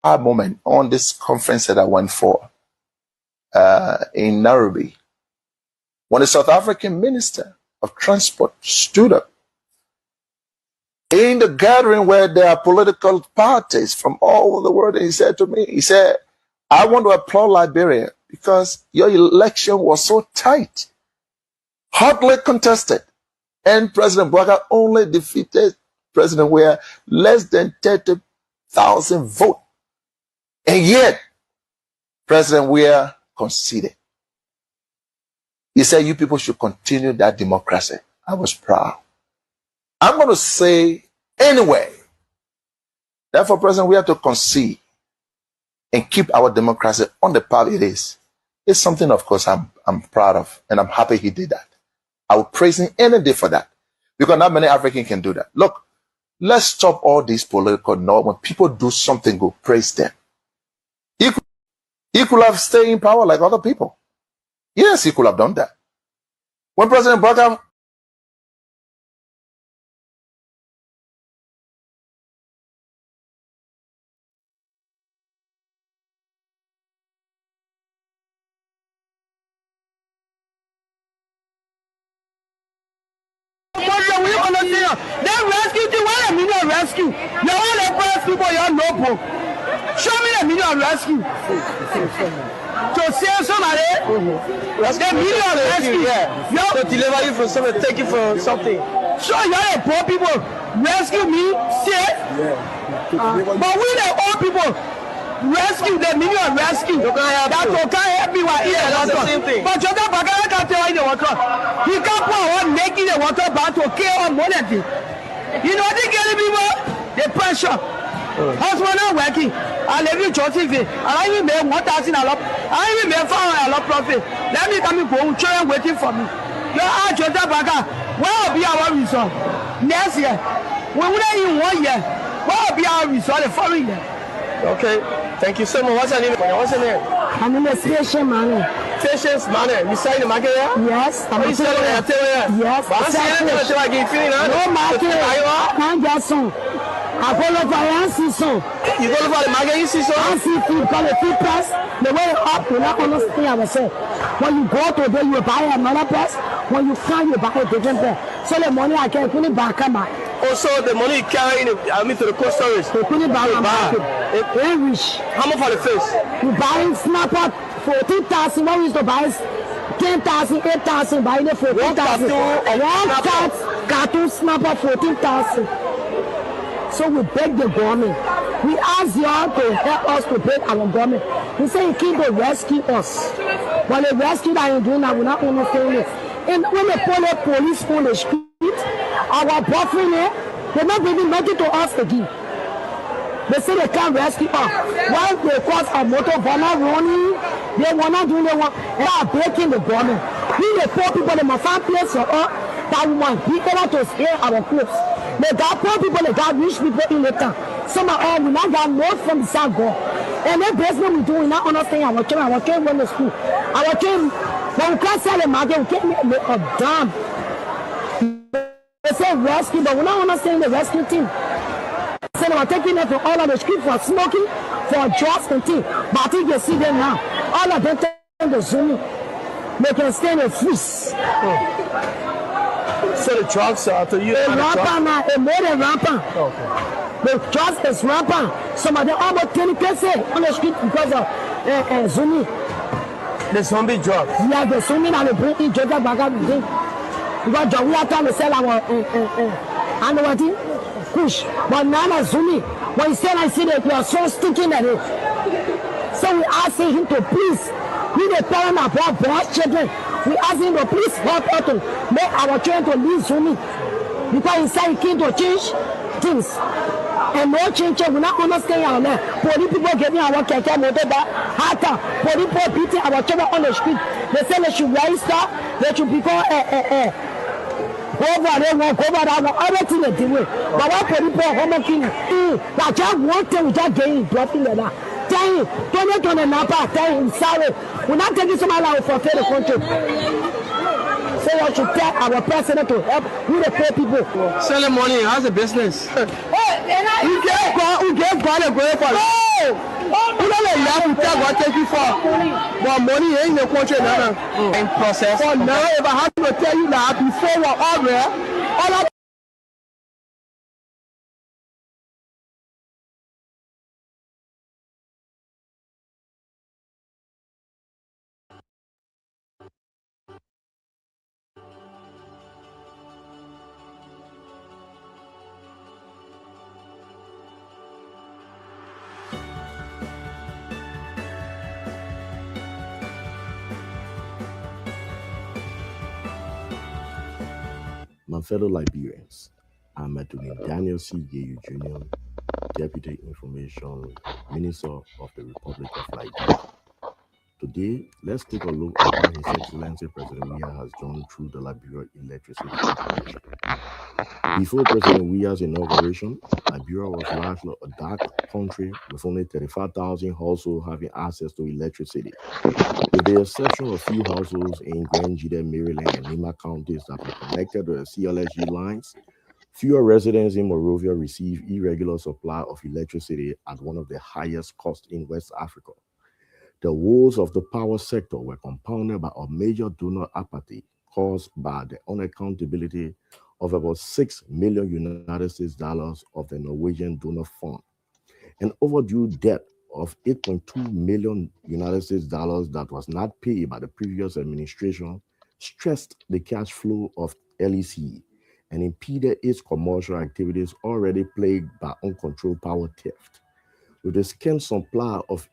moment on this conference that I went for in Nairobi, when the South African Minister of Transport stood up in the gathering where there are political parties from all over the world, and he said to me, he said, I want to applaud Liberia because your election was so tight, hotly contested, and President BOAKAI only defeated President Weah less than 30,000 votes. And yet, President Weah conceded. He said, you people should continue that democracy. I was proud. I'm going to say anyway, therefore, President, we have to concede and keep our democracy on the path it is. It's something, of course, I'm proud of, and I'm happy he did that. I will praise him any day for that, because not many Africans can do that. Look, let's stop all these political noise. When people do something good, praise them. He could have stayed in power like other people. Yes, he could have done that. When President BOAKAI they rescue the one a million rescue. You want to press people you know. Show me a million rescue. To save somebody, the million rescue. Yeah. To deliver you from something, take you from something. So you are poor people. Rescue me, save. But we the old people. Rescue the million rescue. That will can't help me while eating the water. But you can't tell you the water. He can't put on making the water back to kill on money. You know they get people the pressure. Husband not working. I live in Joseph. I even made 1,000 a lot. I even made 500 a lot profit. Let me come and go. Children waiting for me. You are Joseph Baga. Where will be our result next year? We wouldn't even 1 year. Where will be our result the following year? Okay, thank you so much. What's your name? What's your name? My name is Patience Mane. Patience Mane. You selling the market here? Yes. I'm selling it here. Yes. But I'm selling it here. I give you no market. Can't get some. I go look for Yancy son. You go look for the market, you see son? Yancy food, call it food press. The way up, you not understand I was saying. When you go to there, you buy another press. When you come, you buy a different press. So the money I can put it back on my. Also, the money you carry in to the cold storage. They put it back on my. Very rich. How much for the face? You buy snapper 14,000. What we used to buy 10,000, 8,000. Buy it 14,000. One cartoon snapper 14,000. So we beg the government. We ask y'all to help us to beg our government. We say you keep to rescue us. But the rescue that you do now, we're not understanding it. And when they pull the police on the street, our boyfriend, they're not giving nothing to us again. They say they can't rescue us. Why they cause a motor runner running? They want not doing they want. They are breaking the government. We the poor people, they must find place for us that we want people to scare our clothes. They got poor people, they got rich people in the town. Some of all we not got north from the south go. And that business we do, we not understand our children went to school. Our children, when we can't sell the market, we can't make a damn. They say rescue, but we not understand the rescue team. So they were taking them from all of the street for smoking, for drugs and things. But I think you see them now. All of them take the zoom. They can stay in the freeze. So the drugs are to you? Rampant now, a more than rampant. Okay. The drugs is rampant. Some of them almost 20% on the street because of zooming. The zombie drugs? Yeah, the zooming and the bring in Joseph Baga with them. Because we are trying to sell our and what thing? Push. But now the zooming. When he said I see that we are so stinking at it. So we asking him to please, we the parent of our black children. We ask him to please help us to make our children to leave zooming. Because he said he came to change things. And no change, we not understand our land. Police people getting our keke motor back, hata. Police people beating our children on the street. They say they should raise that, they should become over there, over that, everything they do. But what police people home killing? That just one thing we just getting dropping like that. Tell him, don't let Napa, tell him sorry. We're not taking somebody like for the country. So we should tell our president to help we the poor people. Selling money, how's the business? We get God a great for You know, like that, we take you for. But money ain't the country, in process. For now, if I have to tell you that before we're all that. My fellow Liberians, I'm Attorney Daniel C. Gayu Jr., Deputy Information Minister of the Republic of Liberia. Today, let's take a look at how His Excellency President Weah has gone through the Liberia Electricity Corporation. Before President Weah's inauguration, Liberia was largely a dark country with only 35,000 households having access to electricity. With the exception of few households in Grand Jide, Maryland, and Nima counties that were connected to the CLSG lines, fewer residents in Monrovia receive irregular supply of electricity at one of the highest costs in West Africa. The woes of the power sector were compounded by a major donor apathy caused by the unaccountability of about $6 million United States dollars of the Norwegian donor fund, an overdue debt of $8.2 million United States dollars that was not paid by the previous administration stressed the cash flow of LEC and impeded its commercial activities already plagued by uncontrolled power theft. With the scant supply of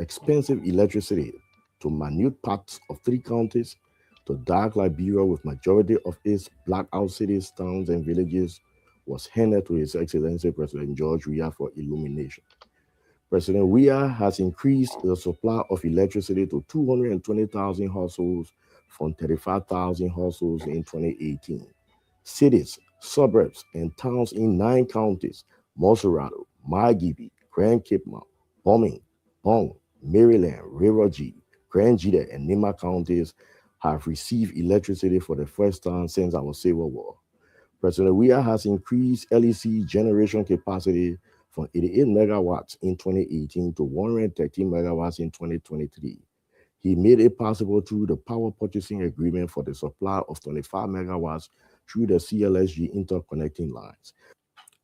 expensive electricity to minute parts of 3 counties, to dark Liberia with majority of its blackout cities, towns, and villages was handed to His Excellency President George Weah for illumination. President Weah has increased the supply of electricity to 220,000 households from 35,000 households in 2018. Cities, suburbs, and towns in 9 counties, Moserado, Margibi, Grand Cape Mount, Bombing, Bong, Maryland, Rivergy, Grand Jide, and Nima counties have received electricity for the first time since our Civil War. President Weah has increased LEC generation capacity from 88 megawatts in 2018 to 113 megawatts in 2023. He made it possible through the power purchasing agreement for the supply of 25 megawatts through the CLSG interconnecting lines.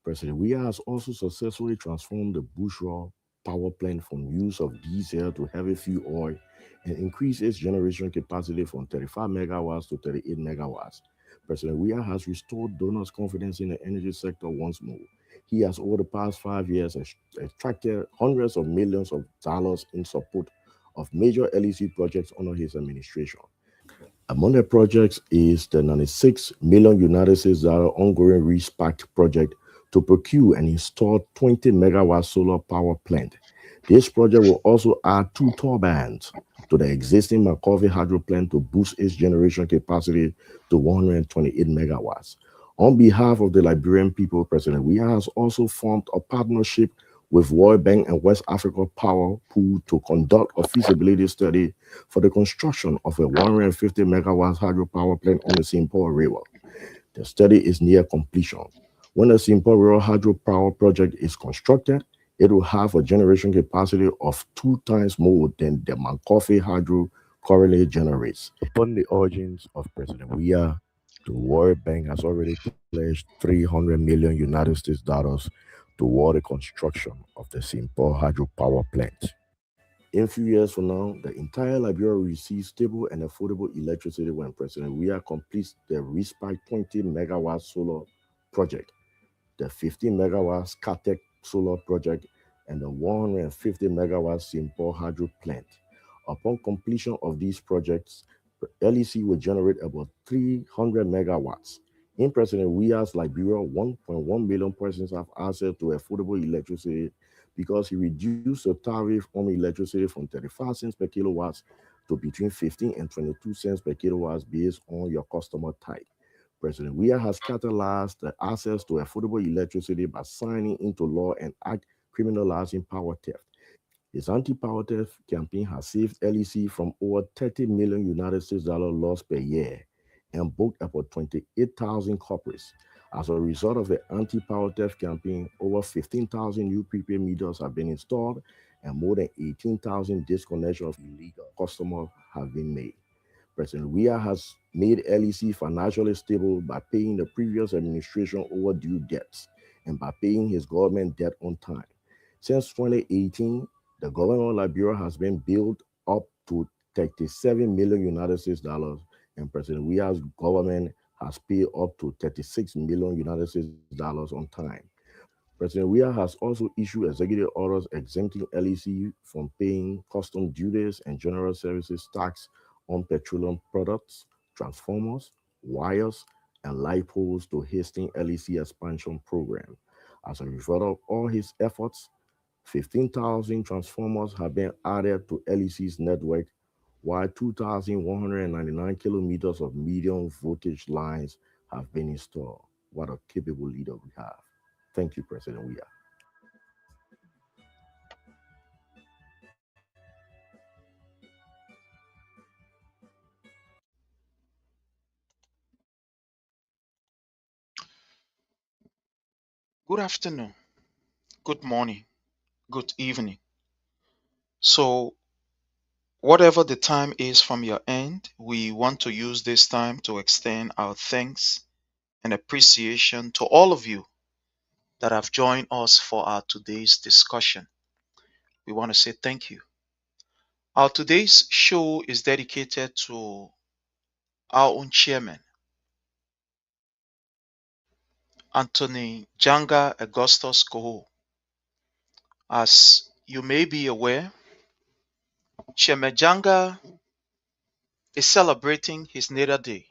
President Weah has also successfully transformed the Bushra power plant from use of diesel to heavy fuel oil and increased its generation capacity from 35 megawatts to 38 megawatts. President Weah has restored donors' confidence in the energy sector once more. He has, over the past 5 years, attracted hundreds of millions of dollars in support of major LEC projects under his administration. Among the projects is the $96 million United States ongoing RESPACT project to procure and install 20 megawatt solar power plant. This project will also add 2 turbines to the existing McCovey hydro plant to boost its generation capacity to 128 megawatts. On behalf of the Liberian people, President Weah has also formed a partnership with World Bank and West Africa Power Pool to conduct a feasibility study for the construction of a 150 megawatt hydropower plant on the St. Paul River. The study is near completion. When the St. Paul River hydropower project is constructed, it will have a generation capacity of 2 times more than the Mankofe hydro currently generates. Upon the urgings of President Weah, the World Bank has already pledged $300 million United States dollars toward the construction of the St. Paul hydropower plant. In a few years from now, the entire Liberia will receive stable and affordable electricity when President Weah completes the RESPAC 20 megawatt solar project, the 15 megawatt Scatec solar project, and the 150 megawatt St. Paul hydro plant. Upon completion of these projects, LEC will generate about 300 megawatts. In President Weah's Liberia, 1.1 million persons have access to affordable electricity because he reduced the tariff on electricity from 35 cents per kilowatts to between 15 and 22 cents per kilowatts based on your customer type. President Weah has catalyzed the access to affordable electricity by signing into law an act criminalizing power theft. His anti-power theft campaign has saved LEC from over 30 million United States dollar loss per year and booked about 28,000 corporates. As a result of the anti-power theft campaign, over 15,000 new prepaid meters have been installed and more than 18,000 disconnections of illegal customers have been made. President Weah has made LEC financially stable by paying the previous administration overdue debts and by paying his government debt on time. Since 2018, the government of Liberia has been billed up to 37 million United States dollars, and President Weah's government has paid up to 36 million United States dollars on time. President Weah has also issued executive orders exempting LEC from paying custom duties and general services tax on petroleum products, transformers, wires, and light poles to hasten LEC expansion program. As a result of all his efforts, 15,000 transformers have been added to LEC's network, while 2,199 kilometers of medium voltage lines have been installed. What a capable leader we have. Thank you, President Weah. Good afternoon, good morning, good evening. So, whatever the time is from your end, we want to use this time to extend our thanks and appreciation to all of you that have joined us for our today's discussion. We want to say thank you. Our today's show is dedicated to our own chairman, Anthony Janga Augustus Koho. As you may be aware, Chairman Janga is celebrating his natal day.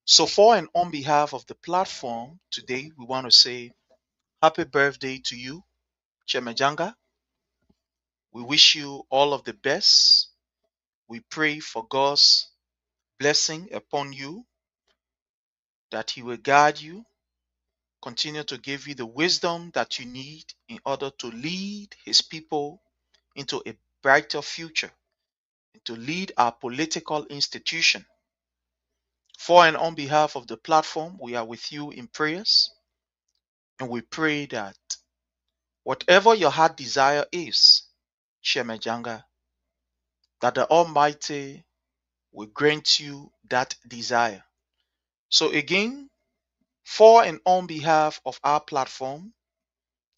So, for and on behalf of the platform today, we want to say happy birthday to you, Chemejanga. We wish you all of the best. We pray for God's blessing upon you, that He will guide you, continue to give you the wisdom that you need in order to lead His people into a brighter future, and to lead our political institution. For and on behalf of the platform, we are with you in prayers, and we pray that whatever your heart desire is, Shemejanga, that the Almighty will grant you that desire. So, again, for and on behalf of our platform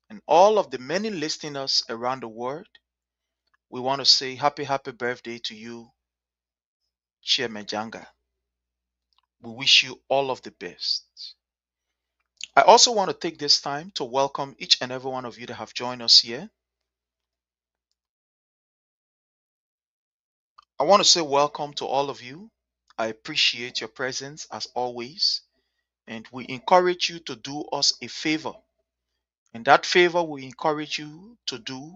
and all of the many listeners around the world, we want to say happy birthday to you, Shemejanga. We wish you all of the best. I also want to take this time to welcome each and every one of you that have joined us here. I want to say welcome to all of you. I appreciate your presence as always, and we encourage you to do us a favor. And that favor we encourage you to do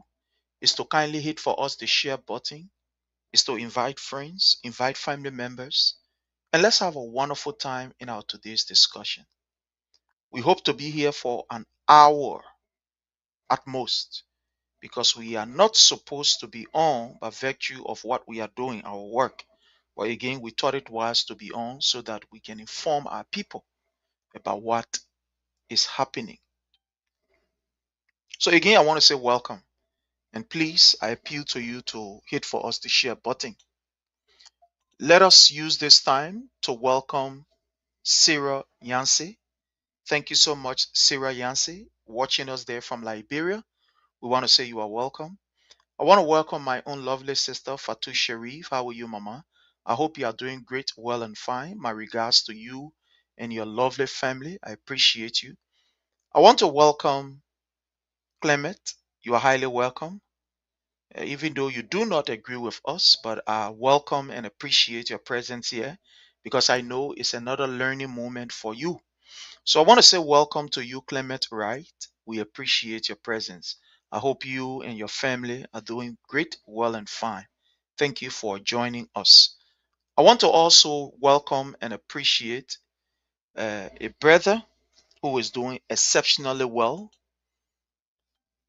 is to kindly hit for us the share button, is to invite friends, invite family members, and let's have a wonderful time in our today's discussion. We hope to be here for an hour at most, because we are not supposed to be on by virtue of what we are doing, our work. But again, we thought it wise to be on so that we can inform our people about what is happening. So again, I want to say welcome. And please, I appeal to you to hit for us the share button. Let us use this time to welcome Sarah Yancey. Thank you so much, Sarah Yancey, watching us there from Liberia. We want to say you are welcome. I want to welcome my own lovely sister, Fatu Sharif. How are you, Mama? I hope you are doing great, well, and fine. My regards to you and your lovely family. I appreciate you. I want to welcome Clement. You are highly welcome. Even though you do not agree with us, but I welcome and appreciate your presence here, because I know it's another learning moment for you. So I want to say welcome to you, Clement Wright. We appreciate your presence. I hope you and your family are doing great, well, and fine. Thank you for joining us. I want to also welcome and appreciate a brother who is doing exceptionally well,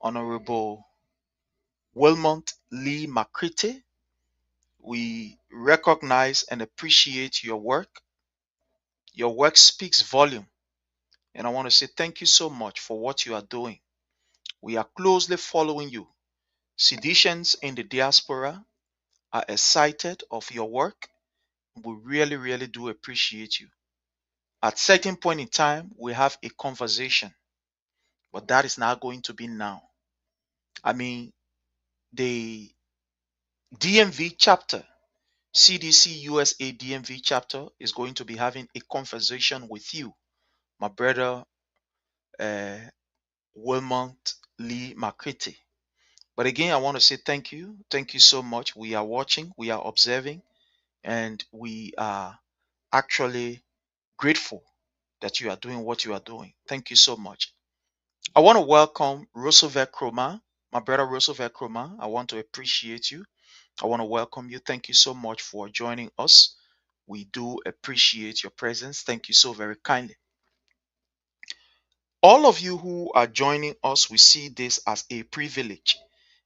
Honorable Wilmont Lee Makrite. We recognize and appreciate your work. Your work speaks volume. And I want to say thank you so much for what you are doing. We are closely following you. Seditions in the diaspora are excited of your work. We really, really do appreciate you. At certain point in time, we have a conversation, but that is not going to be now. I mean, the DMV chapter, CDC USA DMV chapter, is going to be having a conversation with you, my brother uh, Wilmont Lee Makete. But again, I want to say thank you. Thank you so much. We are watching, we are observing, and we are actually grateful that you are doing what you are doing. Thank you so much. I want to welcome Roosevelt Kroma, my brother Roosevelt Kroma. I want to appreciate you. I want to welcome you. Thank you so much for joining us. We do appreciate your presence. Thank you so very kindly. All of you who are joining us, we see this as a privilege,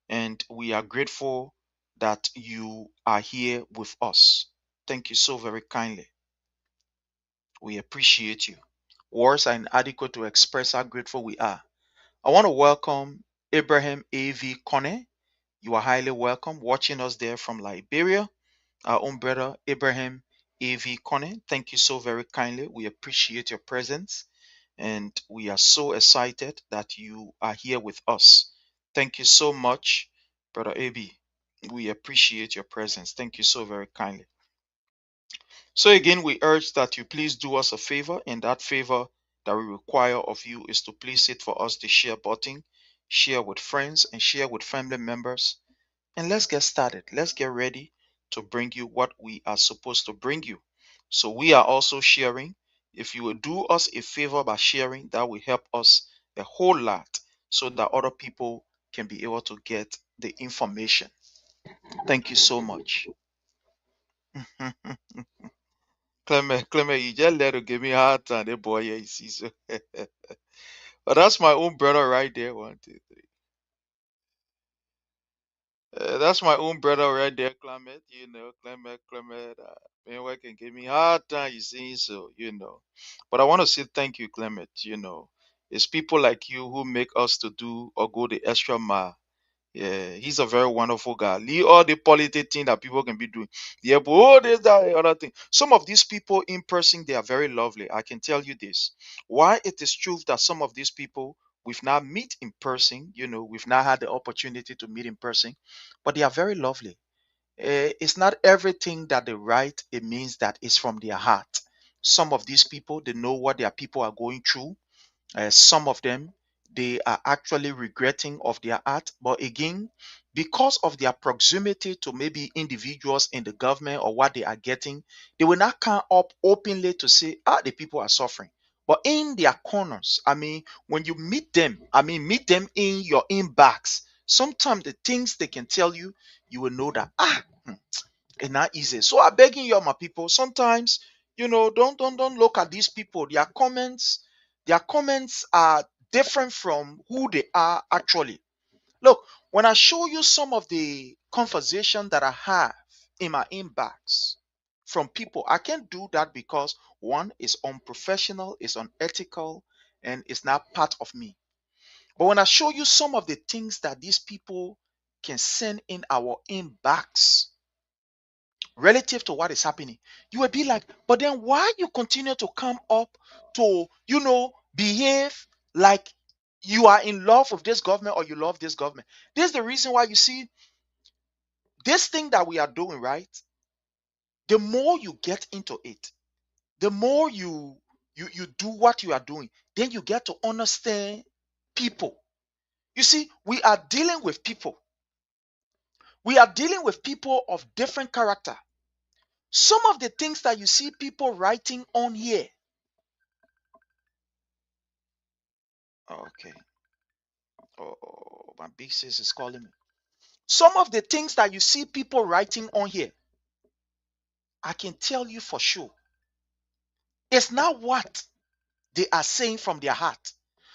and we are grateful that you are here with us. Thank you so very kindly. We appreciate you. Words are inadequate to express how grateful we are. I want to welcome Abraham A.V. Kone. You are highly welcome watching us there from Liberia. Our own brother Abraham A.V. Kone, thank you so very kindly. We appreciate your presence and we are so excited that you are here with us. Thank you so much, brother A.B. We appreciate your presence. Thank you so very kindly. So, again, we urge that you please do us a favor, and that favor that we require of you is to please hit for us the share button, share with friends, and share with family members. And let's get started. Let's get ready to bring you what we are supposed to bring you. So, we are also sharing. If you will do us a favor by sharing, that will help us a whole lot so that other people can be able to get the information. Thank you so much. Clement, you just let her give me a hard time. That boy, yeah, you see, so. But that's my own brother right there. One, two, three. That's my own brother right there, Clement. Clement. Man, what can give me a hard time, you see, so. But I want to say thank you, Clement. It's people like you who make us to do or go the extra mile. Yeah, he's a very wonderful guy. Leave all the politics thing that people can be doing. Yeah, but oh, this, that, other thing. Some of these people in person, they are very lovely. I can tell you this. Why it is true that some of these people we've not meet in person, we've not had the opportunity to meet in person, but they are very lovely. It's not everything that they write, it means that it's from their heart. Some of these people, they know what their people are going through. Some of them, they are actually regretting of their act, but again, because of their proximity to maybe individuals in the government or what they are getting, they will not come up openly to say, the people are suffering. But in their corners, I mean, when you meet them, meet them in your inbox. Sometimes the things they can tell you, you will know that it's not easy. So I begging you, my people. Sometimes, don't look at these people. Their comments are different from who they are actually. Look, when I show you some of the conversation that I have in my inbox from people, I can't do that because one is unprofessional, is unethical, and it's not part of me. But when I show you some of the things that these people can send in our inbox relative to what is happening, you will be like, but then why you continue to come up to, behave like you are in love with this government or you love this government? This is the reason why you see this thing that we are doing, right? The more you get into it, the more you do what you are doing, then you get to understand people. You see, we are dealing with people. We are dealing with people of different character. Some of the things that you see people writing on here. Okay. Oh, my big sis is calling me. Some of the things that you see people writing on here, I can tell you for sure, it's not what they are saying from their heart.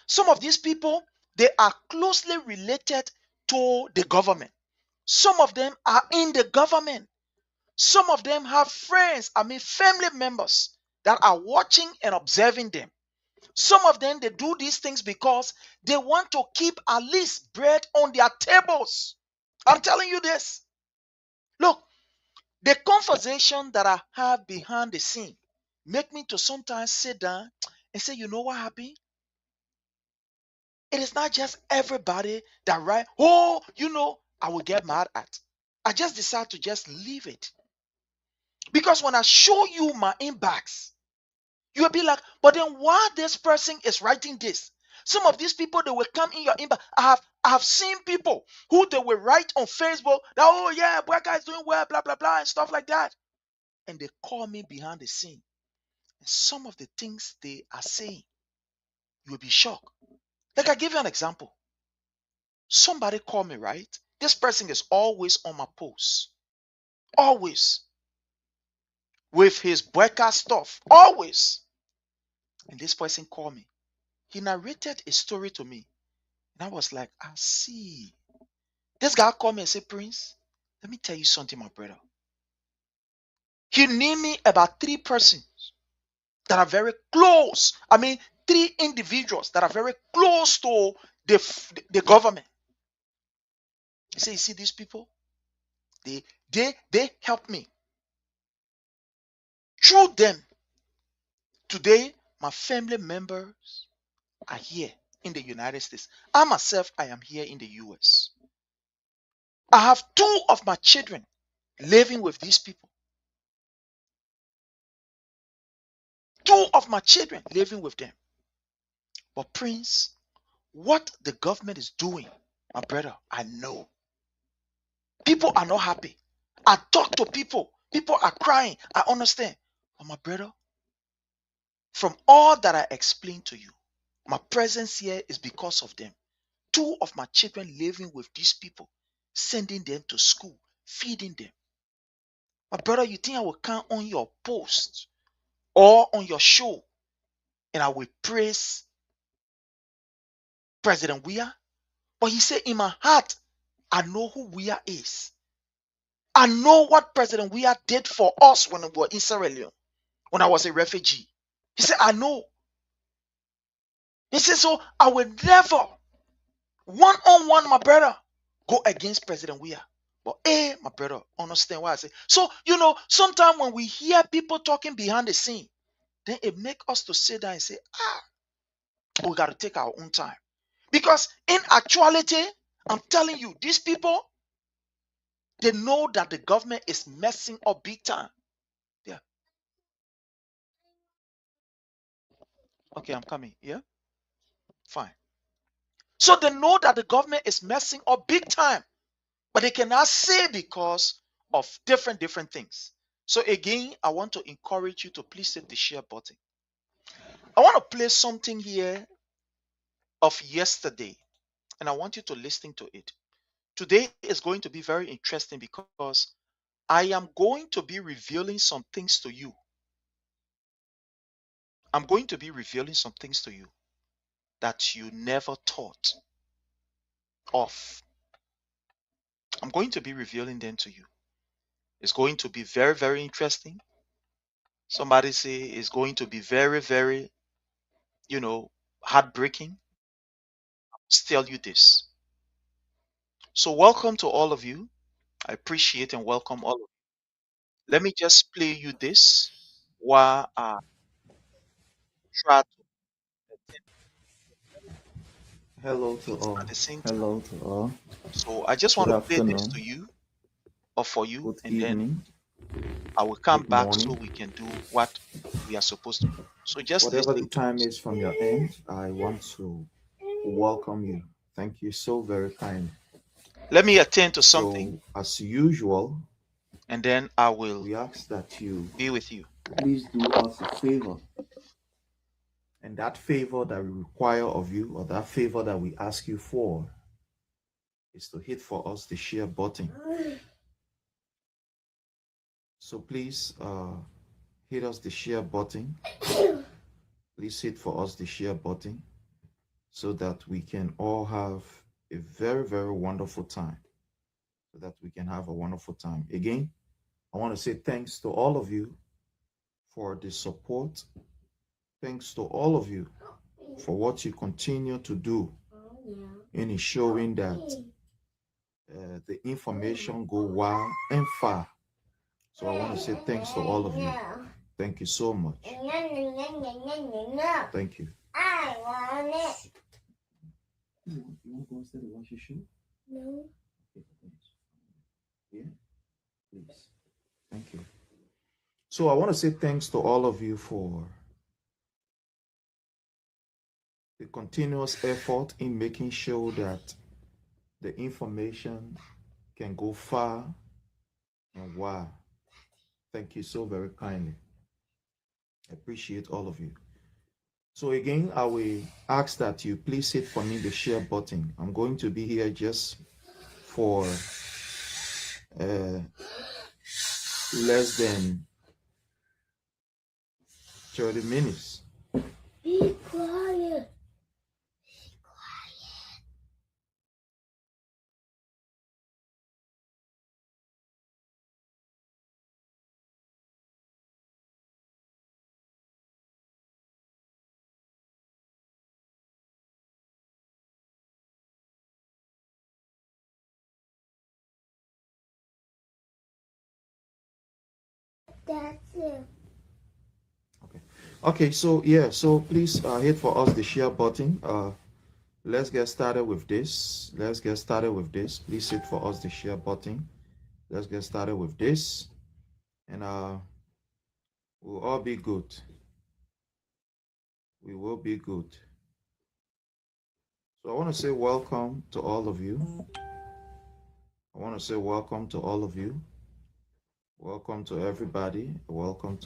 Some of these people, they are closely related to the government. Some of them are in the government. Some of them have friends, family members that are watching and observing them. Some of them, they do these things because they want to keep at least bread on their tables. I'm telling you this. Look, the conversation that I have behind the scene make me to sometimes sit down and say, you know what happened? It is not just everybody that right. Oh, I will get mad at. I just decide to just leave it. Because when I show you my inbox, you'll be like, but then why this person is writing this? Some of these people, they will come in your inbox. I have seen people who they will write on Facebook that, oh yeah, BOAKAI is doing well, blah blah blah, and stuff like that. And they call me behind the scene. And some of the things they are saying, you'll be shocked. Like I give you an example. Somebody called me, right? This person is always on my posts. Always. With his BOAKAI stuff. Always. And this person called me. He narrated a story to me. And I was like, I see. This guy called me and said, Prince, let me tell you something, my brother. He named me about 3 persons that are very close. I mean, 3 individuals that are very close to the government. He said, you see these people? They help me. Through them, today, my family members are here in the United States. I myself, I am here in the US. I have 2 of my children living with these people. 2 of my children living with them. But Prince, what the government is doing, my brother, I know. People are not happy. I talk to people. People are crying. I understand. But my brother, from all that I explained to you, my presence here is because of them. 2 of my children living with these people, sending them to school, feeding them. My brother, you think I will come on your post or on your show and I will praise President Weah? But he said, in my heart, I know who Weah is. I know what President Weah did for us when we were in Sierra Leone, when I was a refugee. He said, I know. He said, so I will never, one-on-one, my brother, go against President Weah. But my brother, understand what I say. So, sometimes when we hear people talking behind the scene, then it make us to sit down and say, we got to take our own time. Because in actuality, I'm telling you, these people, they know that the government is messing up big time. Yeah. Okay, I'm coming. Yeah. Fine. So they know that the government is messing up big time, but they cannot say because of different things. So again, I want to encourage you to please hit the share button. I want to play something here of yesterday, and I want you to listen to it. Today is going to be very interesting because I am going to be revealing some things to you. I'm going to be revealing some things to you that you never thought of. I'm going to be revealing them to you. It's going to be very interesting. Somebody say it's going to be very, you know, heartbreaking. Just tell you this. So welcome to all of you. I appreciate and welcome all of you. Let me just play you this while I try to attend Hello to things all. at the same time. Hello to all. So I just want Good to play this to afternoon. you or for you, Good and then evening. I will come Good back so morning. we can do what we are supposed to do. So just Whatever the listen to time this. is from your end, I want to welcome you. Thank you so very kind. Let me attend to something, So, as usual, and then I will we ask that you be with you. please do us a favor. And that favor that we require of you, or that favor that we ask you for, is to hit for us the share button. So, please hit us the share button. Please hit for us the share button so that we can all have a very wonderful time. So that we can have a wonderful time. Again, I want to say thanks to all of you for the support. Thanks to all of you for what you continue to do in showing that the information go wild and far. So I want to say thanks to all of you. Thank you so much. Thank you. I want it. You want to go instead and wash your shoe? No. Okay, yeah, please. Thank you. So I want to say thanks to all of you for the continuous effort in making sure that the information can go far and wide. Thank you so very kindly. I appreciate all of you. So again, I will ask that you please hit for me the share button. I'm going to be here just for less than 30 minutes. Be quiet. That's it. Okay, so yeah, so please hit for us the share button. Let's get started with this. Please hit for us the share button. Let's get started with this. And we'll all be good. We will be good. So I want to say welcome to all of you. Welcome to everybody. Welcome.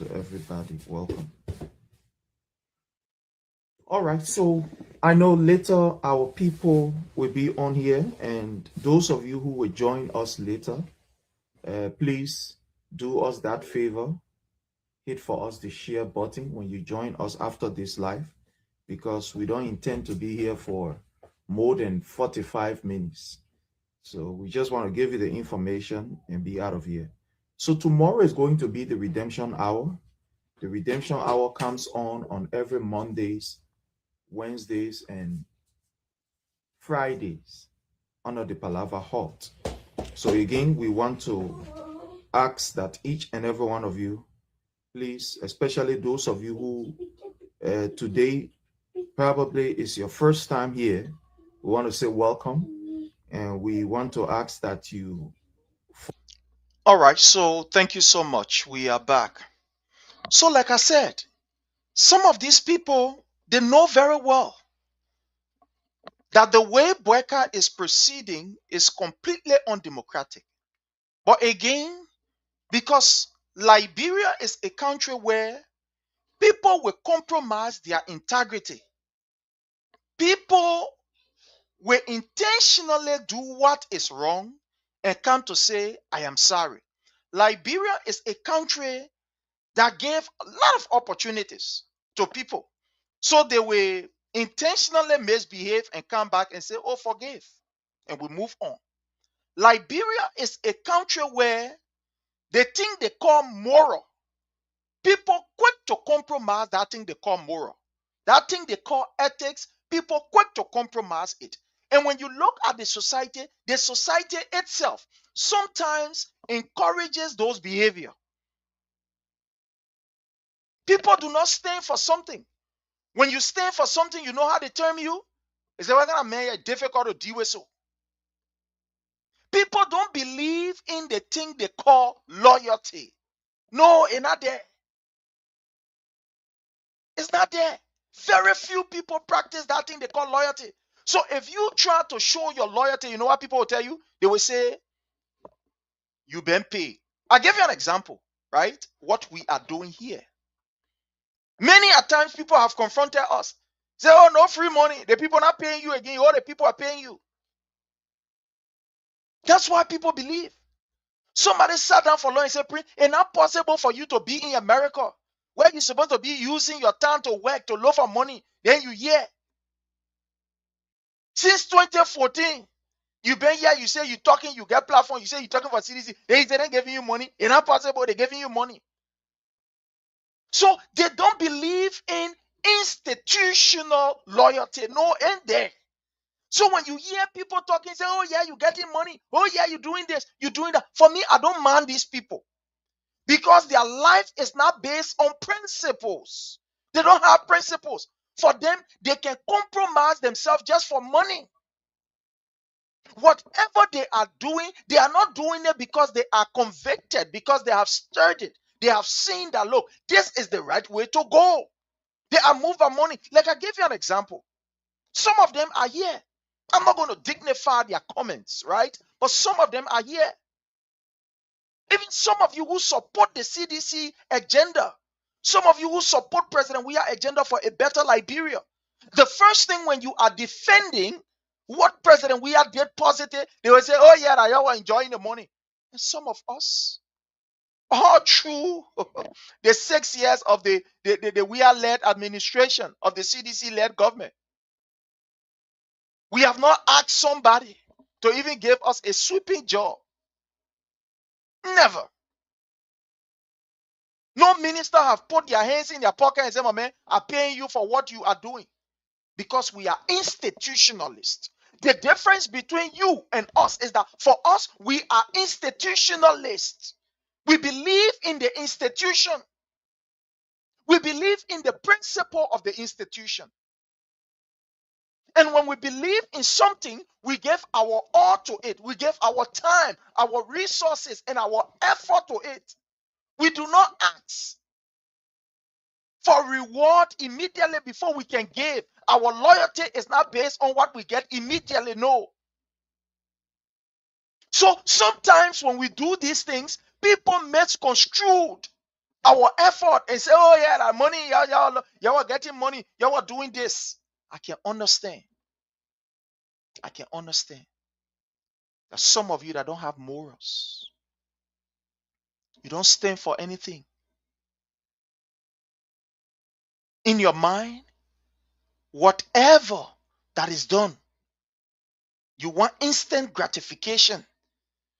All right, so I know later our people will be on here, and those of you who will join us later, please do us that favor. Hit for us the share button when you join us after this live, because we don't intend to be here for more than 45 minutes. So we just want to give you the information and be out of here. So tomorrow is going to be the redemption hour. The redemption hour comes on every Mondays, Wednesdays, and Fridays under the Palava Halt. So again, we want to ask that each and every one of you, please, especially those of you who today probably is your first time here, we want to say welcome, and we want to ask that you. All right, so thank you so much. We are back. So, like I said, some of these people, they know very well that the way BOAKAI is proceeding is completely undemocratic. But again, because Liberia is a country where people will compromise their integrity, people will intentionally do what is wrong and come to say, I am sorry. Liberia is a country that gave a lot of opportunities to people. So they will intentionally misbehave and come back and say, oh, forgive. And we move on. Liberia is a country where the thing they call moral, people quick to compromise that thing they call moral. That thing they call ethics, people quick to compromise it. And when you look at the society itself sometimes encourages those behavior. People do not stand for something. When you stand for something, you know how they term you? Is that gonna make it difficult to deal with? So people don't believe in the thing they call loyalty. No, it's not there. It's not there. Very few people practice that thing they call loyalty. So if you try to show your loyalty, you know what people will tell you? They will say, you've been paid. I'll give you an example, right? What we are doing here. Many a times people have confronted us. Say, oh, no free money. The people are not paying you again. All the people are paying you. That's why people believe. Somebody sat down for long and said, it's not possible for you to be in America where you're supposed to be using your time to work, to look for money. Then you hear. Since 2014, you've been here, you say you're talking, you get platform, you say you're talking for CDC. They didn't giving you money. It's not possible they're giving you money. So they don't believe in institutional loyalty. No, ain't there. So when you hear people talking, say, oh yeah, you're getting money. Oh yeah, you're doing this, you're doing that. For me, I don't mind these people because their life is not based on principles. They don't have principles. For them, they can compromise themselves just for money. Whatever they are doing, they are not doing it because they are convicted, because they have studied. They have seen that, look, this is the right way to go. They are moved by money. Like I gave you an example. Some of them are here. I'm not going to dignify their comments, right? But some of them are here. Even some of you who support the CDC agenda, some of you who support President Weah agenda for a better Liberia. The first thing when you are defending what President Weah did positive, they will say, oh yeah, y'all were enjoying the money. And some of us, all through the 6 years of the Weah-led administration, of the CDC-led government, we have not asked somebody to even give us a sweeping job. Never. No minister have put their hands in their pocket and said, my man, I'm paying you for what you are doing. Because we are institutionalists. The difference between you and us is that for us, we are institutionalists. We believe in the institution. We believe in the principle of the institution. And when we believe in something, we give our all to it. We give our time, our resources, and our effort to it. We do not ask for reward immediately before we can give. Our loyalty is not based on what we get immediately. No. So sometimes when we do these things, people misconstrued our effort and say, oh yeah, that money, y'all are getting money, y'all are doing this. I can understand. I can understand. There's some of you that don't have morals. You don't stand for anything. In your mind, whatever that is done, you want instant gratification.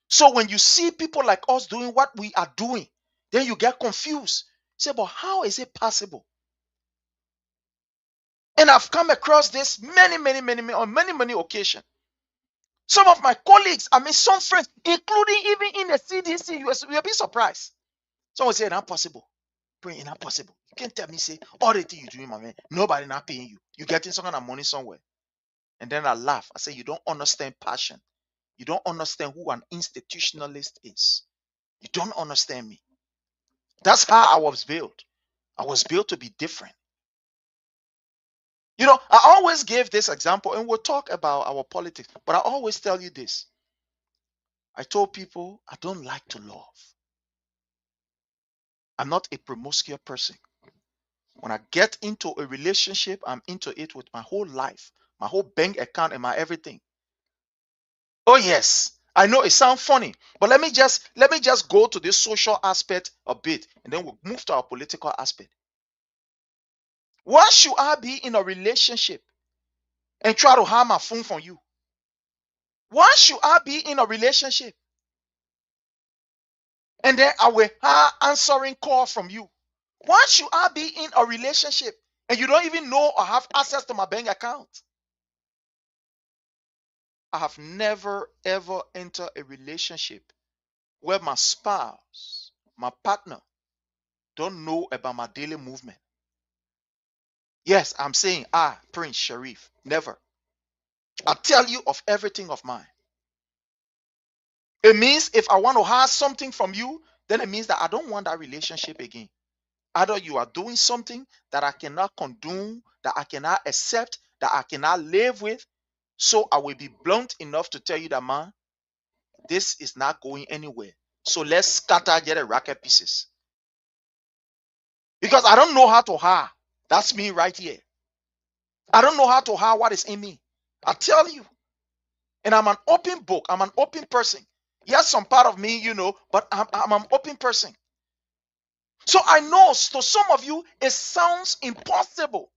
So when you see people like us doing what we are doing, then you get confused. Say, but how is it possible? And I've come across this on many occasions. Some of my colleagues, some friends, including even in the CDC, you'll be surprised. Someone say, not possible. Bring not possible. You can't tell me, say, all the things you're doing, my man, nobody not paying you. You're getting some kind of money somewhere. And then I laugh. I say, you don't understand passion. You don't understand who an institutionalist is. You don't understand me. That's how I was built. I was built to be different. You know, I always give this example, and we'll talk about our politics, but I always tell you this. I told people I don't like to love. I'm not a promiscuous person. When I get into a relationship, I'm into it with my whole life, my whole bank account, and my everything. Oh yes, I know it sounds funny, but let me just go to this social aspect a bit, and then we'll move to our political aspect. Why should I be in a relationship and try to hide my phone from you? Why should I be in a relationship and then I will have answering call from you? Why should I be in a relationship and you don't even know or have access to my bank account? I have never ever entered a relationship where my spouse, my partner, don't know about my daily movement. Yes, I'm saying Prince Sharif. Never. I tell you of everything of mine. It means if I want to hide something from you, then it means that I don't want that relationship again. Either you are doing something that I cannot condone, that I cannot accept, that I cannot live with. So I will be blunt enough to tell you that, man, this is not going anywhere. So let's scatter, get a racket pieces. Because I don't know how to hide. That's me right here. I don't know how to hide what is in me. I tell you. And I'm an open book. I'm an open person. Yes, some part of me, but I'm an open person. So I know to some of you, it sounds impossible.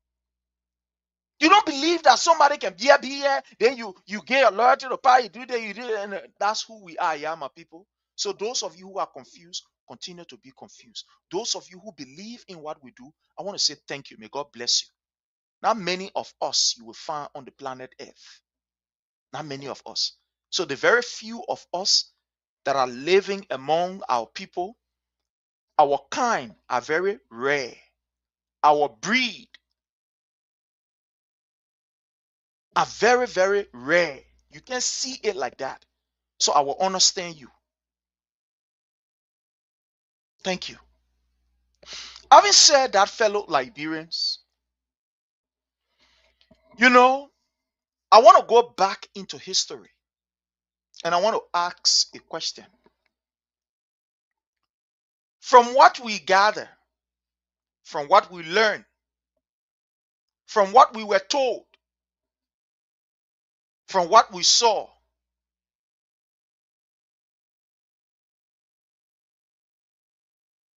You don't believe that somebody can be here, then you get a lawyer to the party, you do that, you do that, and that's who we are, yeah, my people. So those of you who are confused, continue to be confused. Those of you who believe in what we do, I want to say thank you. May God bless you. Not many of us you will find on the planet Earth. Not many of us. So the very few of us that are living among our people, our kind are very rare. Our breed are very, very rare. You can see it like that. So I will understand you. Thank you. Having said that, fellow Liberians, I want to go back into history and I want to ask a question. From what we gather, from what we learn, from what we were told, from what we saw,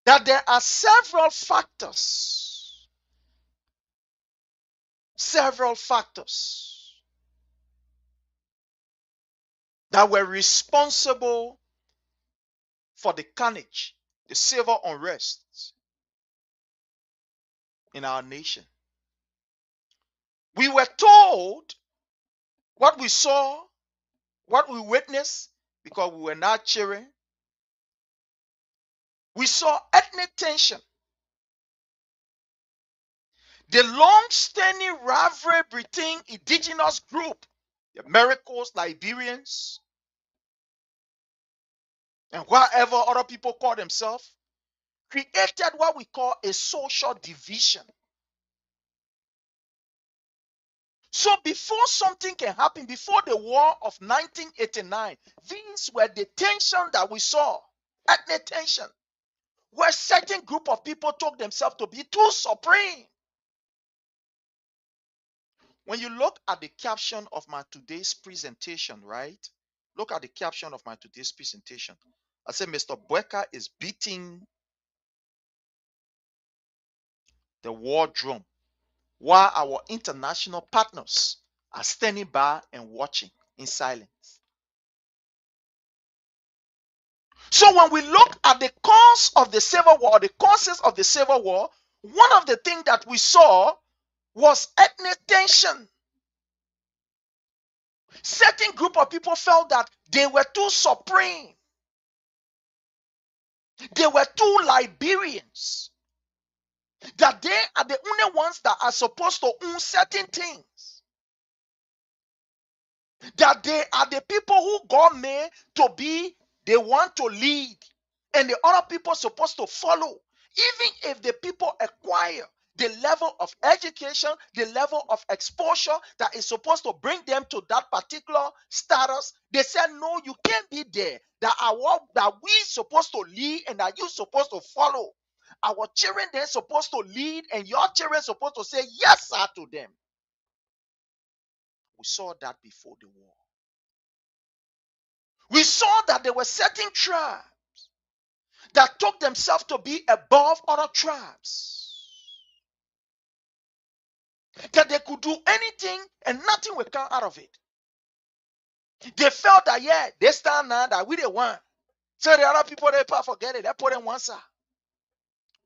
that there are several factors that were responsible for the carnage, the civil unrest in our nation. We were told what we saw, what we witnessed, because we were not cheering. We saw ethnic tension, the long-standing rivalry between indigenous group, the Americans, Liberians, and whatever other people call themselves, created what we call a social division. So before something can happen, before the war of 1989, these were the tension that we saw, ethnic tension, where certain group of people took themselves to be too supreme. When you look at the caption of my today's presentation, right? Look at the caption of my today's presentation. I said, Mr. BOAKAI is beating the war drum while our international partners are standing by and watching in silence. So when we look at the cause of the Civil War, the causes of the Civil War, one of the things that we saw was ethnic tension. Certain group of people felt that they were too supreme. They were too Liberians. That they are the only ones that are supposed to own certain things. That they are the people who God made to be the one to lead. And the other people supposed to follow. Even if the people acquire the level of education, the level of exposure that is supposed to bring them to that particular status, they said, no, you can't be there. That we supposed to lead and that you supposed to follow. Our children they're supposed to lead and your children supposed to say yes, sir, to them. We saw that before the war. We saw that there were certain tribes that took themselves to be above other tribes. That they could do anything and nothing will come out of it. They felt that, yeah, they stand now that we the one. So the other people, they forget it. They put in one side.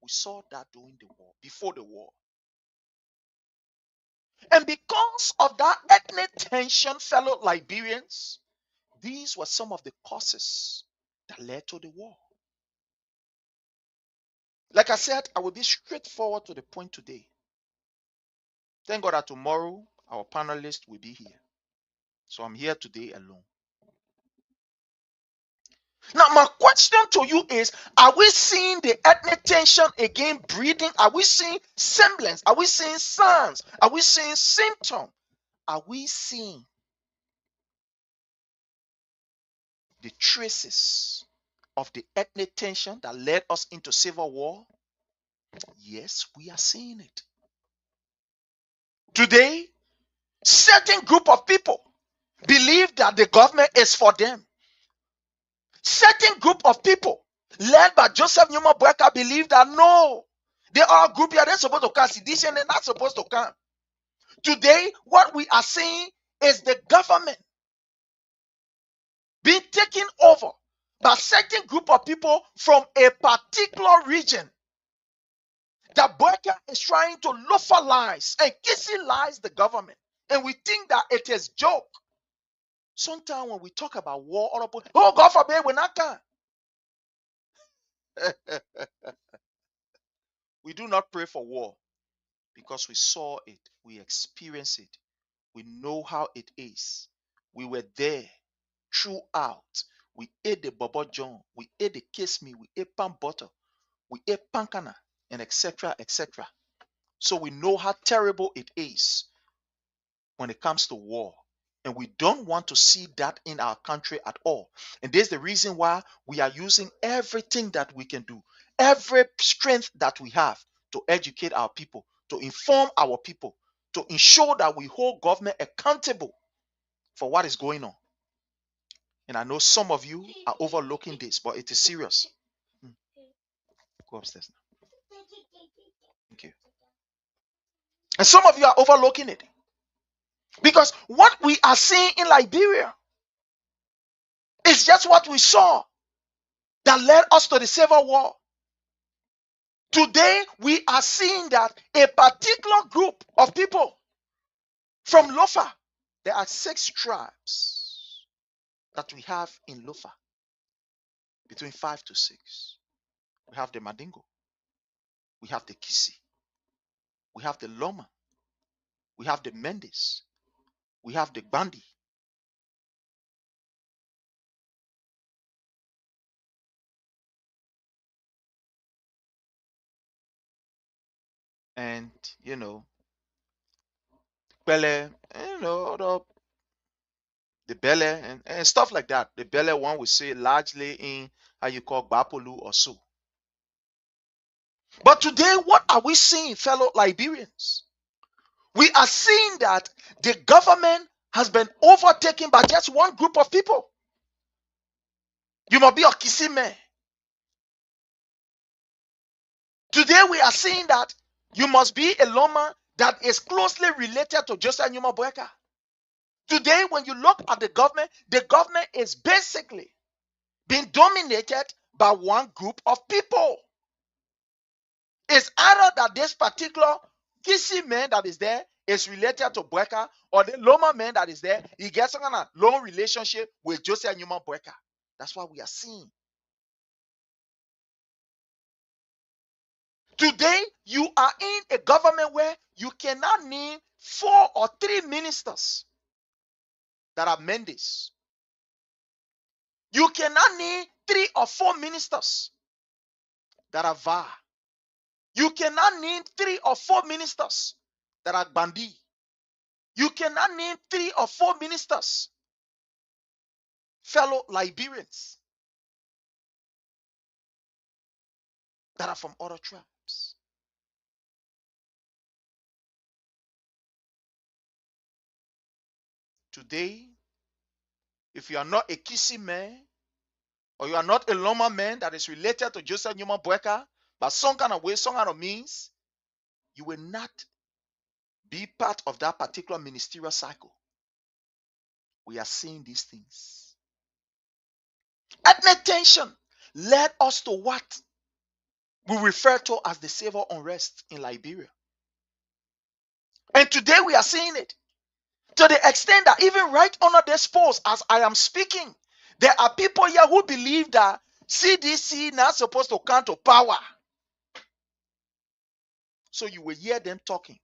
We saw that during the war, before the war. And because of that ethnic tension, fellow Liberians, these were some of the causes that led to the war. Like I said, I will be straightforward to the point today. Thank God that tomorrow our panelists will be here. So I'm here today alone. Now, my question to you is, are we seeing the ethnic tension again breeding? Are we seeing semblance? Are we seeing signs? Are we seeing symptoms? Are we seeing the traces of the ethnic tension that led us into civil war? Yes, we are seeing it. Today, certain group of people believe that the government is for them. Certain group of people led by Joseph Numa BOAKAI believe that no, they are a group here, they're supposed to come. Sedition, they're not supposed to come. Today, what we are seeing is the government being taken over by certain group of people from a particular region. That BOAKAI is trying to localize and kissing lies the government. And we think that it is joke. Sometimes when we talk about war, all of oh, God forbid, we're not can. We do not pray for war because we saw it, we experienced it, we know how it is. We were there throughout. We ate the Bobo John, we ate the kiss me, we ate pan butter, we ate pankana, and etc. etc. So we know how terrible it is when it comes to war. And we don't want to see that in our country at all. And there's the reason why we are using everything that we can do, every strength that we have to educate our people, to inform our people, to ensure that we hold government accountable for what is going on. And I know some of you are overlooking this, but it is serious. Go upstairs now. Thank you. And some of you are overlooking it. Because what we are seeing in Liberia is just what we saw that led us to the Civil War. Today, we are seeing that a particular group of people from Lofa, there are 6 tribes that we have in Lofa, between 5 to 6. We have the Madingo, we have the Kisi, we have the Loma, we have the Mendes, we have the Bandi. And, Bele, the Bele and stuff like that. The Bele one we see largely in how you call Bapolu or so. But today, what are we seeing, fellow Liberians? We are seeing that the government has been overtaken by just one group of people. You must be a Kisime. Today, we are seeing that you must be a Loma that is closely related to Joseph Nyuma Boeka. Today, when you look at the government is basically being dominated by one group of people. It's either that this particular Kisi man that is there is related to Boeka, or the Loma man that is there, he gets some kind of long relationship with Joseph Nyuma Boeka. That's what we are seeing. Today, you are in a government where you cannot name 4 or 3 ministers that are Mendes. You cannot name 3 or 4 ministers that are VAR. You cannot name 3 or 4 ministers that are Bandi. You cannot name 3 or 4 ministers, fellow Liberians, that are from other tribes. Today, if you are not a Kisi man, or you are not a Loma man that is related to Joseph Nyuma Boeka, but some kind of way, some kind of means, you will not be part of that particular ministerial cycle. We are seeing these things. Ethnic tension led us to what we refer to as the civil unrest in Liberia. And today we are seeing it to the extent that even right under this post, as I am speaking, there are people here who believe that CDC not supposed to come to power. So you will hear them talking.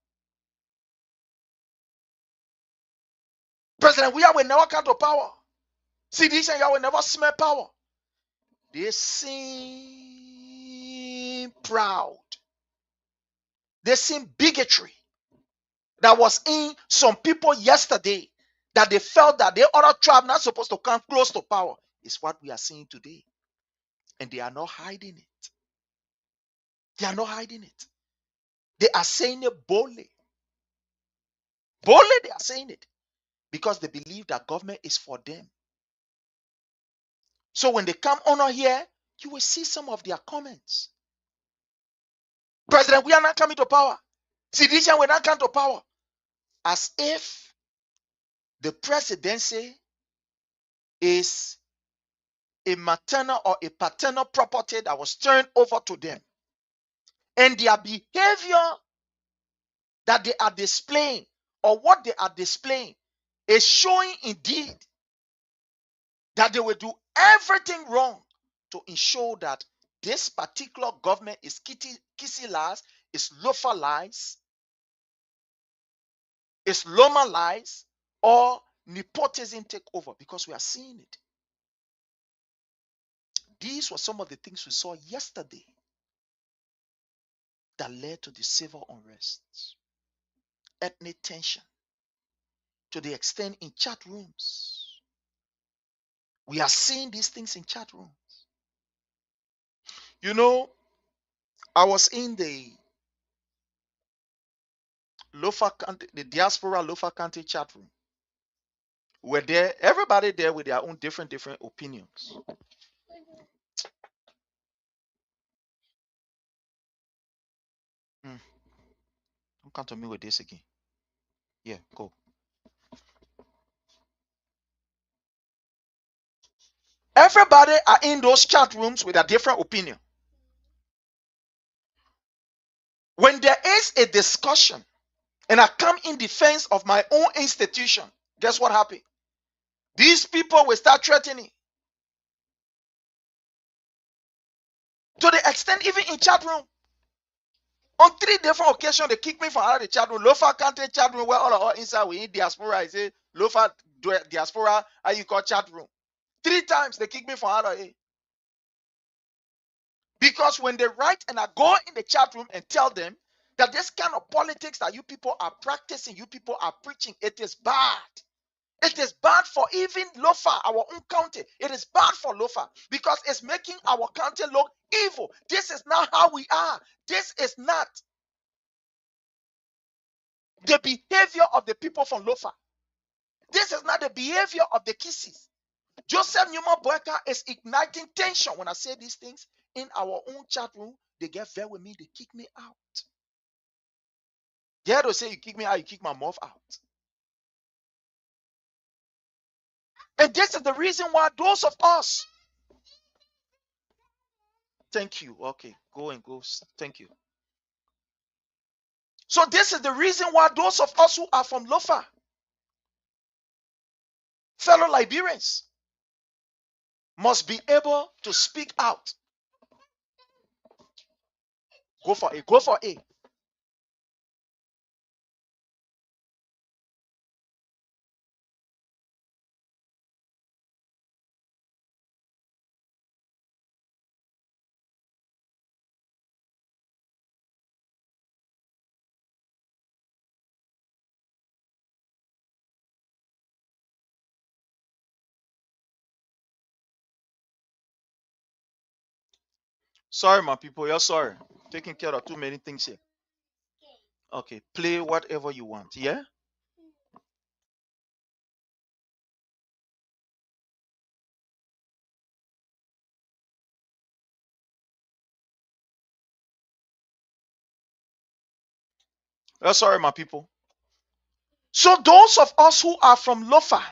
President, we will never come to power. CDC and will never smell power. They seem proud. They seem bigotry that was in some people yesterday, that they felt that the other tribe not supposed to come close to power, is what we are seeing today. And they are not hiding it. They are not hiding it. They are saying it boldly. Boldly they are saying it because they believe that government is for them. So when they come on here, you will see some of their comments. President, we are not coming to power. CDC will not come to power. As if the presidency is a maternal or a paternal property that was turned over to them. And their behavior that they are displaying, or what they are displaying, is showing indeed that they will do everything wrong to ensure that this particular government is kissy lies, is loafer lies, is Loma lies, or nepotism take over, because we are seeing it. These were some of the things we saw yesterday that led to the civil unrest, ethnic tension, to the extent in chat rooms. We are seeing these things in chat rooms. You know, I was in the Lofa County, the diaspora Lofa County chat room. We're there, everybody there with their own different opinions. Don't come to me with this again. Yeah, go. Everybody are in those chat rooms with a different opinion. When there is a discussion and I come in defense of my own institution, guess what happened? These people will start threatening. To the extent, even in chat room, on 3 different occasions, they kick me from out of the chat room. Lofa County chat room, where all of us inside we in diaspora. I say, Lofa diaspora, how you call chat room? 3 times they kick me from out of it. Because when they write and I go in the chat room and tell them that this kind of politics that you people are practicing, you people are preaching, it is bad. It is bad for even Lofa, our own county. It is bad for Lofa because it's making our county look evil. This is not how we are. This is not the behavior of the people from Lofa. This is not the behavior of the Kisses. Joseph Newman Boyka is igniting tension. When I say these things in our own chat room, they get very with me, they kick me out. They had to say, you kick me out, you kick my mouth out. And this is the reason why those of us, thank you, okay, go and go, thank you. So this is the reason why those of us who are from Lofa, fellow Liberians, must be able to speak out. Go for it, go for it. Sorry, my people, you're sorry. Taking care of too many things here. Okay, play whatever you want, yeah? Sorry, my people. So those of us who are from Lofa,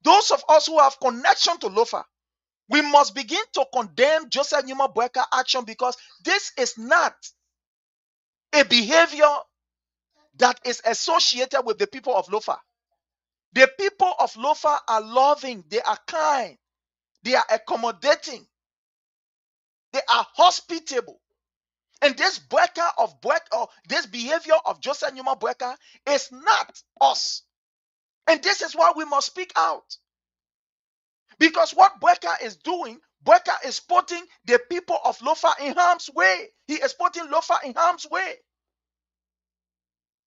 those of us who have connection to Lofa, we must begin to condemn Joseph Newman Boyka action, because this is not a behavior that is associated with the people of Lofa. The people of Lofa are loving, they are kind, they are accommodating, they are hospitable. And this this behavior of Joseph Newman Boyka is not us. And this is why we must speak out. Because what Boyka is doing, Boyka is putting the people of Lofa in harm's way. He is putting Lofa in harm's way.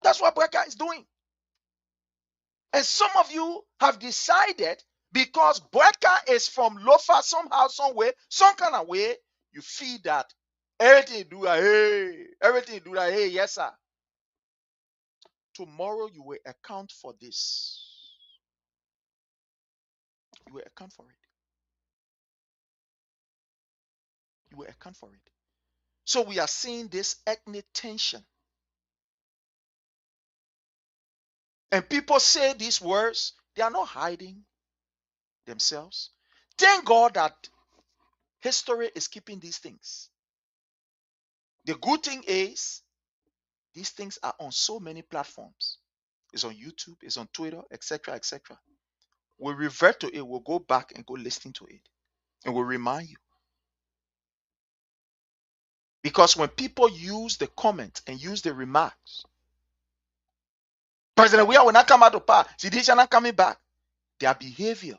That's what Boyka is doing. And some of you have decided, because Boyka is from Lofa somehow, some way, some kind of way, you feel that everything you do, hey, everything you do, hey, yes, sir. Tomorrow you will account for this. You will account for it. You will account for it. So we are seeing this ethnic tension. And people say these words, they are not hiding themselves. Thank God that history is keeping these things. The good thing is, these things are on so many platforms. It's on YouTube, it's on Twitter, etc., etc. We'll revert to it. We'll go back and go listen to it. And we'll remind you. Because when people use the comment and use the remarks, President Weah will not come out of power. Sidisha not coming back. Their behavior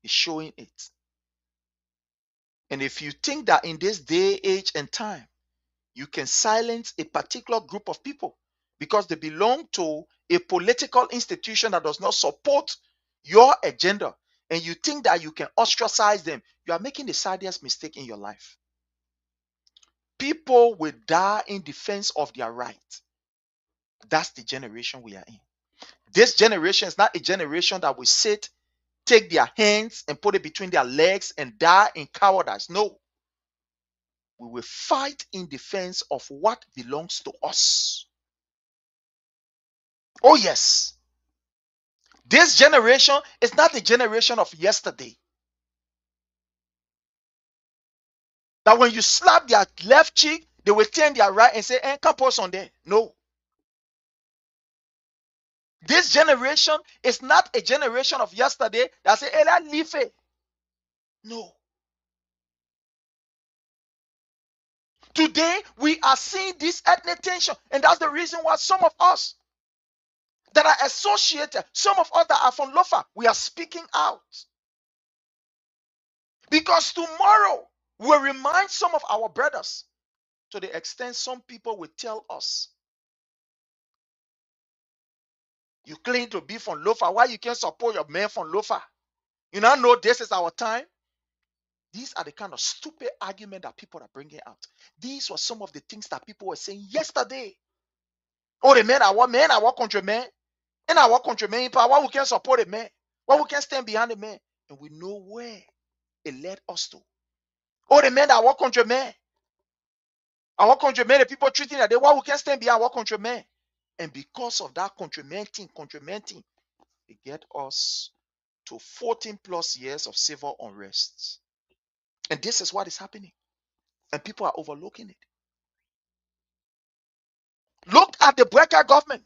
is showing it. And if you think that in this day, age, and time, you can silence a particular group of people because they belong to a political institution that does not support your agenda, and you think that you can ostracize them, you are making the saddest mistake in your life. People will die in defense of their right. That's the generation we are in. This generation is not a generation that will sit, take their hands and put it between their legs and die in cowardice. No. We will fight in defense of what belongs to us. Oh, yes. This generation is not the generation of yesterday. That when you slap their left cheek, they will turn their right and say, come post on there. No. This generation is not a generation of yesterday that say, hey, that leave it. No. Today, we are seeing this ethnic tension. And that's the reason why some of us that are associated, some of us that are from Lofa, we are speaking out. Because tomorrow, we'll remind some of our brothers to the extent some people will tell us, you claim to be from Lofa, why you can't support your man from Lofa? You now know this is our time. These are the kind of stupid argument that people are bringing out. These were some of the things that people were saying yesterday. Oh, the men, our country man. And our country man in power, why we can't support a man? Why we can't stand behind the man? And we know where it led us to. Oh, the men, our country man. Our country man, the people treating that, why we can't stand behind our country man? And because of that country man thing, it get us to 14 plus years of civil unrest. And this is what is happening. And people are overlooking it. Look at the BOAKAI government.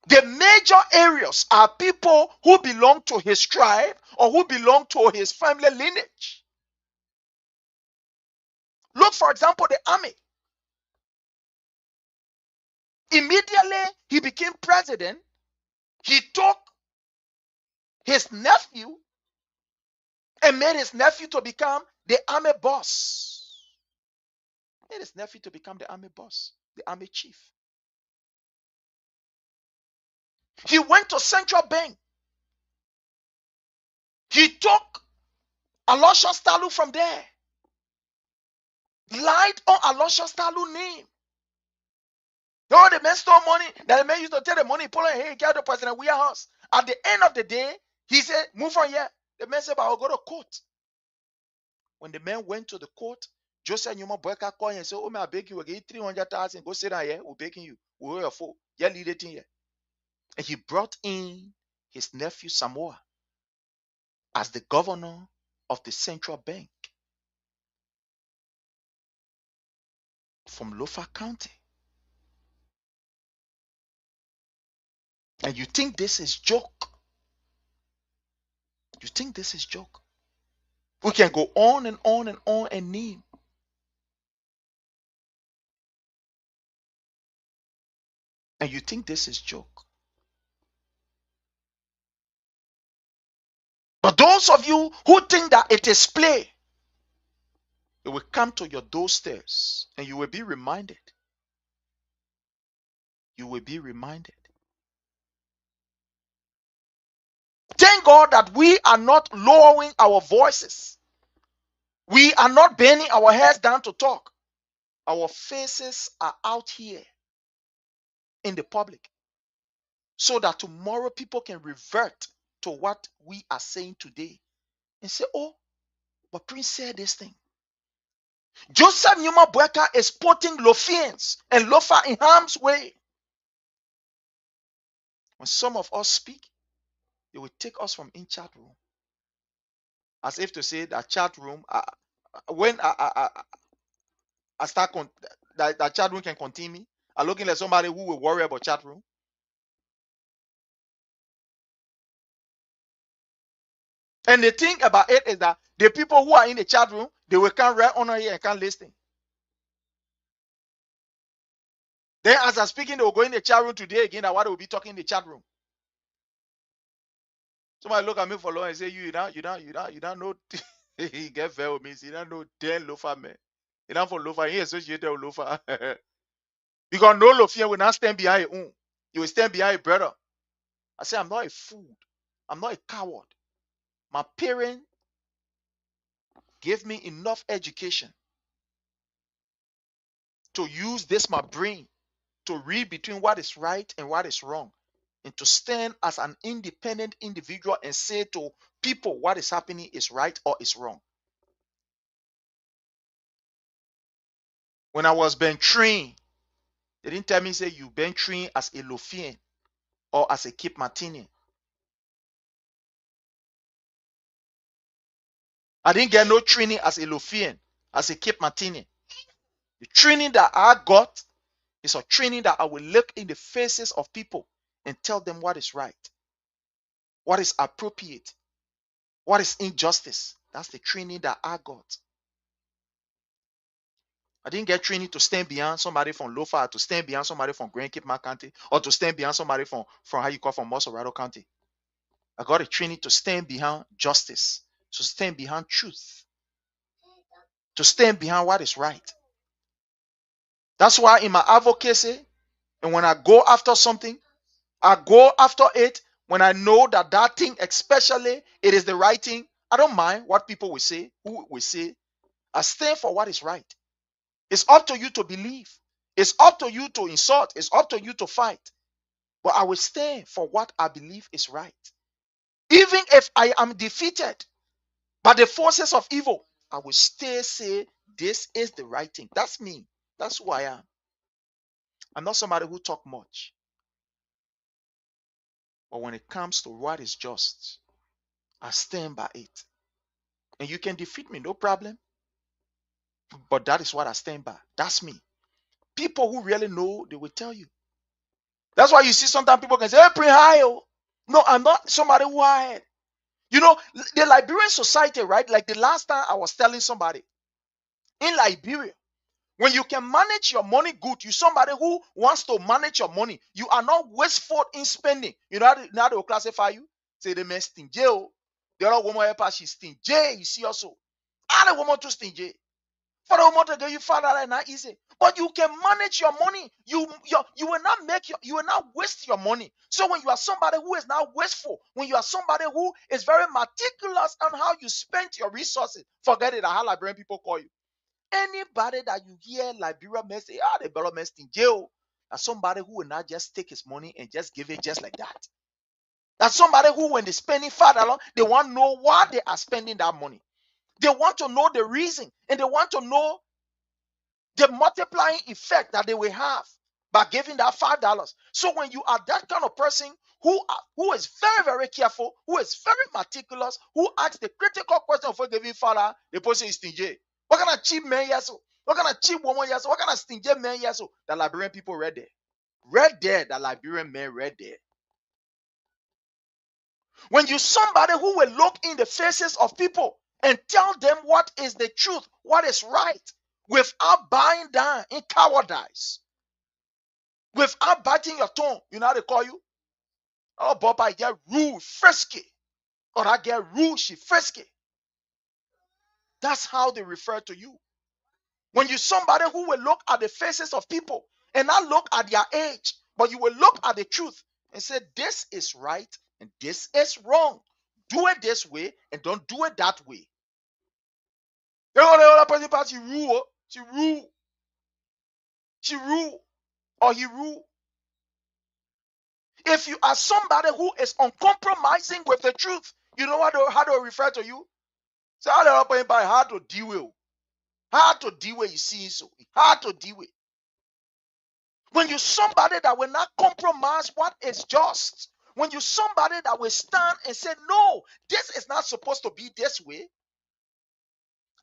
The major areas are people who belong to his tribe or who belong to his family lineage. Look, for example, the army. Immediately he became president, he took his nephew and made his nephew to become the army boss. Made his nephew to become the army boss, the army chief. He went to central bank. He took Aloysius Talu from there. Lied on Aloysius Talu's name. Oh, the man stole money. That the man used to take the money, pull it, hey, get the president, we are house. At the end of the day, he said, move from here. The man said, but I'll go to court. When the man went to the court, Joseph Newman BOAKAI called him and said, oh, man, I beg you, we'll give you 300,000. Go sit down here. We're begging you. We're your fool. Yeah, lead it in here. And he brought in his nephew Samoa as the governor of the central bank from Lofa County. And you think this is joke? You think this is joke? We can go on and on and on and name. And you think this is joke? But those of you who think that it is play, it will come to your doorsteps and you will be reminded. You will be reminded. Thank God that we are not lowering our voices. We are not bending our heads down to talk. Our faces are out here in the public so that tomorrow people can revert to what we are saying today and say, oh, but Prince said this thing. Joseph Newman BOAKAI is putting Lofians and Lofa in harm's way. When some of us speak, they will take us from in chat room. As if to say that chat room, when I start, that chat room can contain me. I'm looking at somebody who will worry about chat room. And the thing about it is that the people who are in the chat room, they will come right on here and can't listen. Then as I'm speaking, they will go in the chat room today again, and what they will be talking in the chat room. Somebody look at me for long and say, you don't know. He get fair with me. You don't know 10 loafer, man. You don't for loafer. He associated with loafer. Because no loafer will not stand behind your own. You will stand behind your brother. I say, I'm not a fool. I'm not a coward. My parents gave me enough education to use this, my brain, to read between what is right and what is wrong, and to stand as an independent individual and say to people what is happening is right or is wrong. When I was being trained, they didn't tell me, say, you been trained as a Lofian or as a Cape Martinian. I didn't get no training as a Lofian, as a Cape Martinian. The training that I got is a training that I will look in the faces of people and tell them what is right, what is appropriate, what is injustice. That's the training that I got. I didn't get training to stand behind somebody from Lofa, to stand behind somebody from Grand Cape Mar County, or to stand behind somebody from how you call from Mosorado County. I got a training to stand behind justice, to stand behind truth, to stand behind what is right. That's why in my advocacy, and when I go after something, I go after it when I know that that thing, especially, it is the right thing. I don't mind what people will say, who will say. I stand for what is right. It's up to you to believe. It's up to you to insult. It's up to you to fight. But I will stand for what I believe is right. Even if I am defeated by the forces of evil, I will still say this is the right thing. That's me. That's who I am. I'm not somebody who talk much. But when it comes to what is just, I stand by it. And you can defeat me, no problem. But that is what I stand by. That's me. People who really know, they will tell you. That's why you see sometimes people can say, hey, pray high. No, I'm not somebody who hide. You know, the Liberian society, right? Like the last time I was telling somebody, in Liberia, when you can manage your money good, you somebody who wants to manage your money. You are not wasteful in spending. You know how they will classify you? Say the man stingy. The other woman helper, she's stingy. You see also. And the woman too stingy. For the woman to give you father, that's not easy. But you can manage your money. You will not you will not waste your money. So when you are somebody who is not wasteful, when you are somebody who is very meticulous on how you spend your resources, forget it. How Liberian people call you. Anybody that you hear Liberia may say, the development in jail, that's somebody who will not just take his money and just give it just like that. That's somebody who, when they spending $5, they want to know why they are spending that money. They want to know the reason, and they want to know the multiplying effect that they will have by giving that $5. So when you are that kind of person who is very, very careful, who is very meticulous, who asks the critical question for giving $5, the person is stingy. What kind of cheap man yes? What kind of cheap woman yes? What kind of stingy man yes? The Liberian people read there. Read there, the Liberian man read there. When you somebody who will look in the faces of people and tell them what is the truth, what is right, without buying down in cowardice, without biting your tongue, you know how they call you? Oh, Bob, I get rude, frisky. Or I get rude, she frisky. That's how they refer to you. When you somebody who will look at the faces of people and not look at their age, but you will look at the truth and say, this is right and this is wrong. Do it this way and don't do it that way. You know, the other person, she rule, she rule, or he rule. If you are somebody who is uncompromising with the truth, you know how to refer to you? So how to deal with. How to deal with you see so. How to deal with. When you somebody that will not compromise what is just. When you somebody that will stand and say, no, this is not supposed to be this way.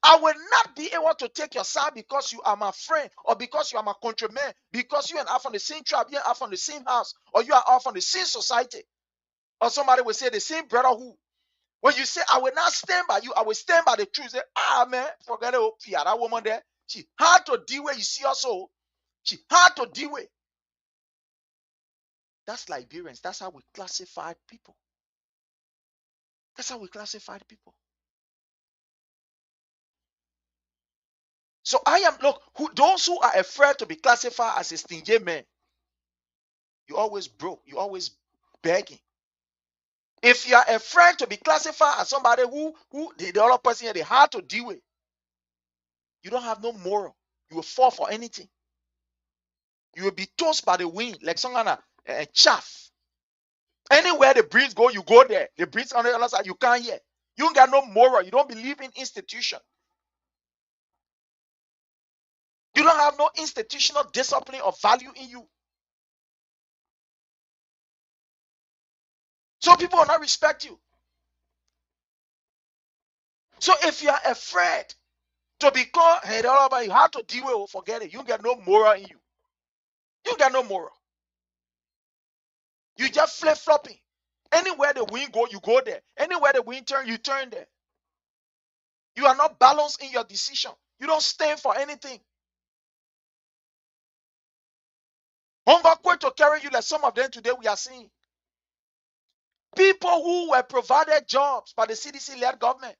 I will not be able to take your side because you are my friend or because you are my countryman, because you and I are from the same tribe, you and I are from the same house, or you are all from the same society. Or somebody will say the same brotherhood. When you say, I will not stand by you, I will stand by the truth. Say, man, forget it. Yeah, that woman there, she hard to deal with. You see also, she hard to deal with. That's Liberians. That's how we classify people. That's how we classify people. So I am, look, those who are afraid to be classified as a stingy man, you always broke, you always begging. If you are afraid to be classified as somebody who the other person here, they hard to deal with, you don't have no moral. You will fall for anything. You will be tossed by the wind like some kind of chaff. Anywhere the breeze go, you go there. The breeze on the other side, you can't hear. You don't got no moral. You don't believe in institution. You don't have no institutional discipline or value in you. So people will not respect you. So if you are afraid to be called, hey, you have to deal with it, forget it. You get no moral in you. You got no moral. You just flip-flopping. Anywhere the wind go, you go there. Anywhere the wind turn, you turn there. You are not balanced in your decision. You don't stand for anything. Hunger quit to carry you like some of them today we are seeing. People who were provided jobs by the CDC-led government.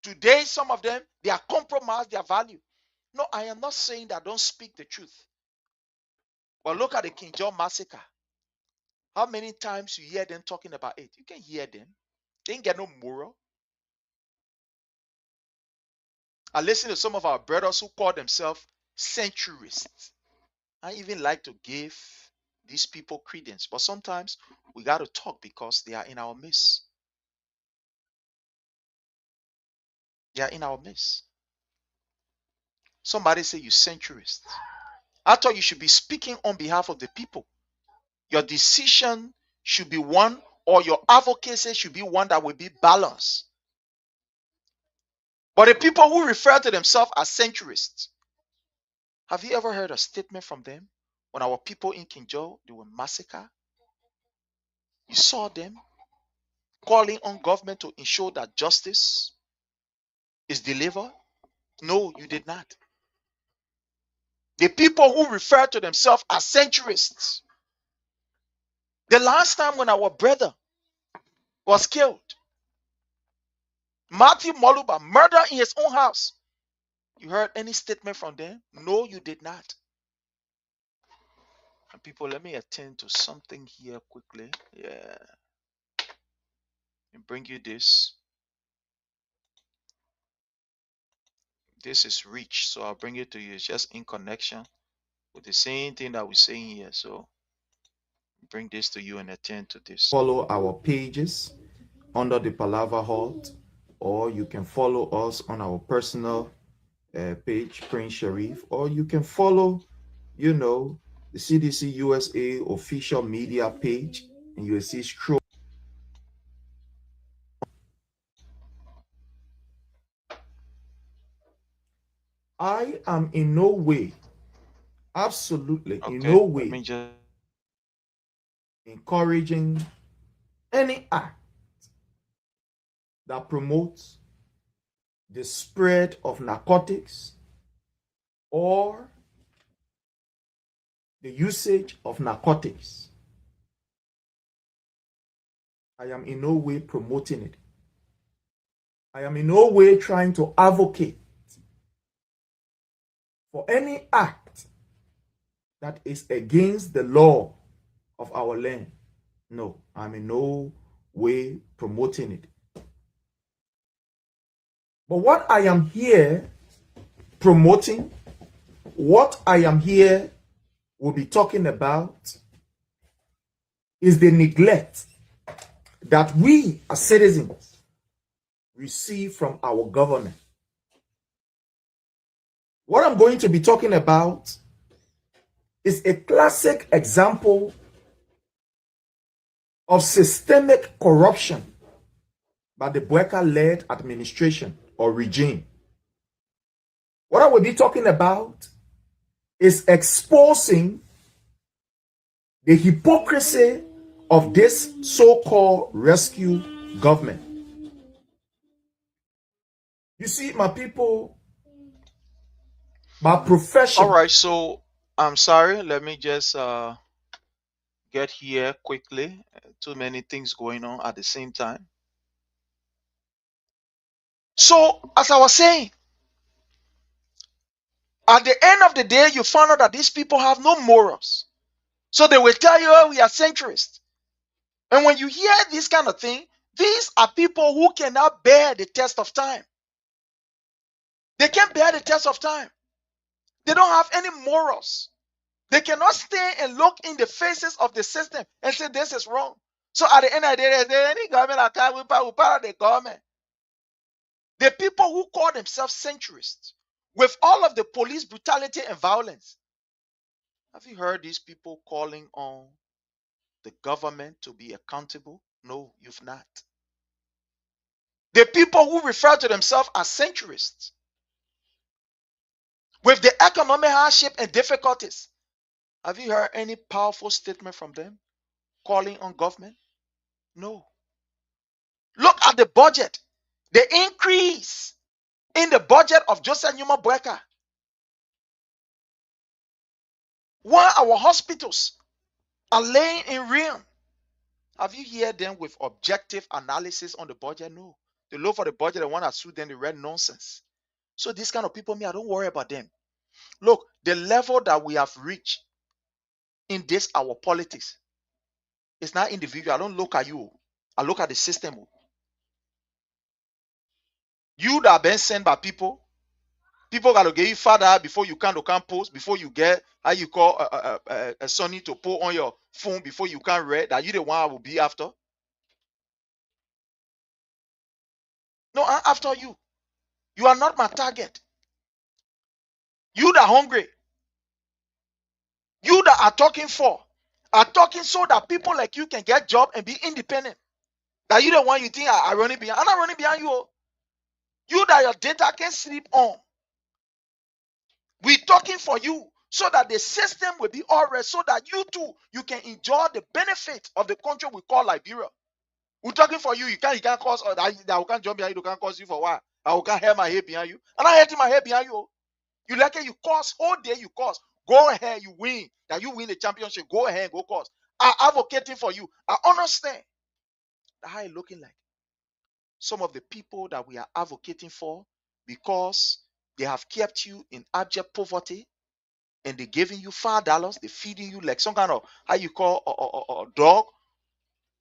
Today, some of them, they are compromised their value. No, I am not saying that don't speak the truth. But look at the King John massacre. How many times you hear them talking about it? You can hear them. They ain't get no moral. I listen to some of our brothers who call themselves centurists. I even like to give these people credence, but sometimes we got to talk because they are in our midst. They are in our midst. Somebody say you centurist. I thought you should be speaking on behalf of the people. Your decision should be one, or your advocacy should be one that will be balanced. But the people who refer to themselves as centurists, have you ever heard a statement from them? When our people in Kinjo, they were massacred, you saw them calling on government to ensure that justice is delivered? No, you did not. The people who refer to themselves as centurists, the last time when our brother was killed, Matthew Moluba murdered in his own house, you heard any statement from them? No, you did not. And people, let me attend to something here quickly. Yeah. And bring you this. This is rich, so I'll bring it to you. It's just in connection with the same thing that we're saying here. So bring this to you and attend to this. Follow our pages under the Palava Halt, or you can follow us on our personal page, Prince Sharif, or you can follow, the CDC USA official media page, and you will see scroll. I am in no way, absolutely in no way encouraging any act that promotes the spread of narcotics or the usage of narcotics. I am in no way promoting it. I am in no way trying to advocate for any act that is against the law of our land. No, I'm in no way promoting it. But what I am here promoting, what I am here will be talking about is the neglect that we as citizens receive from our government. What I'm going to be talking about is a classic example of systemic corruption by the BOAKAI-led administration or regime. What I will be talking about is exposing the hypocrisy of this so-called rescue government. You see, my people, my profession. All right, so I'm sorry. Let me just get here quickly. Too many things going on at the same time. So, as I was saying, at the end of the day, you find out that these people have no morals. So they will tell you, oh, we are centrist. And when you hear this kind of thing, these are people who cannot bear the test of time. They can't bear the test of time. They don't have any morals. They cannot stay and look in the faces of the system and say this is wrong. So at the end of the day, they say any government that can we part of the government. The people who call themselves centrists, with all of the police brutality and violence, have you heard these people calling on the government to be accountable? No, you've not. The people who refer to themselves as centrists, with the economic hardship and difficulties, have you heard any powerful statement from them calling on government? No. Look at the budget. The increase in the budget of Joseph Numa BOAKAI. While our hospitals are laying in ruin, have you heard them with objective analysis on the budget? No. They look for the budget, the one that suit them, they read nonsense. So these kind of people, I don't worry about them. Look, the level that we have reached in this, our politics, it's not individual. I don't look at you. I look at the system. You that have been sent by people got to get you further before you can post, before you get how you call a Sonny to put on your phone before you can read that you the one I will be after. No, I'm after you. You are not my target. You that hungry. You that are talking so that people like you can get job and be independent. That you the one you think I running behind. I'm not running behind you. You that your data can sleep on. We talking for you so that the system will be all right, so that you too you can enjoy the benefit of the country we call Liberia. We're talking for you. You can't cause that can't jump behind you, can't cause you for what? I can't hear my head behind you. I'm not hitting my head behind you. You like it, you cause all day, you cause. Go ahead, you win. That you win the championship. Go ahead, go cause. I'm advocating for you. I understand how it looking like. Some of the people that we are advocating for, because they have kept you in abject poverty and they're giving you $5, they're feeding you like some kind of how you call a dog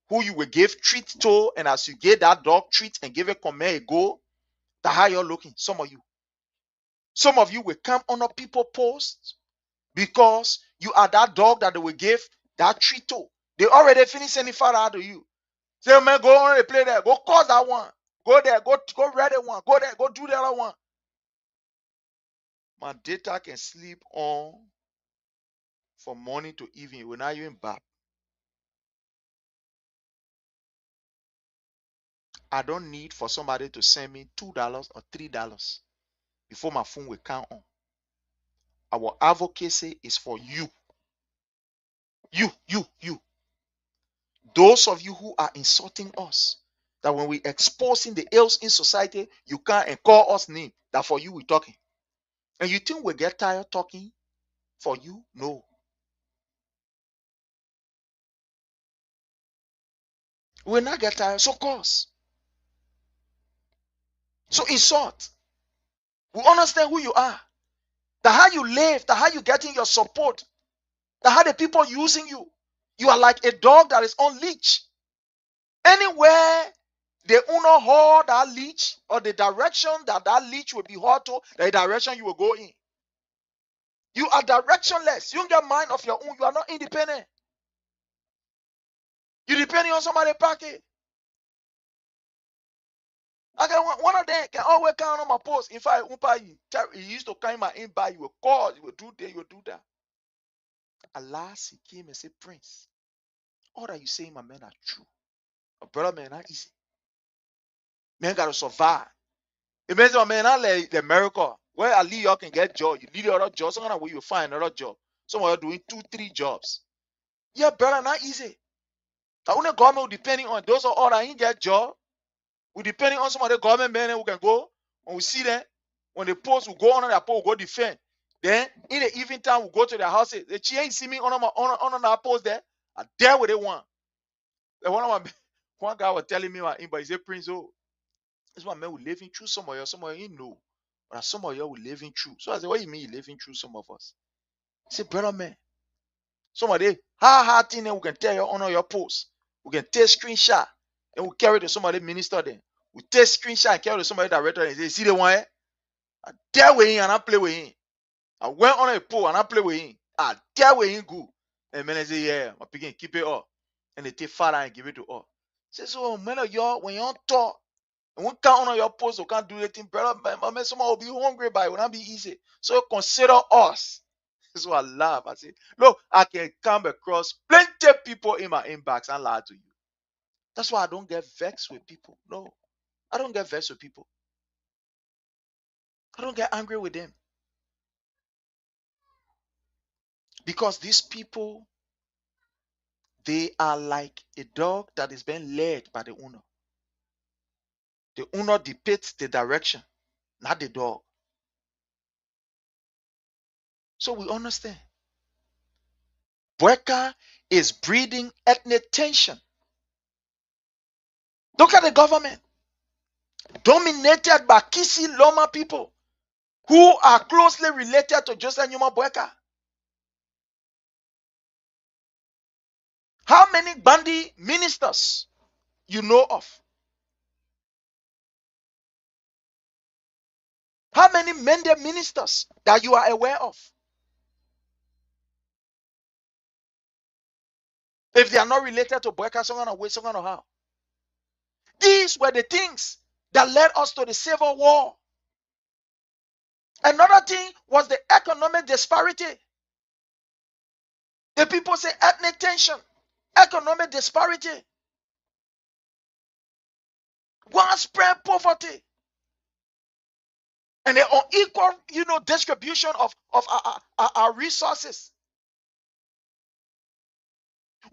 who you will give treat to, and as you get that dog treat and give it come and go, that's how you're looking. Some of you will come on a people post because you are that dog that they will give that treat to. They already finished sending far out to you. Say, man, go on and play there. Go cause that one. Go there. Go read it one. Go there. Go do the other one. My data can sleep on from morning to evening. We're not even back. I don't need for somebody to send me $2 or $3 before my phone will count on. Our advocacy is for you. You. Those of you who are insulting us, that when we exposing the ills in society, you come and call us name. That for you we talking. And you think we get tired talking for you? No. We'll not get tired. So cause. So insult. We understand who you are. That how you live, that how you getting your support, that how the people using you. You are like a dog that is on leash. Anywhere the owner hold that leash, or the direction that leash will be hauled to, the direction you will go in. You are directionless. You don't get mind of your own. You are not independent. You depending on somebody pocket. Okay, one of them can always count on my post. In fact, he used to come my invite. You will call. You will do that. You will do that. Alas, he came and said, Prince, all that you saying, my man, are true. But brother, man, not easy. Man got to survive. It means, my man, not like the America where at least you can get job. You need other job. Some kind of way you find another job. Some of you doing 2-3 jobs. Yeah, brother, not easy. The only government we depending on those of all that ain't get job. We depending on some of the government men who can go and we see them when they post, we go on their post, we go defend. Then in the evening time, we go to their houses. The chi ain't see me on our post there. I dare what they want. One of my one guy was telling me, but he said, Prince, oh, this one man we living through some of you know. But some of you we living through. So I said, what do you mean you living through some of us? He said, brother man, some of the hard thing we can tell you on your post. We can take screenshot and we carry to somebody minister then. We take screenshot and carry to somebody director and say, see the one? I dare with him and I play with him. I went on a poll and I play with him. I dare with him good. And man, I say, yeah, my picking, keep it up. And they take father and give it to us. Say, so man of y'all, when y'all talk, and we can't on your post, we can't do anything, brother. Man, someone will be hungry, but it will not be easy. So consider us. So I laugh. I say, look, I can come across plenty of people in my inbox and lie to you. That's why I don't get vexed with people. No, I don't get vexed with people. I don't get angry with them. Because these people, they are like a dog that is being led by the owner. The owner dictates the direction, not the dog. So we understand. BOAKAI is breeding ethnic tension. Look at the government, dominated by Kisi Loma people who are closely related to Joseph Numa BOAKAI. How many Bandi ministers you know of? How many Mende ministers that you are aware of? If they are not related to BOAKAI, some kind of way, some kind of how. These were the things that led us to the Civil War. Another thing was the economic disparity. The people say ethnic tension, economic disparity, widespread poverty, and the unequal, distribution of our resources.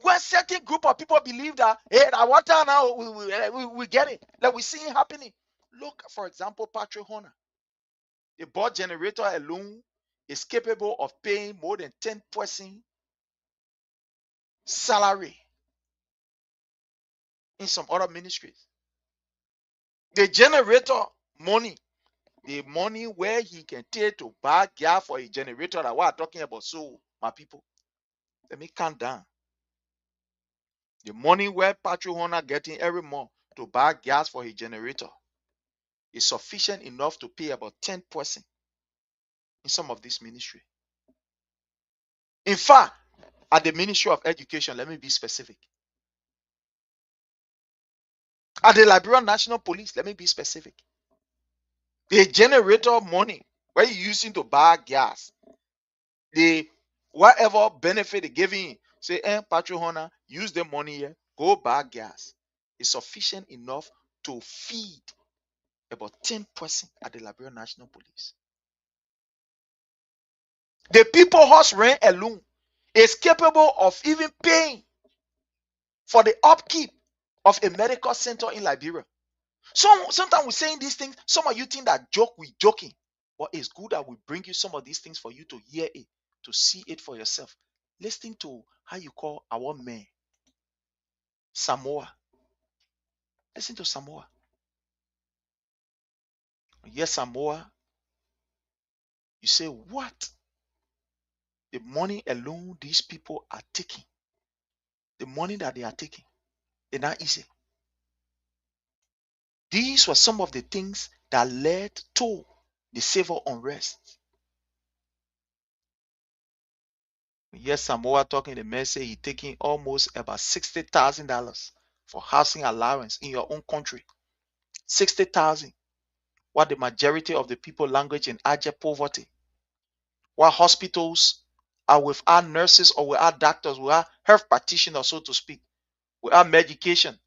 When certain group of people believe that, hey, I want to now we get it, like we see it happening. Look, for example, Patrick Horner. The board generator alone is capable of paying more than 10% salary in some other ministries. The generator money, the money where he can take to buy gas for a generator that we're talking about. So, my people, let me calm down. The money where Patrick Horner getting every month to buy gas for his generator is sufficient enough to pay about 10% in some of this ministry. In fact, at the Ministry of Education, let me be specific. At the Liberian National Police, let me be specific. The generator money where you're using to buy gas, the whatever benefit they giving, say, Patrick Horner, use the money here, go buy gas, is sufficient enough to feed about 10% at the Liberian National Police. The people horse rent alone is capable of even paying for the upkeep of a medical center in Liberia. So sometimes we're saying these things, some of you think that we're joking. But it's good that we bring you some of these things for you to hear it, to see it for yourself. Listen to how you call our man, Samoa. Listen to Samoa. Yes, Samoa. You say, what? The money alone these people are taking, the money that they are taking, it's not easy. These were some of the things that led to the civil unrest. Yes, Samoa talking, the man say he's taking almost about $60,000 for housing allowance in your own country. 60,000. What the majority of the people language in abject poverty. While hospitals are without nurses or without doctors, without health practitioners, so to speak, without medication.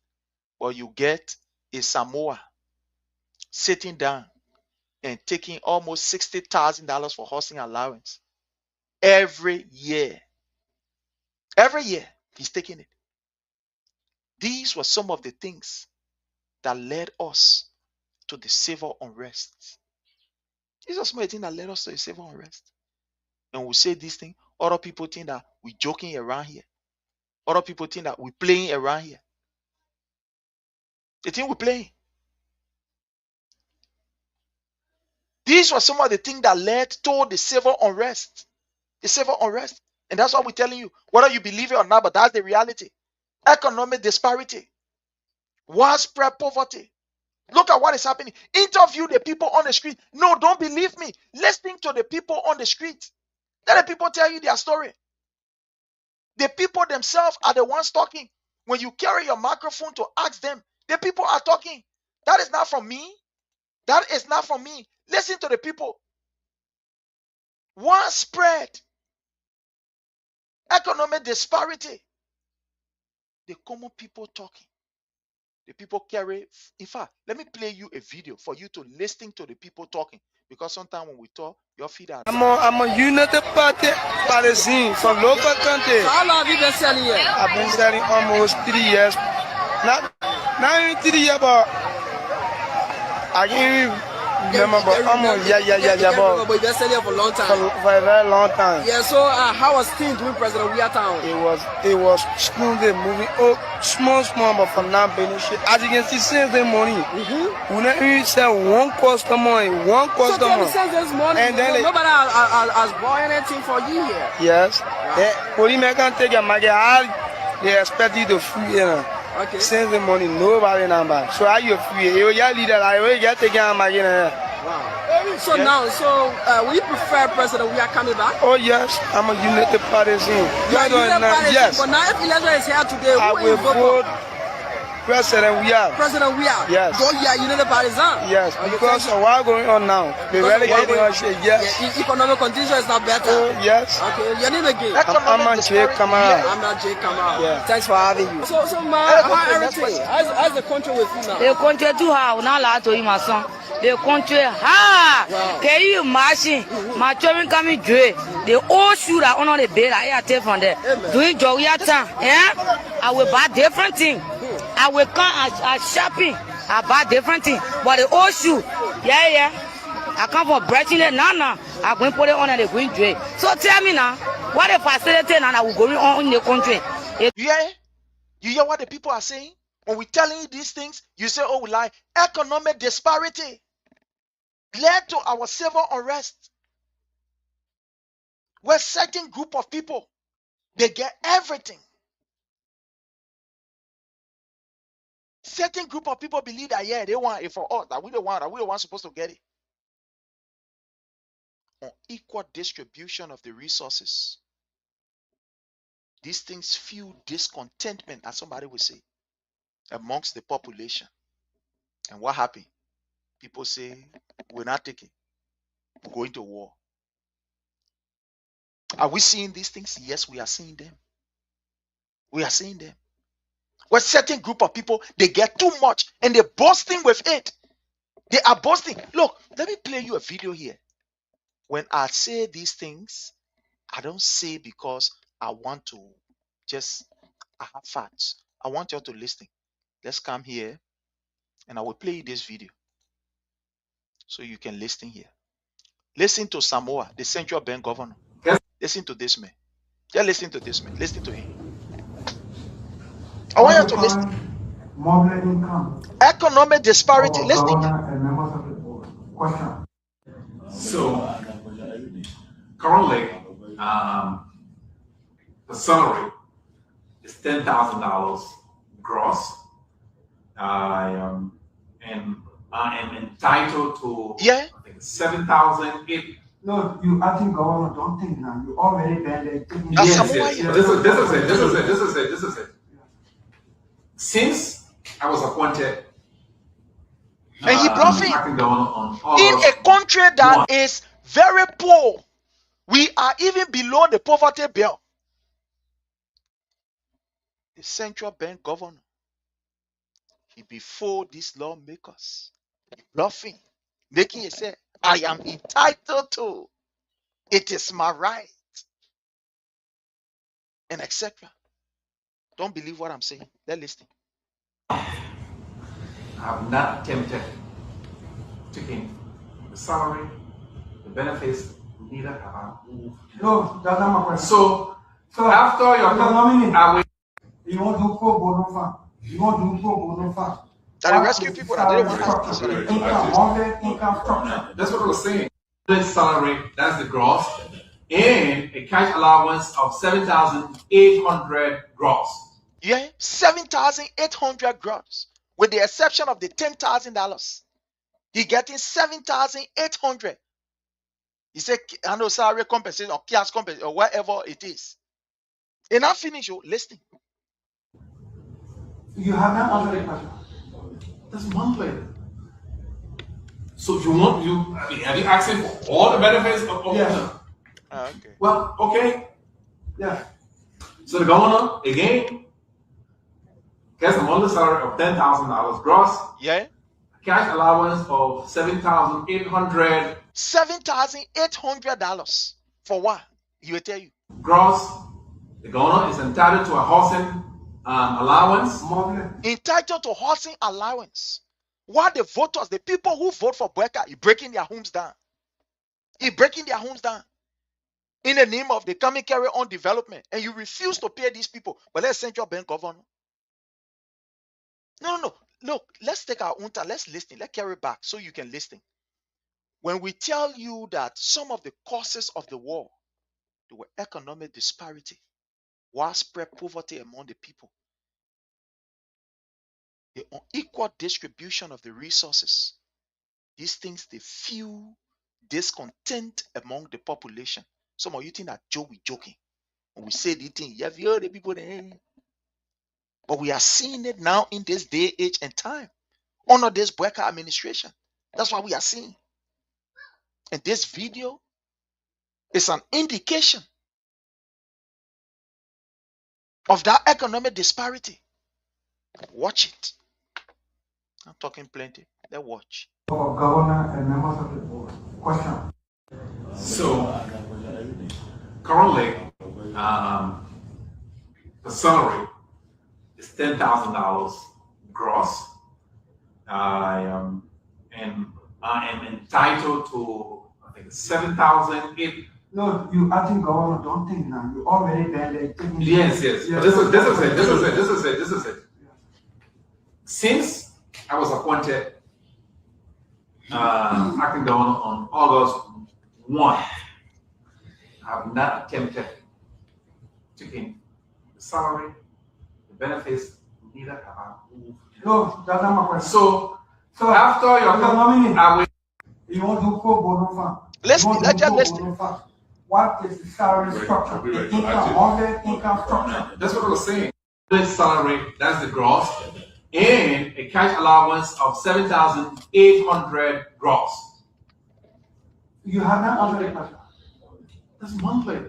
But you get a Samoa sitting down and taking almost $60,000 for housing allowance every year. Every year, he's taking it. These were some of the things that led us to the civil unrest. These are some of the things that led us to the civil unrest. And we say this thing, other people think that we're joking around here. Other people think that we're playing around here. They think we're playing. These were some of the things that led to the civil unrest. The civil unrest. And that's what we're telling you. Whether you believe it or not, but that's the reality. Economic disparity. Widespread poverty. Look at what is happening. Interview the people on the street. No, don't believe me. Listen to the people on the street. Let the people tell you their story. The people themselves are the ones talking. When you carry your microphone to ask them, the people are talking. That is not from me. That is not from me. Listen to the people. Widespread economic disparity. The common people talking. The people carry. In fact, let me play you a video for you to listen to the people talking. Because sometimes when we talk, your feet are. I'm a United Party partisan from local country. How long have you been selling here? I've been selling almost 3 years. Not even 3 years, but I can't even remember. But almost, yeah. But you've been selling here for a long time. For a very long time. Yeah, so how was things doing President Town? It was smoothly moving. Oh, small, but for now, as you can see, since the morning, we never even sell one customer. So tell me, since this morning, and then nobody has bought anything for you here. Yes. Police can take your market. They expect you to free, you know. Okay. Since the morning, nobody number. So are you free? You get leader, you get taking a market. Wow. So now, will you prefer President coming back? Oh yes, I'm a United Partisan. Yes. But now if election is here today, I will vote President President Yes. Go here, United Partisan. Yes, because of what's going on now. The relegating us shit, yes. Economic condition is not better. Oh yes. Okay, your name again? I'm not Jay Kamara. I'm not Jay Kamara. Yeah. Thanks for having you. So man, how everything? How's the country with you now? The country too hard. Now la to you, my son. The country hard. Can you imagine? My children coming dre. The old shoe that on the bed, I take from there. Doing joy time. Yeah. I will buy different things. I will come at shopping. I buy different things. But the old shoe, yeah. I come from breaking it now. I'm going to put it on the green tray. So tell me now, what the facility now that will go on in the country? You hear what the people are saying? When we're telling you these things, you say, oh, we lie. Economic disparity led to our civil unrest. Where certain group of people, they get everything. Certain group of people believe that, yeah, they want it for us, that we don't want supposed to get it. Unequal distribution of the resources. These things fuel discontentment, as somebody would say, amongst the population. And what happened? People say, we're not taking, we're going to war. Are we seeing these things? Yes, we are seeing them. We are seeing them. Where certain group of people, they get too much and they're boasting with it. They are boasting. Look, let me play you a video here. When I say these things, I don't say because I want to I have facts. I want you all to listen. Let's come here and I will play you this video so you can listen here. Listen to Samoa, the central bank governor. Yes. Listen to this man. Yeah, listen to this man. Listen to him. I want you to listen. Income. Economic disparity. Listen. And members of the board. Question. So, currently, the salary is $10,000 gross. And I am entitled to I think 7,000. No, you acting governor, don't think now. You already been there. Yes. This is it. Since I was appointed, and he bluffing in a country that is very poor. We are even below the poverty bill. The central bank governor, he before these lawmakers, bluffing, making it say, I am entitled to. It is my right, and etc. Don't believe what I'm saying. They're listening. I have not attempted taking the salary, the benefits, neither have I moved. No, that's not my question. So after your nominee, I will. you want to go Bonofa. You want to go Bonofa. That the rescue people that didn't want us to Income structure. That's what I was saying. The salary, that's the gross, and a cash allowance of 7,800 gross. Yeah, 7,800 gross, with the exception of the $10,000. He getting 7,800. He said, I know salary compensation or cash compensation or whatever it is. And I finish your listing. You have not answered the question. That's monthly. So you want have you asked him for all the benefits of Yes. Okay. Well, okay. Yeah. So the governor again gets a monthly salary of $10,000 gross. Yeah. Cash allowance of $7,800. $7,800 for what? He will tell you. Gross. The governor is entitled to a housing allowance. Entitled to housing allowance. What the voters, the people who vote for BOAKAI, he breaking their homes down. He breaking their homes down in the name of the coming carry on development, and you refuse to pay these people. But let's central bank governor. No. Look, let's take our own time. Let's listen. Let's carry back so you can listen. When we tell you that some of the causes of the war, there were economic disparity, widespread poverty among the people, the unequal distribution of the resources. These things, they fuel discontent among the population. Some of you think that Joe we joking. When we say these things, you have heard the people there. But we are seeing it now in this day, age, and time under this BOAKAI administration. That's what we are seeing. And this video is an indication of that economic disparity. Watch it. I'm talking plenty. Let's watch. Governor and members of the board. Question. So currently, the salary is $10,000 gross. And I am entitled to, I think, 7,008. No, you acting governor, don't think now. You already been there. Yes. But this is it. Since I was appointed acting governor on August 1, I have not attempted taking the salary, the benefits, neither have I moved. No, that's not my question. So after your nominee, I will. you want to go Bonofa. Let's just listen. What is the salary structure? The income structure. That's what I was saying. The salary, that's the gross, and a cash allowance of 7,800 gross. You have not answered the question. That's monthly.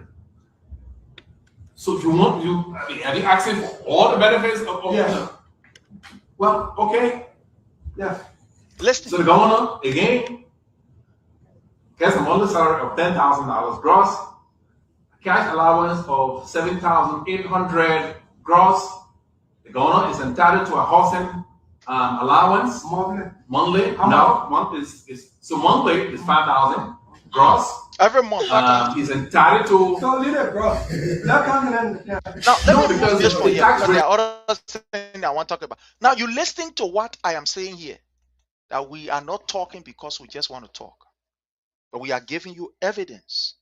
So have you asked him for all the benefits of Yes. Well, okay. Yes. Listen. So the governor again gets a monthly salary of $10,000 gross, a cash allowance of 7,800 gross. The governor is entitled to a housing allowance. Monthly. Monthly is 5,000 gross. Every month. He's entitled to. So leave it, bro. Not coming in. Now, let me move this one here because there are other things I want to talk about. Now, you're listening to what I am saying here, that we are not talking because we just want to talk, but we are giving you evidence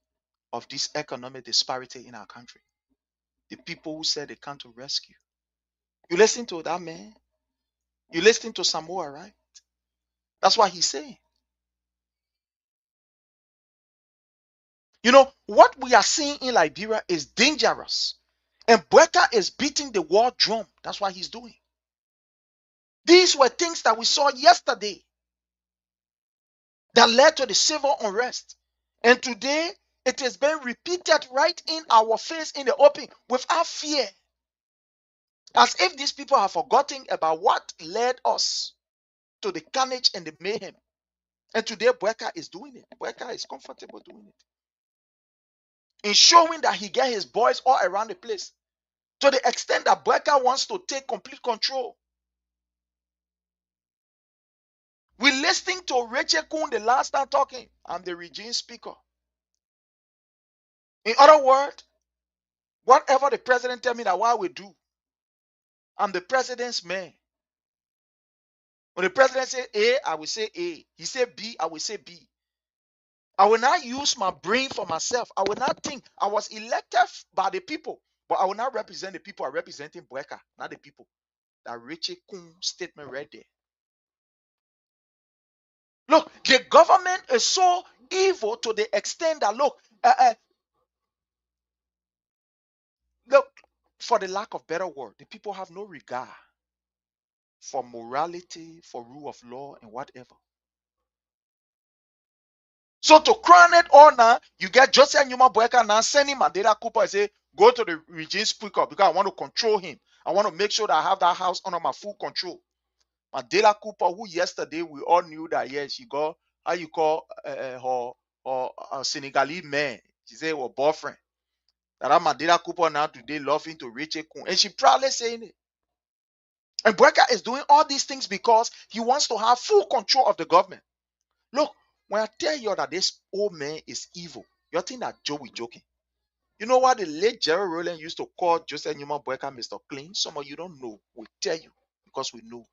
of this economic disparity in our country. The people who said they come to rescue. You listen to that man. You listen to Samoa, right? That's what he's saying. You know, what we are seeing in Liberia is dangerous. And BOAKAI is beating the war drum. That's what he's doing. These were things that we saw yesterday that led to the civil unrest. And today, it is being repeated right in our face in the open without fear. As if these people have forgotten about what led us to the carnage and the mayhem. And today, BOAKAI is doing it. BOAKAI is comfortable doing it. In showing that he get his boys all around the place. To the extent that BOAKAI wants to take complete control. listening to Rachel Kuhn the last time talking. I'm the regime speaker. In other words, whatever the president tell me that what I will do, I'm the president's man. When the president say A, I will say A. He say B, I will say B. I will not use my brain for myself. I will not think. I was elected by the people, but I will not represent the people. I'm representing BOAKAI, not the people. That Richie Kuhn statement right there. Look, the government is so evil to the extent that, look, for the lack of better word, the people have no regard for morality, for rule of law, and whatever. So to crown it all now, you get Joseph Newman BOAKAI now sending Mandela Cooper and say, go to the regime speaker because I want to control him. I want to make sure that I have that house under my full control. Mandela Cooper, who yesterday we all knew that, yes, she got, how you call her Senegalese man. She said her boyfriend. That Mandela Cooper now today loving to Rachel Kuhn. And she proudly saying it. And BOAKAI is doing all these things because he wants to have full control of the government. Look, when I tell you that this old man is evil, you think that Joe is joking. You know what the late Jerry Rowland used to call Joseph Newman BOAKAI Mr. Clean? Some of you don't know. We tell you because we know.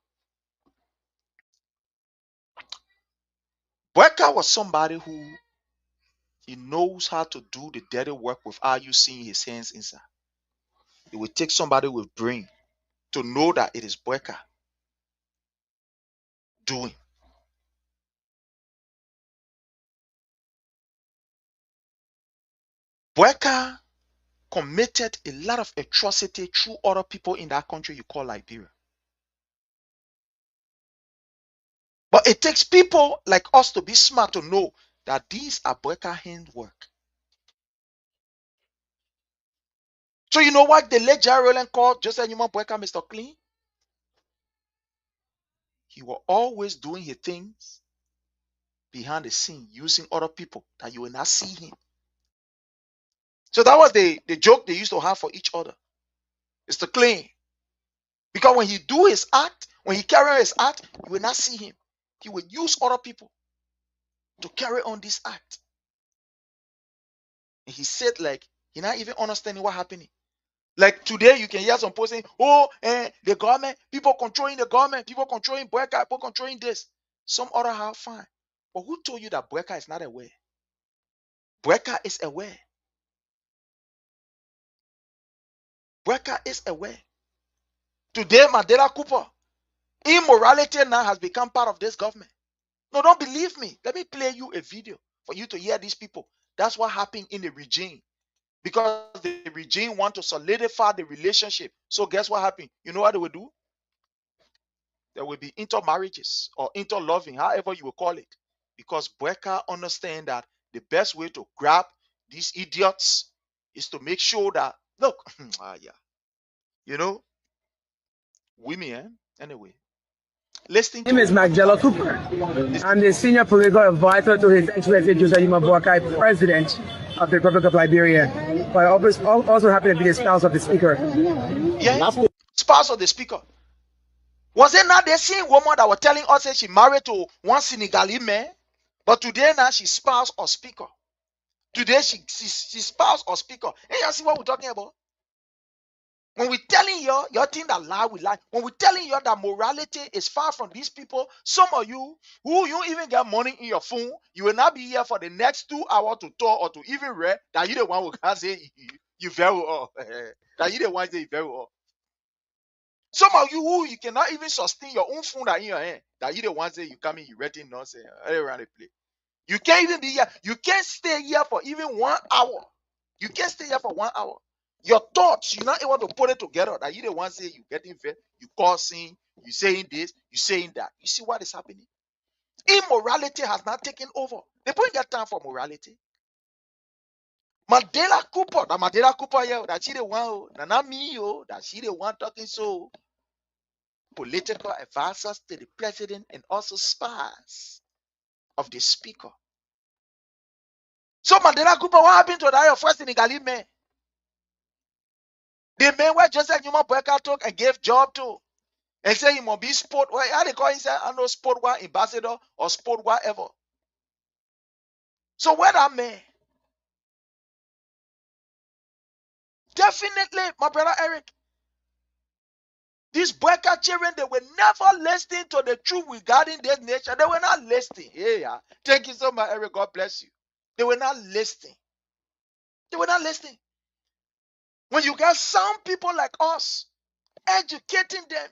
BOAKAI was somebody who he knows how to do the dirty work without you seeing his hands inside. It will take somebody with brain to know that it is BOAKAI doing. BOAKAI committed a lot of atrocity through other people in that country you call Liberia. But it takes people like us to be smart to know that these are BOAKAI handwork. So you know what the late Jerry Rowland called Joseph Newman BOAKAI Mr. Clean? He was always doing his things behind the scene, using other people that you will not see him. So that was the joke they used to have for each other. Mr. Clean. Because when he do his act, when he carry his act, you will not see him. He will use other people to carry on this act. And he said, like, he not even understanding what happening. Like today, you can hear some people saying, oh, the government, people controlling the government, people controlling BOAKAI, people controlling this. Some other have fine. But who told you that BOAKAI is not aware? BOAKAI is aware. BOAKAI is aware. Today, Mandela Cooper, immorality now has become part of this government. No, don't believe me. Let me play you a video for you to hear these people. That's what happened in the regime. Because the regime want to solidify the relationship. So guess what happened? You know what they will do? There will be intermarriages or interloving, however you will call it. Because BOAKAI understand that the best way to grab these idiots is to make sure that, look, you know, women, anyway. Listening My name is Magdala Cooper. I'm the senior political advisor to His Excellency Joseph Newman BOAKAI, President of the Republic of Liberia. But I also happen to be the spouse of the Speaker. Yeah, spouse of the Speaker. Was it not the same woman that was telling us that she married to one Senegalese man? But today now she's spouse or Speaker. Today she's spouse or Speaker. And you see what we're talking about? When we're telling you, you think that lie we lie. When we're telling you that morality is far from these people, some of you who you even get money in your phone, you will not be here for the next 2 hours to talk or to even read that you the one who can say you very well. That you the one say you very well. Some of you who you cannot even sustain your own phone that in your hand, that you the one say you come in, you writing nonsense around the place. You can't even be here. You can't stay here for even 1 hour. You can't stay here for 1 hour. Your thoughts, you're not able to put it together. That you the one say you getting fed, you cursing, you saying this, you saying that. You see what is happening? Immorality has not taken over. They don't get time for morality. Mandela Cooper, yeah, that she the one, not me, that she the one talking so. Political advisors to the president and also spies of the Speaker. So Mandela Cooper, what happened to that your first Senegalese man? The man where Joseph Newman BOAKAI took and gave job to. and say he must be sport. Well, how they call him? Say I know sport war ambassador or sport whatever. So where that man? Definitely, my brother Eric. These BOAKAI children, they were never listening to the truth regarding this nation. They were not listening. Yeah. Thank you so much, Eric. God bless you. They were not listening. They were not listening. When you got some people like us educating them,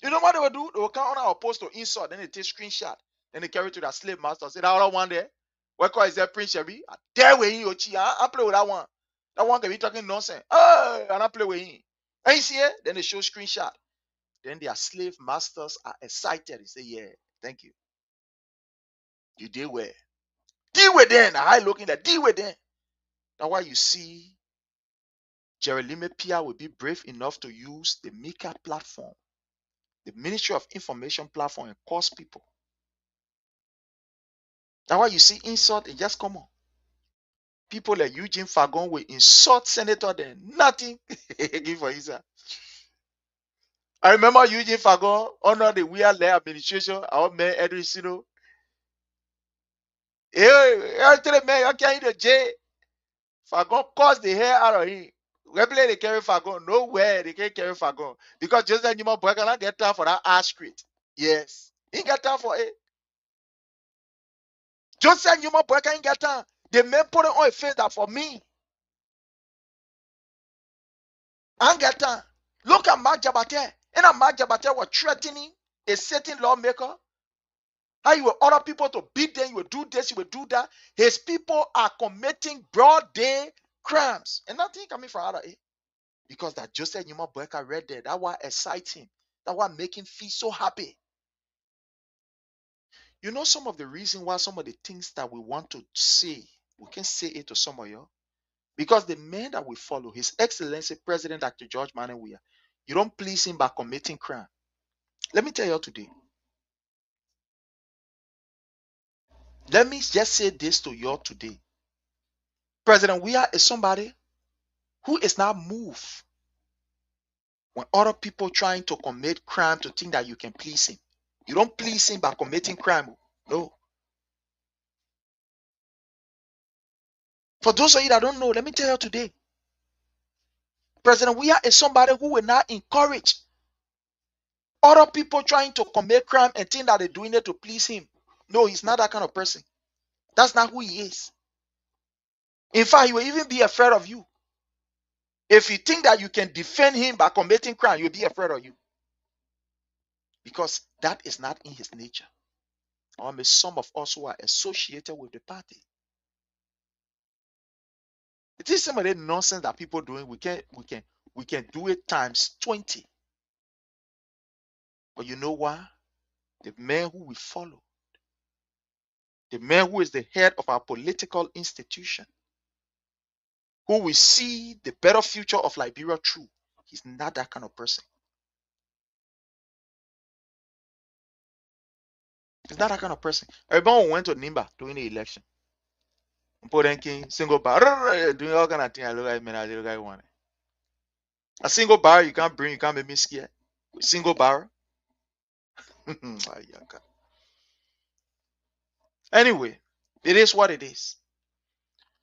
you know what they will do? They will come on our post to insult, then they take screenshot, then they carry to their slave master. Say that other one there. What call is that Prince Sherry? There we in Yochi. I play with that one. That one can be talking nonsense. Oh, and I play with him. And you see it? Then they show screenshot. Then their slave masters are excited. They say, yeah, thank you. You did well. Deal with them. I looking at deal with them. That's why you see Jeremy Pia will be brave enough to use the Mika platform, the Ministry of Information platform, and cause people. That's why you see insult, it just come on. People like Eugene Fagon will insult senator, then nothing. Give for himself. I remember Eugene Fagon under the weird layer administration, our man Edwin Sino. Hey, I tell the man, you can't eat the J. Fagon caused the hair out of him. Where they carry Fagon? Nowhere they can't carry Fagon. Because Joseph Newman Boy cannot get time for that ass street. Yes. He got time for it. Joseph Newman Boy can't get time. The man put it on his face that for me. I ain't got time. Look at Mark Jabate. And Mark Jabate was threatening a certain lawmaker. How you will order people to beat them, you will do this, you will do that. His people are committing broad day crimes. And nothing coming from out of it. Because that Joseph Newman Boyka read there. That was exciting. That was making him feel so happy. You know some of the reason why some of the things that we want to say, we can say it to some of you. Because the man that we follow, His Excellency President Dr. George Manawia, you don't please him by committing crime. Let me tell you today. Let me just say this to you today. President Weah is somebody who is not moved when other people trying to commit crime to think that you can please him. You don't please him by committing crime. No. For those of you that don't know, let me tell you today. President Weah is somebody who will not encourage other people trying to commit crime and think that they're doing it to please him. No, he's not that kind of person. That's not who he is. In fact, he will even be afraid of you. If you think that you can defend him by committing crime, you'll be afraid of you. Because that is not in his nature. Or maybe some of us who are associated with the party. It is some of the nonsense that people are doing. We can do it times 20. But you know why? The man who we follow, the man who is the head of our political institution, who will see the better future of Liberia through, he's not that kind of person. He's not that kind of person. Everyone went to Nimba during the election. King, single bar, doing all kind of things. I look at man, I look at one. A single bar you can't bring, you can't make me scared. Single bar. Anyway, it is what it is.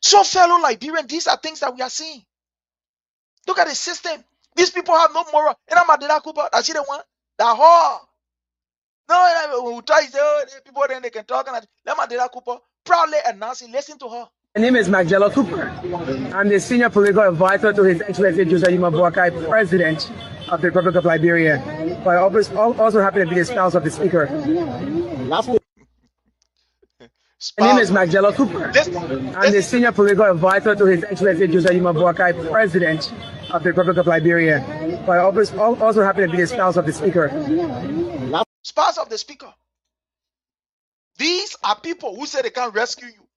So, fellow Liberian, these are things that we are seeing. Look at the system. These people have no moral. And I'm at Cooper. That's the one. That whole. No, we try to say, people then they can talk. And let me Cooper proudly announcing, listen to her. My name is Magdala Cooper. I'm the Senior Political Advisor to His Excellency Joseph Newman BOAKAI, President of the Republic of Liberia. But I also happen to be the spouse of the Speaker. My name is Magdala Cooper. I'm the Senior Political Advisor to His Excellency Joseph Newman BOAKAI, President of the Republic of Liberia. But I also happen to be the spouse of the Speaker. Spouse of the Speaker. These are people who say they can't rescue you.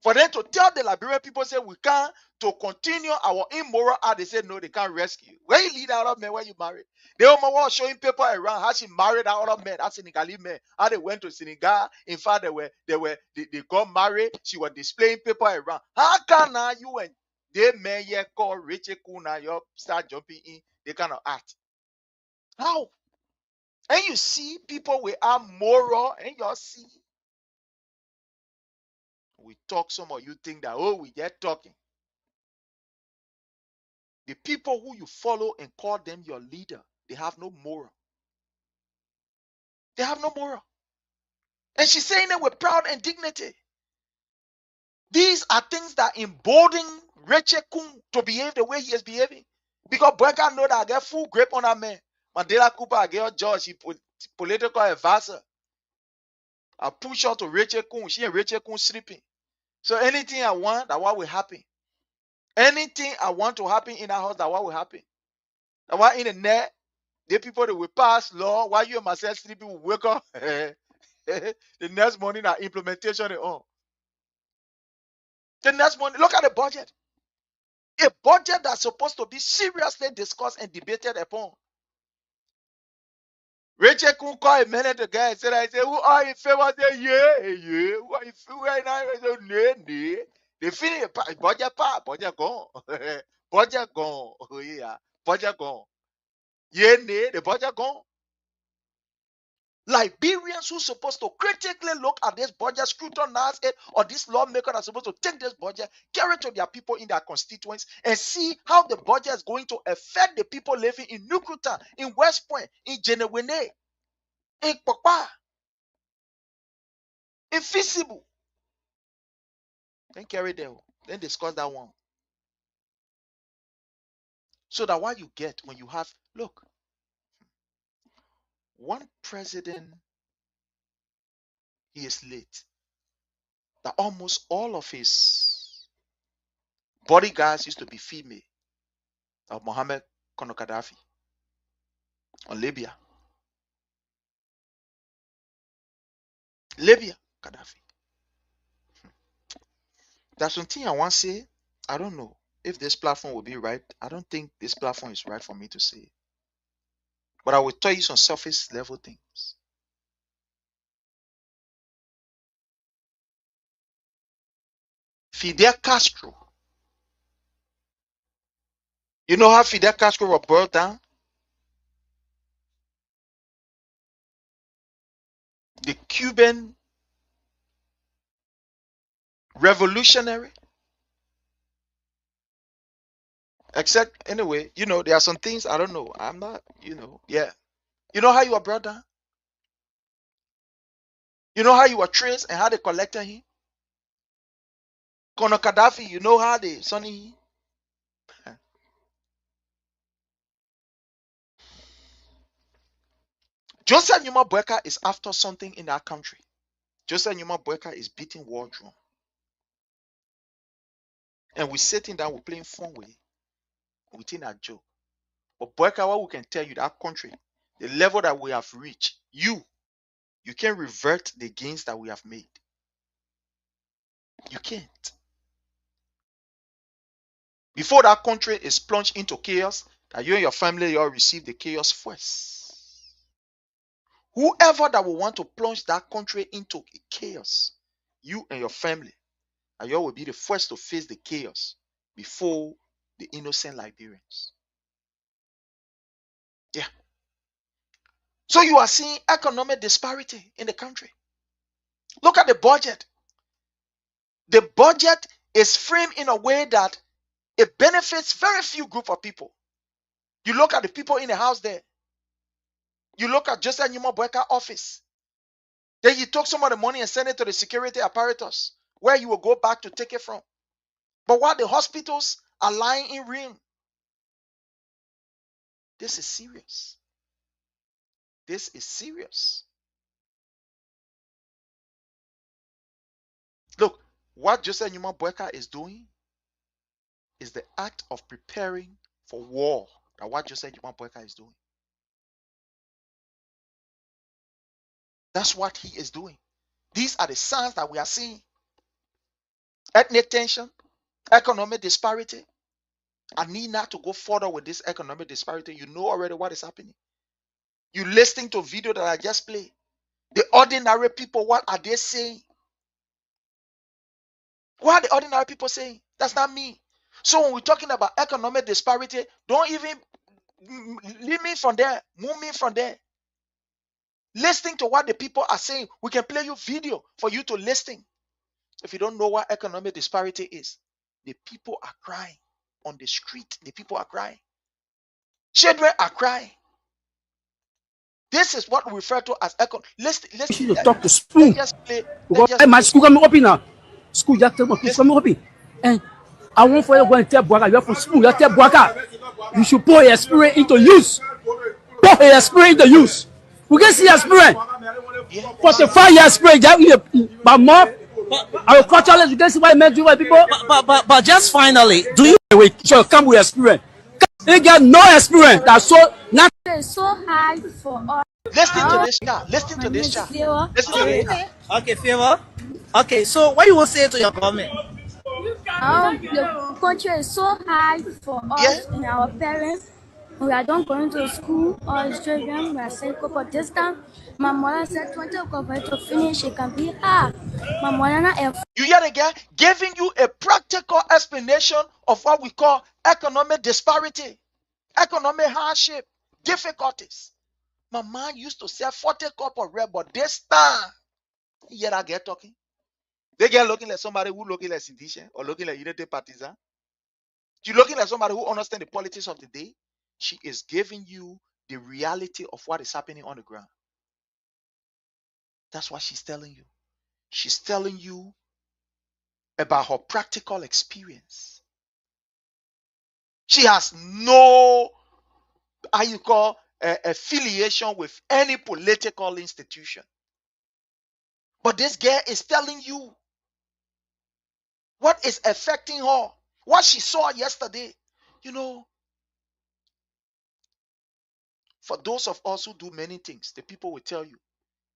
For them to tell the Liberian people, say we can't, to continue our immoral act, they say no, they can't rescue you. When you lead that other man, when you married, they almost showing people around how she married that other man, that Senegalese man, how they went to Senegal. In fact, they got married. She was displaying people around. How can now you and they men here call Richie Kuna, you start jumping in? They cannot act. How? And you see people we are moral, and you see. We talk, some of you think that, oh, we get talking. The people who you follow and call them your leader, they have no moral. They have no moral. And she's saying it with pride and dignity. These are things that embolden Rachel Kun to behave the way he is behaving. Because BOAKAI know that I get full grip on that man. Mandela Cooper, I get judge, he political advisor. I push her to Rachel Kun. She and Rachel Kun sleeping. So anything I want, that what will happen. Anything I want to happen in that house, that what will happen. That what in the net, the people that will pass law, while you and myself sleeping will wake up. The next morning, our implementation is on. The next morning, look at the budget. A budget that's supposed to be seriously discussed and debated upon. Rachel Kun call a minute ago and said, I say, who are in favor? I say, yeah. Who are in favor? I say, no. They finish budget part, budget gone. Budget gone. Oh, yeah. Budget gone. Yeah, the budget gone. Liberians who are supposed to critically look at this budget, scrutinize it, or this lawmaker are supposed to take this budget, carry it to their people in their constituents, and see how the budget is going to affect the people living in Nukuta, in West Point, in Jenewene, in Papa, in Fisibu. Then carry them, then discuss that one. So that what you get when you have, look, one president, he is late. That almost all of his bodyguards used to be female. Of Mohammed Kono Gaddafi on Libya. Gaddafi. That's something I want to say. I don't know if this platform will be right. I don't think this platform is right for me to say. But I will tell you some surface level things. Fidel Castro. You know how Fidel Castro was brought down? The Cuban revolutionary. Except, anyway, there are some things I don't know. I'm not, yeah. You know how you were brought down? You know how you were traced and how they collected him? Kono Gaddafi, you know how they sonny him? Joseph Numa BOAKAI is after something in our country. Joseph Numa BOAKAI is beating war drum. And we're sitting down, we're playing fun with it. Within a joke. But BOAKAI, what we can tell you, that country, the level that we have reached, you can't revert the gains that we have made. You can't. Before that country is plunged into chaos, that you and your family, you all receive the chaos first. Whoever that will want to plunge that country into chaos, you and your family, and you all will be the first to face the chaos before the innocent Liberians. Yeah. So you are seeing economic disparity in the country. Look at the budget. The budget is framed in a way that it benefits very few group of people. You look at the people in the house there. You look at Joseph Numa BOAKAI office. Then you took some of the money and send it to the security apparatus where you will go back to take it from. But while the hospitals are lying in ruin, this is serious. This is serious. Look, what Joseph Numa BOAKAI is doing is the act of preparing for war. That what Joseph Numa BOAKAI is doing. That's what he is doing. These are the signs that we are seeing. Ethnic tension, economic disparity. I need not to go further with this economic disparity. You know already what is happening. You listening to video that I just played. The ordinary people, what are they saying? What are the ordinary people saying? That's not me. So when we're talking about economic disparity, don't even leave me from there. Move me from there. Listening to what the people are saying. We can play you video for you to listen. If you don't know what economic disparity is, the people are crying on the street. The people are crying. Children are crying. This is what we refer to as economic. Listen. To talk to school. Because my school coming open now. School just coming open. And I want for you to go and tell BOAKAI. You are from school. You tell BOAKAI. You should pour your experience into use. Pour your experience into use. We can see your experience. 45 years experience. My mom, agriculturalist. You can see what I meant to what people. But just finally, do you so come with experience? They get no experience. That's so nothing. It's so hard for us. Listen to this child. Listen to this child. Listen to this child. Okay, Favor. Okay, so what you will say to your government? The country is so hard for us and our parents. We are not going to school. All the children we are saying for this time. My mother said 20 o'clock to finish. It can be hard. My mother not. You hear again? Giving you a practical explanation of what we call economic disparity, economic hardship, difficulties. My man used to sell 40 cup of red, but this time, you hear that girl talking? They get looking like somebody who looking like Sindisha or looking like Unity Partisan. She looking like somebody who understands the politics of the day. She is giving you the reality of what is happening on the ground. That's what she's telling you. She's telling you about her practical experience. She has no, how you call, affiliation with any political institution. But this girl is telling you what is affecting her, what she saw yesterday. You know, for those of us who do many things, the people will tell you,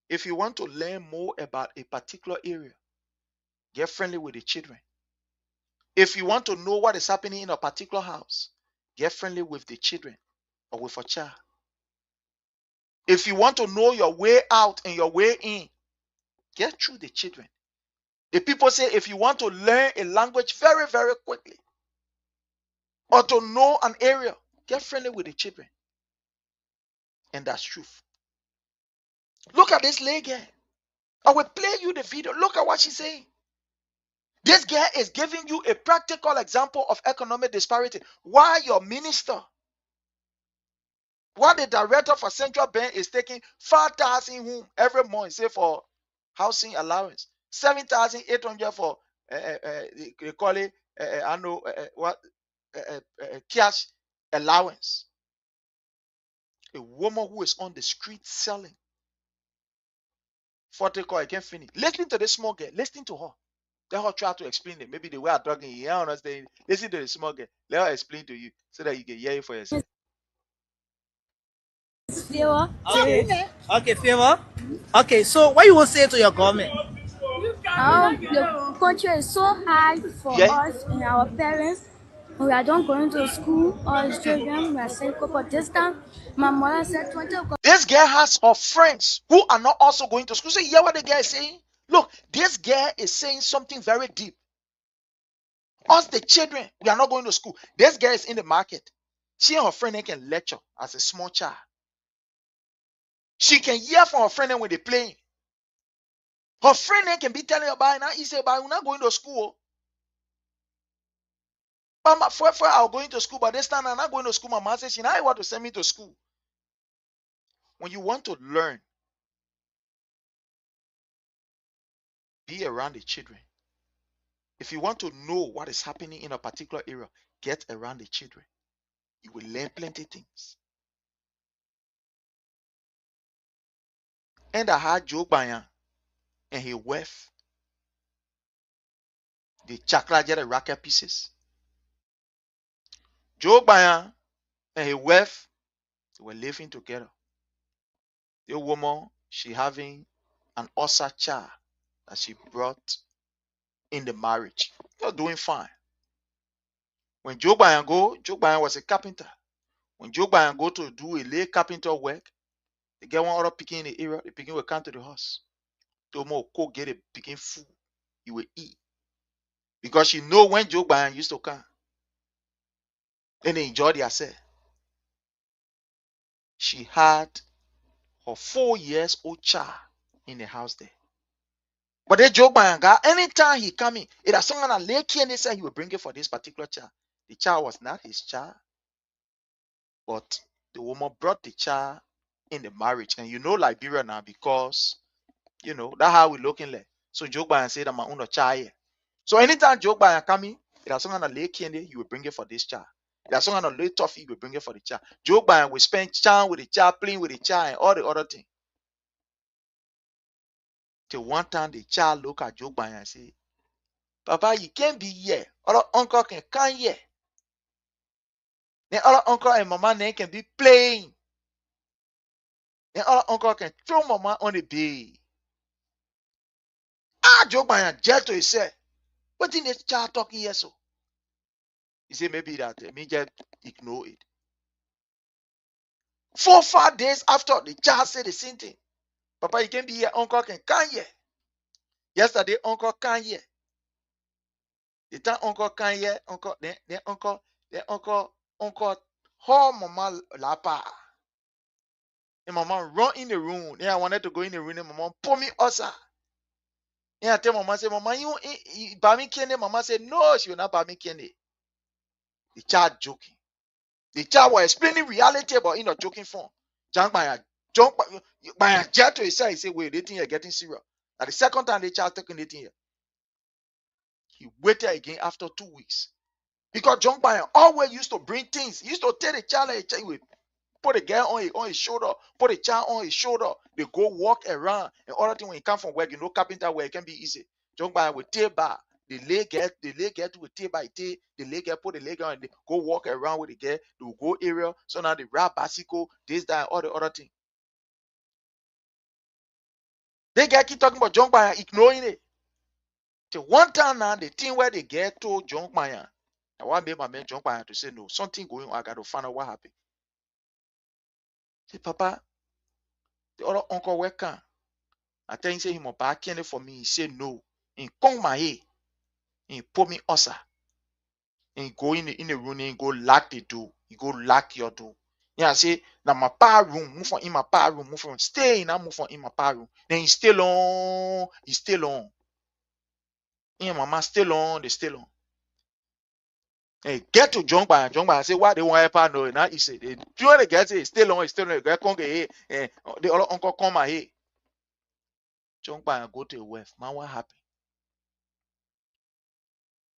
if you want to learn more about a particular area, get friendly with the children. If you want to know what is happening in a particular house, get friendly with the children or with a child. If you want to know your way out and your way in, get through the children. The people say if you want to learn a language very, very quickly or to know an area, get friendly with the children. And that's truth. Look at this lady. I will play you the video. Look at what she's saying. This girl is giving you a practical example of economic disparity. Why your minister, why the director for Central Bank is taking 5,000 home every month, say for housing allowance, 7,800 for they call it I know what cash allowance. A woman who is on the street selling 40 call, I can't finish. Listen to this small girl. Listen to her. Let her try to explain it. Maybe the way I'm talking, you don't understand. Listen to the small girl. Let her explain to you so that you can hear it for yourself. Okay, Favor. Okay, so what you will say to your government? The country is so hard for us and our parents. We are not going to school. All the children we are saying for this time. My mother said 20 o'clock. This girl has her friends who are not also going to school. So you hear what the girl is saying? Look, this girl is saying something very deep. Us, the children, we are not going to school. This girl is in the market. She and her friend can lecture as a small child. She can hear from her friend when they're playing. Her friend can be telling her about now. He said, but we're not going to school. But my friend are going to school, but this time I'm not going to school. My mom says she now want to send me to school. When you want to learn, be around the children. If you want to know what is happening in a particular area, get around the children. You will learn plenty things. And I had Joe Bayan and his wife. The chakra jet racket pieces. Joe Bayan and his wife, they were living together. The woman, she having an ulcer child that she brought in the marriage. They're doing fine. When Joe Bayan was a carpenter. When Joe Bayan go to do a lay carpenter work, they get one other picking in the area, the picking will come to the house. Tomo go get a picking food, he will eat. Because she know when Joe Bayan used to come, and they enjoy themselves. She had her 4 years old child in the house there. But they joke by God, anytime he come in, it has someone a lake and they say he will bring it for this particular child. The child was not his child, but the woman brought the child in the marriage. And you know Liberia now because that's how we looking like. So joke by and say that my own child here. So anytime joke by and come in, it has someone a lake and you will bring it for this child. It has someone a little toffee, you will bring it for the child. Joke by and we spend time with the child, playing with the child, and all the other things. Till one time the child look at joke by and say, Papa, you can't be here. Other uncle can come here. Then other uncle and mama then can be playing. Then other uncle can throw mama on the bed. Joke by and jet to himself. What in the child talking here so? He said maybe that me just ignore it. 4 5 days after the child said the same thing. Papa, you can be here, uncle can come here. Yesterday, uncle come here. The time uncle come here, uncle, then uncle, how mama lapa. And mama run in the room. Then I wanted to go in the room and mama pull me outside. And I tell mama, say, Mama, you buy me candy. Mama said, no, she will not buy me candy. The child joking. The child was explaining reality about in a joking form. Jump by a jet to his side. He said, wait, they think you're getting serious. At the second time the child taking it here, he waited again after 2 weeks. Because John Bayer always used to bring things. He used to tell the child, he would put a girl on his shoulder, put a child on his shoulder. They go walk around. And other thing when he come from work, carpenter work, it can be easy. John Bayer would take bar. The leg get with take by the leg get, put the leg on, and they go walk around with the girl. They will go area. So now they rap bicycle, this, that, all the other thing. They get keep talking about John Bayer, ignoring it. Till one time now, the thing where they get to John Bayer. I want my man John Bayer to say no, something going on. I got to find out what happened. Say, Papa, the other uncle welcome. I tell him, say him about candy for me. He said no. He come my head. He put me outside. And he go in the room and he go lock the door. He go lock your door. Yeah, I say, now my pa room, move from in my pa room, move from stay in, I move from in my pa room. Then he still on, he still on. Yeah, mama still on, they still on. Hey, get to John by I say, what they want to know? Now he said, do you want to get it? Still on, still on. Get come here. The other uncle come my here. John by go to the west. Man, what happened?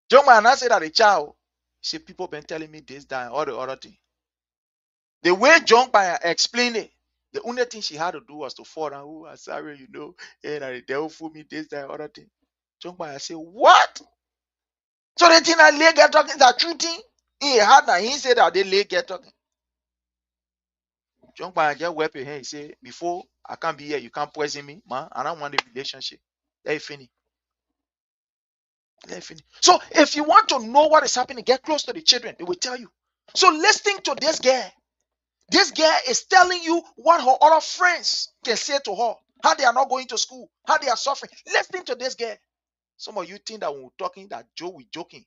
John by I said that the child. See, people been telling me this, that, and all the other thing. The way John by explained it, the only thing she had to do was to fall down. Oh, I'm sorry, and the devil fool me, this, that, and other thing. John by say, what? So the thing that lay get talking is that true thing? He had now. He said that they lay get talking. John by just wept your hand. He said, before I can't be here, you can't poison me, man. I don't want the relationship. Let it finish. Let it finish. So if you want to know what is happening, get close to the children. They will tell you. So listening to this girl. This girl is telling you what her other friends can say to her. How they are not going to school. How they are suffering. Listen to this girl. Some of you think that when we're talking, that Joe is joking.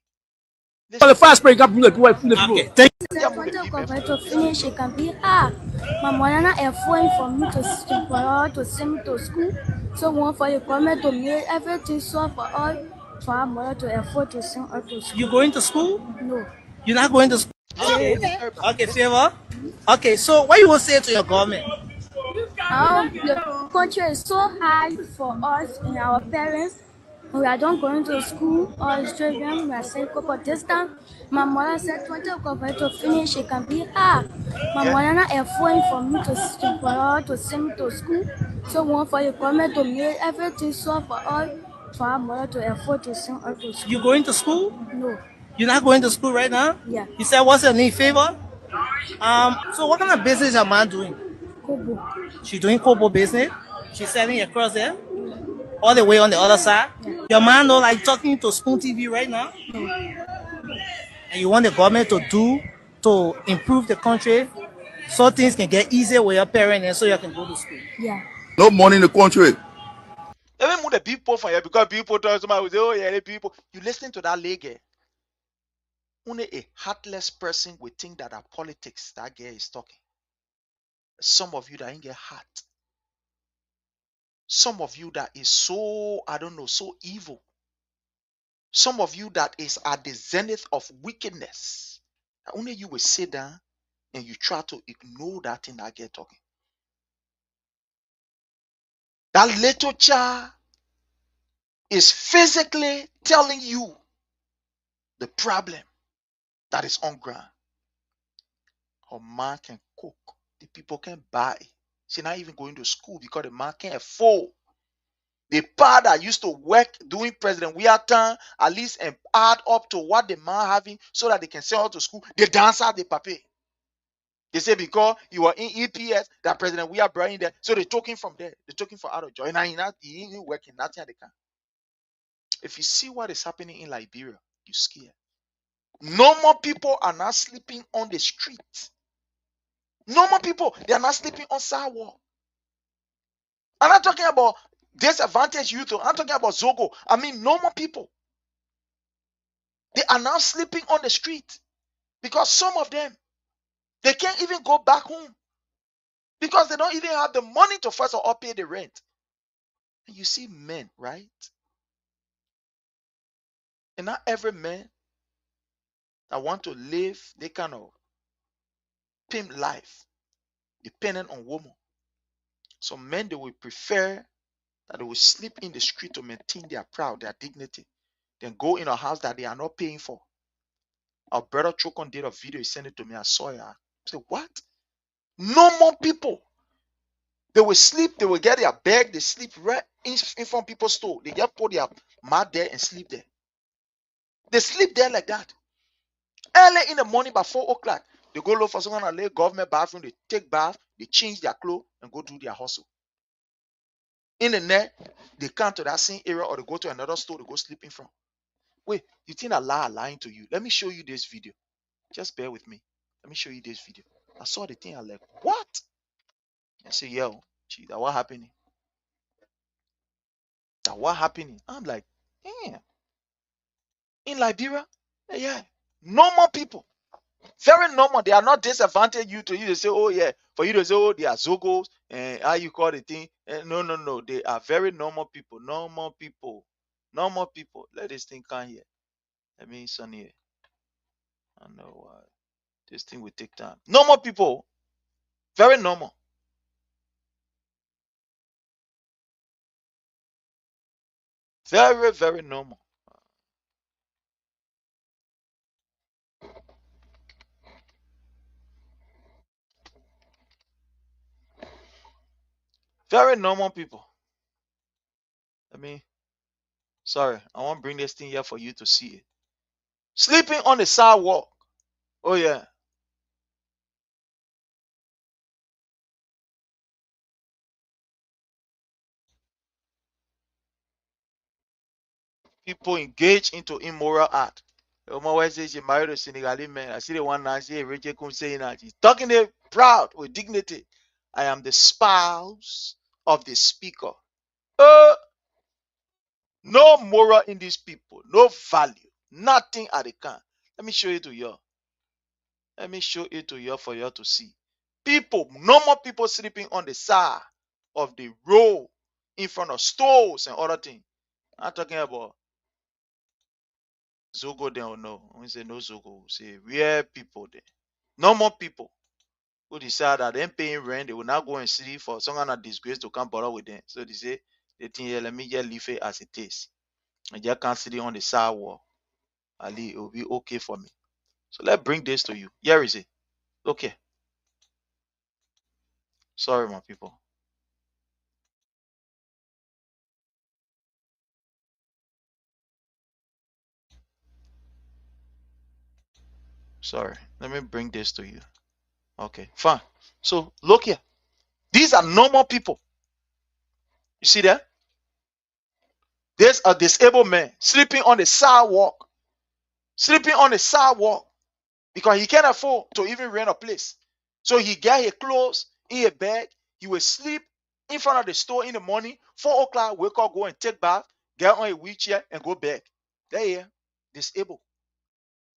The fast break up, okay, thank you. To finish, it can be my mother a phone for me to send me to school. So one for you come to me everything so for all for our mother to afford to send her to school. You going to school? No. You're not going to school? Okay, Favor. Okay, so what you will say to your government? The country is so hard for us and our parents. We are not going to school or children. We are saying for this time. My mother said 20 o'clock to finish. It can be hard. My mother not a phone for me to send me to school. So one for you come to me everything so for all for our mother to afford to send her to school. You going to school? No. You're not going to school right now? Yeah. You said what's your name, Favor? So what kind of business is your mom doing? Kobo. She's doing Kobo business. She's selling across there, all the way on the other side. Yeah. Your mom know like talking to Spoon TV right now. No. And you want the government to improve the country so things can get easier with your parents and so you can go to school. Yeah. No money in the country. Let me move the people from here because people talk somebody will say, oh yeah, the people. You listen to that lady. Only a heartless person would think that our politics, that girl is talking. Some of you that ain't get heart. Some of you that is so, I don't know, so evil. Some of you that is at the zenith of wickedness. Only you will sit down and you try to ignore that thing I get talking. That little child is physically telling you the problem that is on ground. Her man can cook. The people can buy. She's not even going to school because the man can't afford. The part that used to work doing President Weather at least and add up to what the man having so that they can send out to school, they dance out the paper. They say because you are in EPS that President we are bringing there, so they're talking from there. They're talking for out of joy. And he ain't working, nothing they can. If you see what is happening in Liberia, you're scared. Normal people are not sleeping on the street. Normal people, they are not sleeping on sidewalk. I'm not talking about disadvantaged youth. I'm talking about Zogo. I mean, normal people. They are now sleeping on the street because some of them, they can't even go back home because they don't even have the money to first of all pay the rent. And you see men, right? And not every man that want to live they kind of pimp life dependent on woman. Some men, they will prefer that they will sleep in the street to maintain their pride, their dignity, then go in a house that they are not paying for. Our brother Chokon did a video, he sent it to me. I saw it. I said, what? Normal people. They will sleep, they will get their bed, they sleep right in front of people's store. They just put their mat there and sleep there. They sleep there like that. Early in the morning by 4 o'clock, they go look for someone to lay government bathroom, they take bath, they change their clothes and go do their hustle. In the night, they come to that same area or they go to another store to go sleep in front. Wait, you think Allah lying to you? Let me show you this video. Just bear with me. Let me show you this video. I saw the thing. I like, what? I say, yo, gee, that what happening? That what happening? I'm like, damn. In Liberia, yeah, normal people, very normal. They are not disadvantaged you to you to say, oh yeah, for you to say, oh, they are Zogos and how you call the thing. No, no, no. They are very normal people. Normal people. Normal people. Let this thing come here. Let me son here. I know why. This thing will take time. Normal people. Very normal. Very, very normal. Very normal people. I mean, sorry, I want to bring this thing here for you to see it. Sleeping on the sidewalk. Oh yeah. People engage into immoral act. The woman always says she married a Senegalese man. I see the one now, see Rachel Kun saying that she's talking it proud with dignity. I am the spouse of the speaker. Uh, no moral in these people, no value, nothing at the can. Let me show it to you. Let me show it to you for you to see. People, normal people sleeping on the side of the road in front of stores and other things. I'm talking about Zogo there or no. When we say no Zogo, we say real people there. Normal people who decide that them paying rent, they will not go and see for some kind of disgrace to come bother with them. So they say, they think, yeah, let me just leave it as it is. And just can't sit on the sidewalk. Ali, it will be okay for me. So let's bring this to you. Here is it. Okay. Sorry, my people. Sorry. Let me bring this to you. Okay, fine. So look here. These are normal people. You see that? There's a disabled man sleeping on the sidewalk. Sleeping on the sidewalk because he can't afford to even rent a place. So he get his clothes in a bag. He will sleep in front of the store in the morning. 4 o'clock, wake up, go and take bath, get on a wheelchair and go back. There he is, disabled.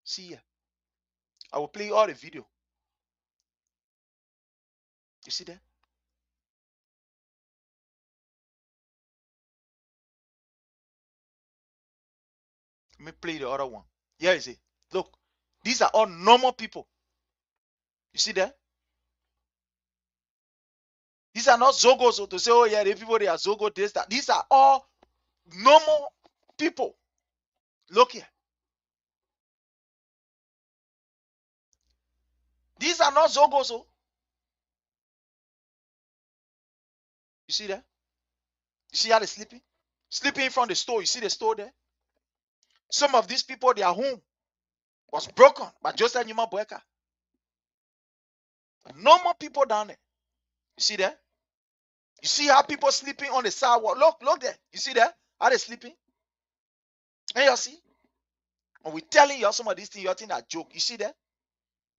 See here. I will play all the video. You see that? Let me play the other one. Here is it. Look, these are all normal people. You see that? These are not Zogos, so to say, oh yeah, the people they are Zogo, this, that. These are all normal people. Look here. These are not Zogos. Oh. You see that? You see how they're sleeping? Sleeping in front of the store. You see the store there? Some of these people, their home was broken by Joseph Numa Boeka. Normal people down there. You see that? You see how people sleeping on the sidewalk? Look there. You see that? How they sleeping? And you see? And we're telling you some of these things, you think that joke. You see that?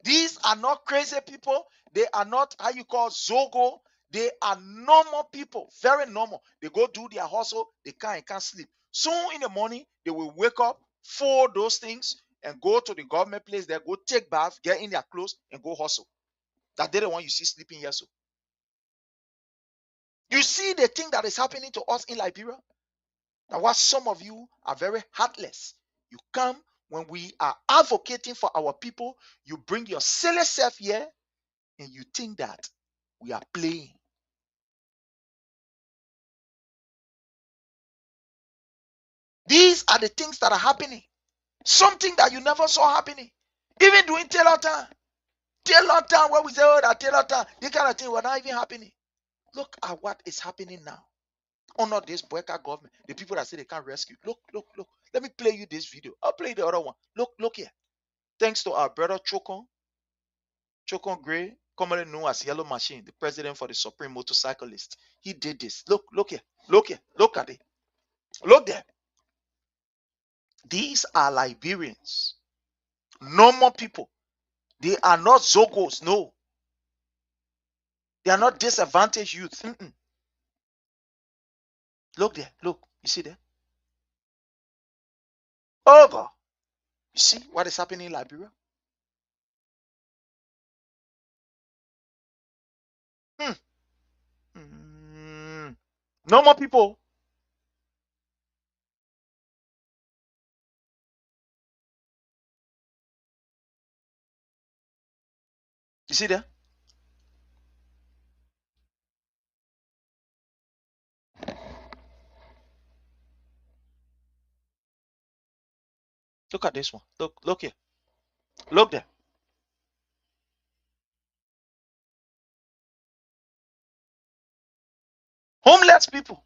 These are not crazy people. They are not how you call Zogo. They are normal people, very normal. They go do their hustle. They can't sleep. Soon in the morning, they will wake up, fold those things, and go to the government place. They go take bath, get in their clothes, and go hustle. That they the one you see sleeping here. So you see the thing that is happening to us in Liberia. Now, what some of you are very heartless. You come when we are advocating for our people. You bring your silly self here, and you think that we are playing. These are the things that are happening. Something that you never saw happening. Even during Taylor time. Taylor time, where we say, oh, that Taylor time, this kind of thing were not even happening. Look at what is happening now. Honor this Boeka government. The people that say they can't rescue. Look. Let me play you this video. I'll play the other one. Look here. Thanks to our brother Chokon Gray, commonly known as Yellow Machine, the president for the Supreme Motorcyclist. He did this. Look here. Look at it. Look there. These are Liberians. Normal people. They are not Zogos. No. They are not disadvantaged youth. Look there. Look. You see there? Oh God. You see what is happening in Liberia? Normal people. You see there? Look at this one. Look here. Look there. Homeless people.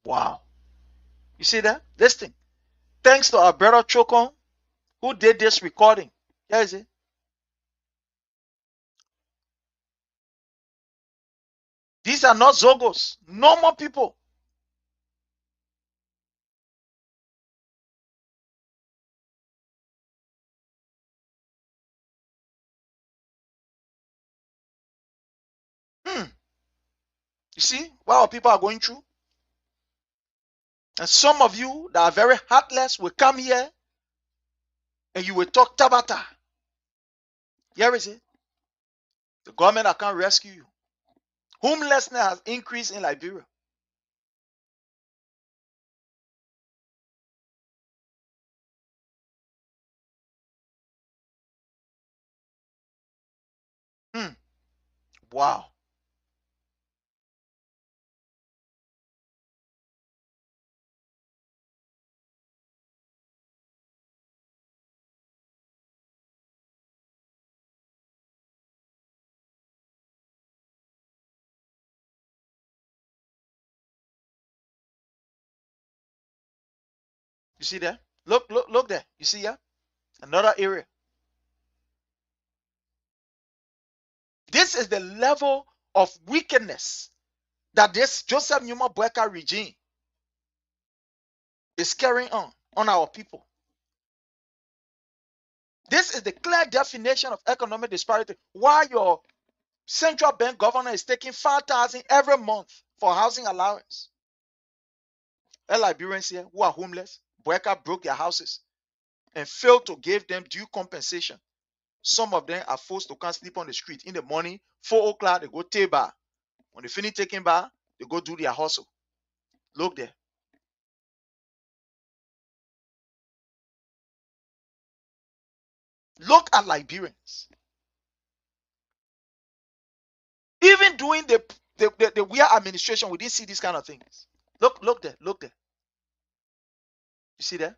Wow. You see that? This thing. Thanks to our brother Chokon, who did this recording. Here is it. These are not Zogos. Normal people. You see what our people are going through? And some of you that are very heartless will come here and you will talk Tabata. Here is it. The government that can't rescue you. Homelessness has increased in Liberia. Wow. You see there? Look there. You see here? Another area. This is the level of wickedness that this Joseph Numa BOAKAI regime is carrying on our people. This is the clear definition of economic disparity. Why your central bank governor is taking 5,000 every month for housing allowance. Liberians here who are homeless, BOAKAI broke their houses and failed to give them due compensation. Some of them are forced to come sleep on the street. In the morning, 4 o'clock, they go take bar. When they finish taking bar, they go do their hustle. Look there. Look at Liberians. Even during the weird administration, we didn't see these kind of things. Look there. You see there?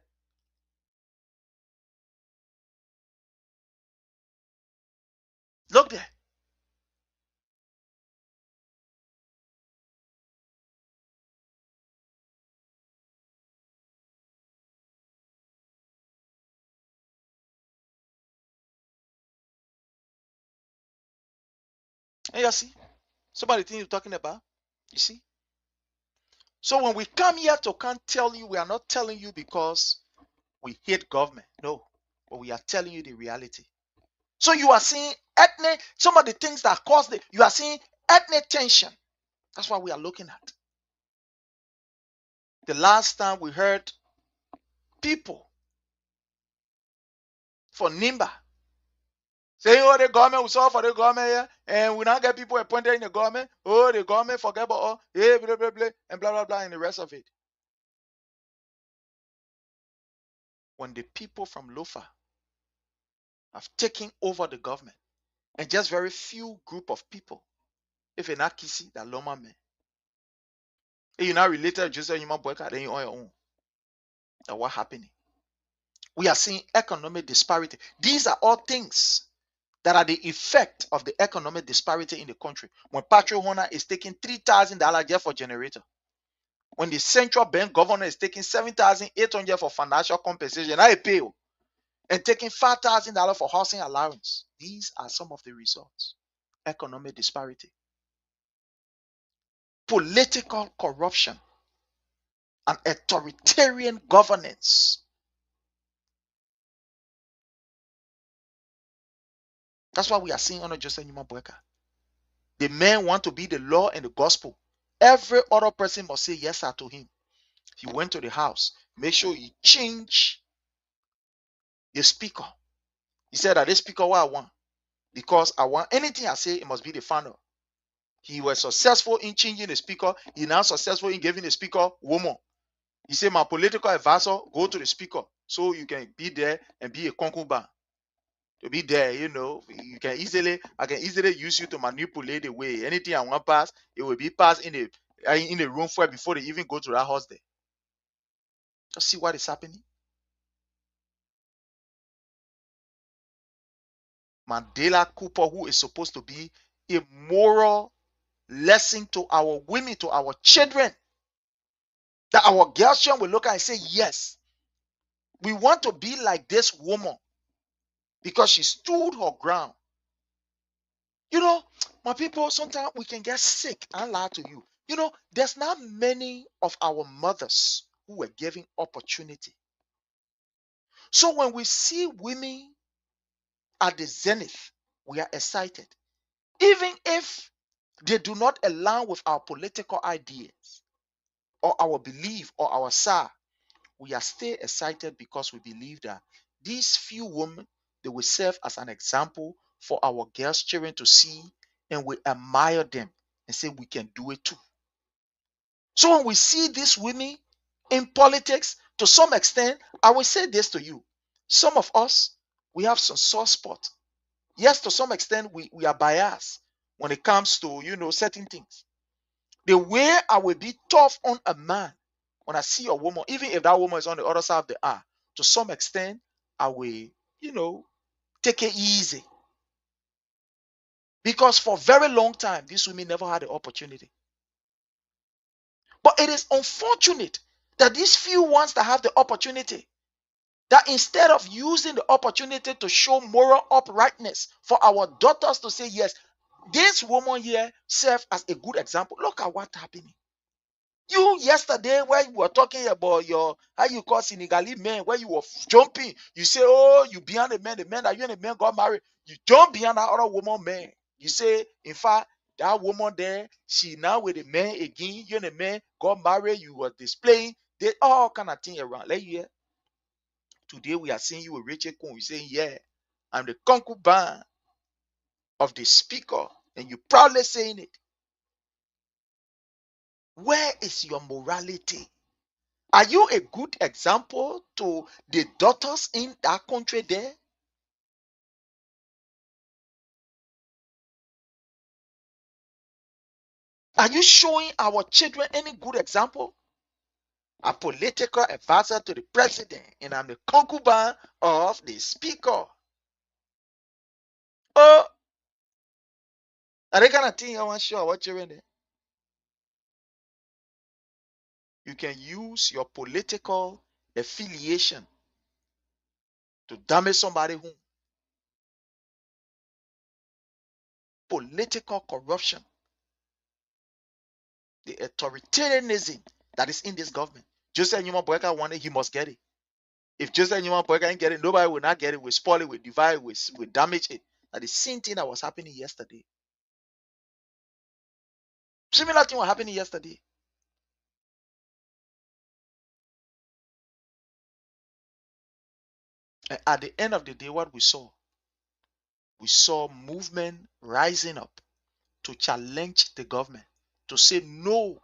Look there. And you see? Somebody think you're talking about? You see? So when we come here to can't tell you, we are not telling you because we hate government. No. But we are telling you the reality. So you are seeing ethnic, some of the things that cause you are seeing ethnic tension. That's what we are looking at. The last time we heard people for Nimba saying, oh, the government will solve for the government here, and we now get people appointed in the government. Oh, the government forget about all, blah, blah, blah, and blah, blah, blah, and the rest of it. When the people from Lofa have taken over the government, and just very few group of people, if you're not kissy, that Loma man, and you're not related to Joseph Numa BOAKAI, then you're on your own. That's what happening. We are seeing economic disparity. These are all things that are the effect of the economic disparity in the country. When Patrick Honor is taking $3,000 just for generator, when the central bank governor is taking $7,800 for financial compensation, I pay, and taking $5,000 for housing allowance. These are some of the results. Economic disparity, political corruption, and authoritarian governance. That's what we are seeing under Joseph Numa BOAKAI. The men want to be the law and the gospel. Every other person must say yes sir to him. He went to the house. Make sure he change the speaker. He said that this speaker what I want. Because I want anything I say, it must be the final. He was successful in changing the speaker. He now successful in giving the speaker woman. He said, my political advisor, go to the speaker so you can be there and be a concubine. To be there, I can easily use you to manipulate the way anything I want pass, it will be passed in the room for before they even go to that house there. Just see what is happening. Mandela Cooper, who is supposed to be a moral lesson to our women, to our children, that our girls will look at and say, yes, we want to be like this woman because she stood her ground. My people, sometimes we can get sick and lie to you. There's not many of our mothers who were given opportunity. So when we see women at the zenith, we are excited. Even if they do not align with our political ideas or our belief or our side, we are still excited because we believe that these few women, they will serve as an example for our girls' children to see, and we admire them and say we can do it too. So when we see these women in politics, to some extent, I will say this to you. Some of us, we have some soft spot. Yes, to some extent, we are biased when it comes to, certain things. The way I will be tough on a man when I see a woman, even if that woman is on the other side of the aisle, to some extent, I will, take it easy. Because for a very long time, these women never had the opportunity. But it is unfortunate That these few ones that have the opportunity, that instead of using the opportunity to show moral uprightness for our daughters to say, yes, this woman here served as a good example. Look at what happened. You yesterday when you were talking about your how you call Senegalese men, when you were jumping, you say, oh, you behind the man that you and the man got married. You jump behind that other woman, man. You say, in fact, that woman there, she now with the man again. You and the man got married. You were displaying they all kind of thing around. Like yeah, today we are seeing you with Rachel Kuhn. You saying, yeah, I'm the concubine of the speaker, and you proudly saying it. Where is your morality? Are you a good example to the daughters in that country there? Are you showing our children any good example? A political advisor to the president, and I'm the concubine of the speaker. Oh, are they kind of thing I want to show our children there? You can use your political affiliation to damage somebody who political corruption, the authoritarianism that is in this government. Joseph Newman Boyka wanted, he must get it. If Joseph Newman Boyka can't get it, nobody will not get it. We spoil it, we divide it, we damage it. That the same thing that was happening yesterday. Similar thing was happening yesterday. And at the end of the day, what we saw movement rising up to challenge the government, to say no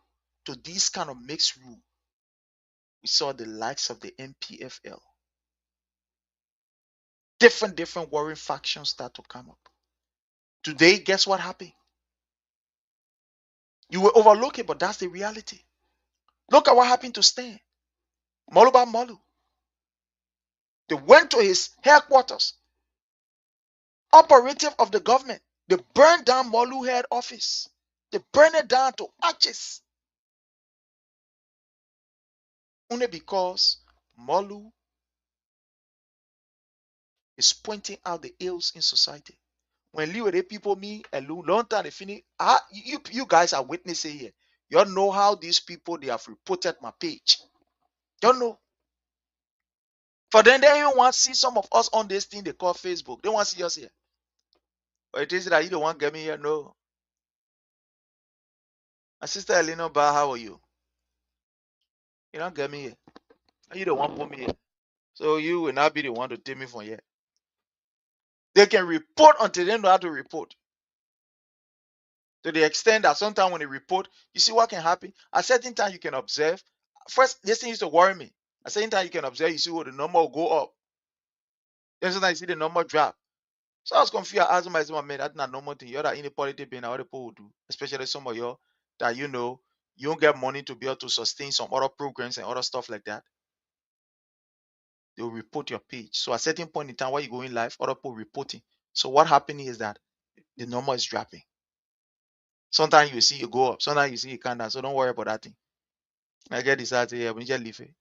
to this kind of mixed rule. We saw the likes of the MPFL. Different warring factions start to come up. Today, guess what happened? You will overlook it, but that's the reality. Look at what happened to Stan. Moluba Molu. They went to his headquarters, operative of the government. They burned down Molu head office. They burned it down to ashes. Only because Molu is pointing out the ills in society. When Liwere people me a long time they finish, you guys are witnessing here. You all know how these people they have reported my page. You all know. For then they even want to see some of us on this thing they call Facebook. They want to see us here. But it is that you don't want to get me here. No. My sister Elena Ba, how are you? You don't get me here. You don't want to put me here. So you will not be the one to take me from here. They can report until they know how to report. To the extent that sometimes when they report, you see what can happen. At certain time you can observe. First, this thing used to worry me. At certain time you can observe, you see what the number will go up. Then sometimes you see the number drop. So I was confused. I asked myself, man, that's not normal thing. You're that inequality being what people will do, especially some of you that you know you don't get money to be able to sustain some other programs and other stuff like that. They'll report your page. So at certain point in time, while you go in live, other people reporting. So what happening is that the number is dropping. Sometimes you see it go up, sometimes you see it come down. So don't worry about that thing. I get this out here, we just leave it.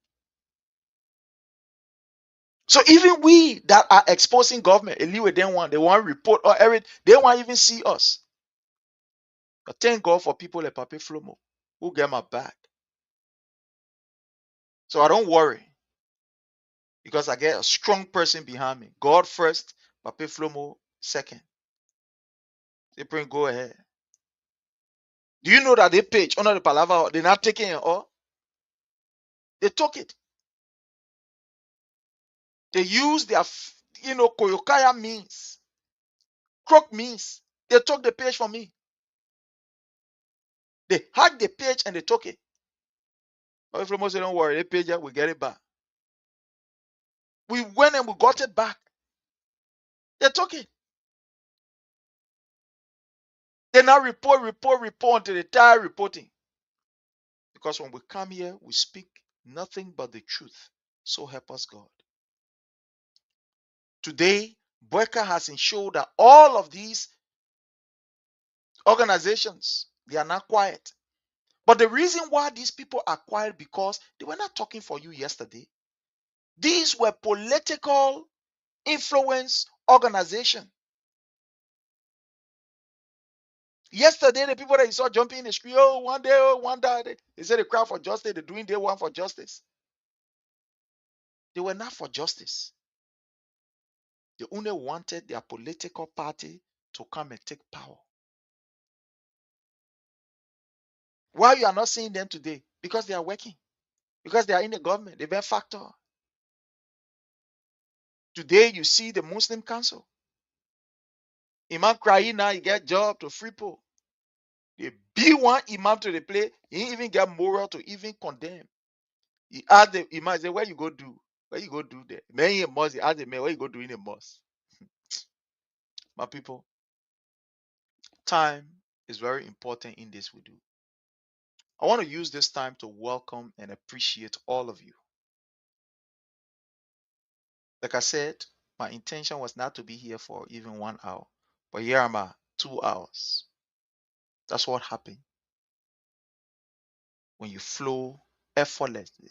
So even we that are exposing government, they want to report or everything, they want even see us. But thank God for people like Papi Flomo who get my back. So I don't worry because I get a strong person behind me. God first, Papi Flomo second. They bring go ahead. Do you know that they page under the palaver, they're not taking it all? They took it. They use their, koyokaya means, crook means. They took the page from me. They hacked the page and they took it. Papi Flomo said, don't worry, the page, we get it back. We went and we got it back. They took it. They now report until they tire reporting. Because when we come here, we speak nothing but the truth. So help us God. Today, BOAKAI has ensured that all of these organizations, they are not quiet. But the reason why these people are quiet because they were not talking for you yesterday. These were political influence organization. Yesterday, the people that you saw jumping in the street, oh, one day, oh, one day, they said they cry for justice, they're doing day one for justice. They were not for justice. They only wanted their political party to come and take power. Why you are not seeing them today? Because they are working. Because they are in the government. They've been factor. Today, you see the Muslim Council. Imam crying now, he get job to free people. The B1 Imam to the play, he even get moral to even condemn. He asked the Imam, he said, where you go do? Where you go do there? Man in a mosque, he asked the man, where you go do in a mosque? My people, time is very important in this we do. I want to use this time to welcome and appreciate all of you. Like I said, my intention was not to be here for even 1 hour, but here am I, 2 hours. That's what happened when you flow effortlessly.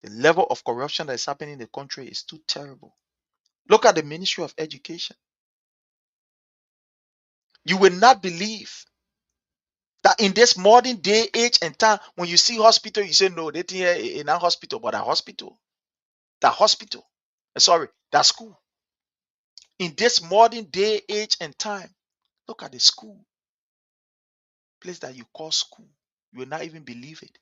The level of corruption that is happening in the country is too terrible. Look at the Ministry of Education. You will not believe that in this modern day, age, and time, when you see hospital, you say, no, they think in a hospital, but a hospital. That hospital. Sorry, that school. In this modern day, age, and time, look at the school. Place that you call school. You will not even believe it.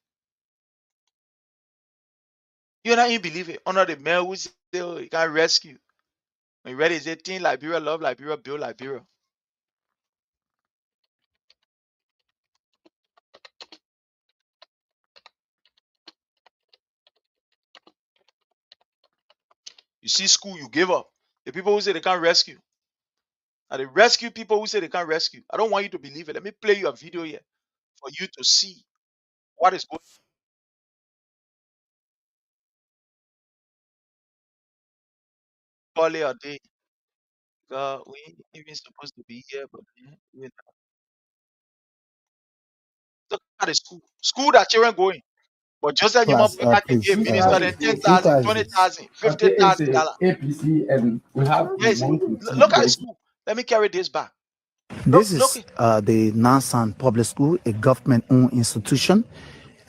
You will not even believe it. Honor the man who say, oh, you can rescue. When you read it, say, Teen Liberia, love Liberia, build Liberia. You see school, you give up. The people who say they can't rescue. And the rescue people who say they can't rescue. I don't want you to believe it. Let me play you a video here for you to see what is going on. Earlier day. We ain't even supposed to be here, but look at the school. School that children going. But Joseph Newman Class, can please. give minister them Who 10,000, class is this? 20,000, $50,000. APC, and we have Yes. Look at the school. Let me carry this back. This Look is it. the Nansan Public School, a government-owned institution,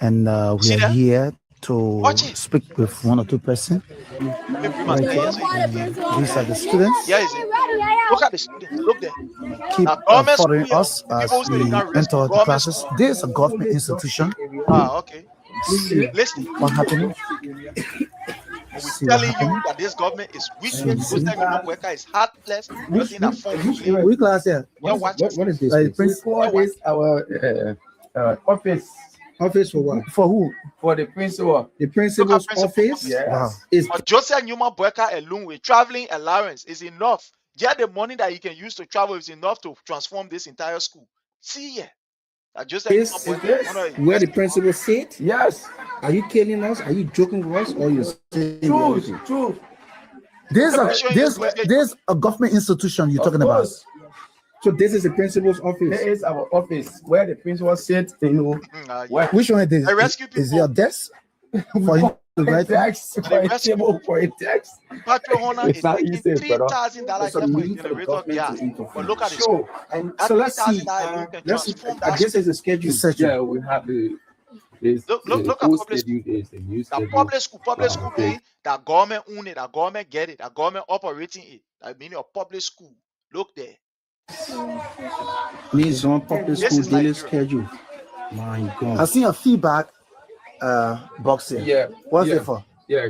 and You we see are that? here to Watch it. speak with one or two persons Let me bring my right stand here. here so you can see it. These are the students. Yeah, is it? Look at the students. Look there. Keep Now, government school following here. us The as people who say we they can't rescue enter the government classes. school. This is a government institution. Ah, okay. See Listen. what happening. When we're See what telling you happening. that this government is See, wicked, see. Joseph Newman is heartless, just in a phone to play. Which class here? Yeah, watch it. what is this? Like, We call Yeah, watch this our office office for what? For who? for the principal. The Look at principal's principal office. office. Yes. Wow. Is But Joseph Newman alone with traveling allowance is enough. Just the money that he can use to travel is enough to transform this entire school. See here. That Joseph Newman Is this one of the where the best. principal sit? Yes. Are you kidding us? Are you joking with us? Or you saying Truth. reality? Truth. Let me show you the school. There's a government institution you're Of talking about. course. So this is the principal's There office. is our office where the principal sits, Yeah. where Which one is this? I rescue Is people. your desk for him to a write? text, They for a rescue. table, for a text. Patrick Honor It's is not taking easy, brother. $3,000 There's a just for a need for the generator government gas. to intervene. But look at the school. Sure. And That so let's see. $3,000 alone can Let's see. transform that This school. is the schedule. Yeah, we have the Look at old public school. schedule, there's the new That schedule. public school mean that government own it, that government get it, that government operating it. That meaning a public school. Look there. Needs on public This school is daily Liberia. schedule. My God. I see a feedback box here. Yeah. What's yeah, it for? Yeah.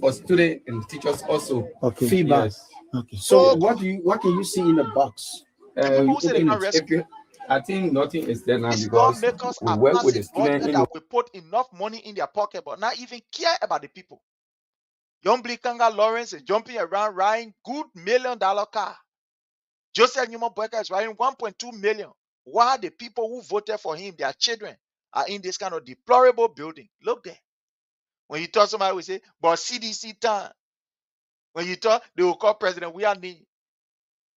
For students and teachers also. Okay. Feedback. Yes. Okay. So So good. what can you see in the box? People who say they Open can't it. rescue. I think nothing is there now These because lawmakers we are work with the passing budget students. that will put enough money in their pocket, but not even care about the people. Young Kanga Lawrence is jumping around riding good $1 million car. Joseph Newman is riding 1.2 million. While the people who voted for him, their children, are in this kind of deplorable building. Look there. When you talk, somebody will say, but CDC time. When you talk, they will call President, we are need.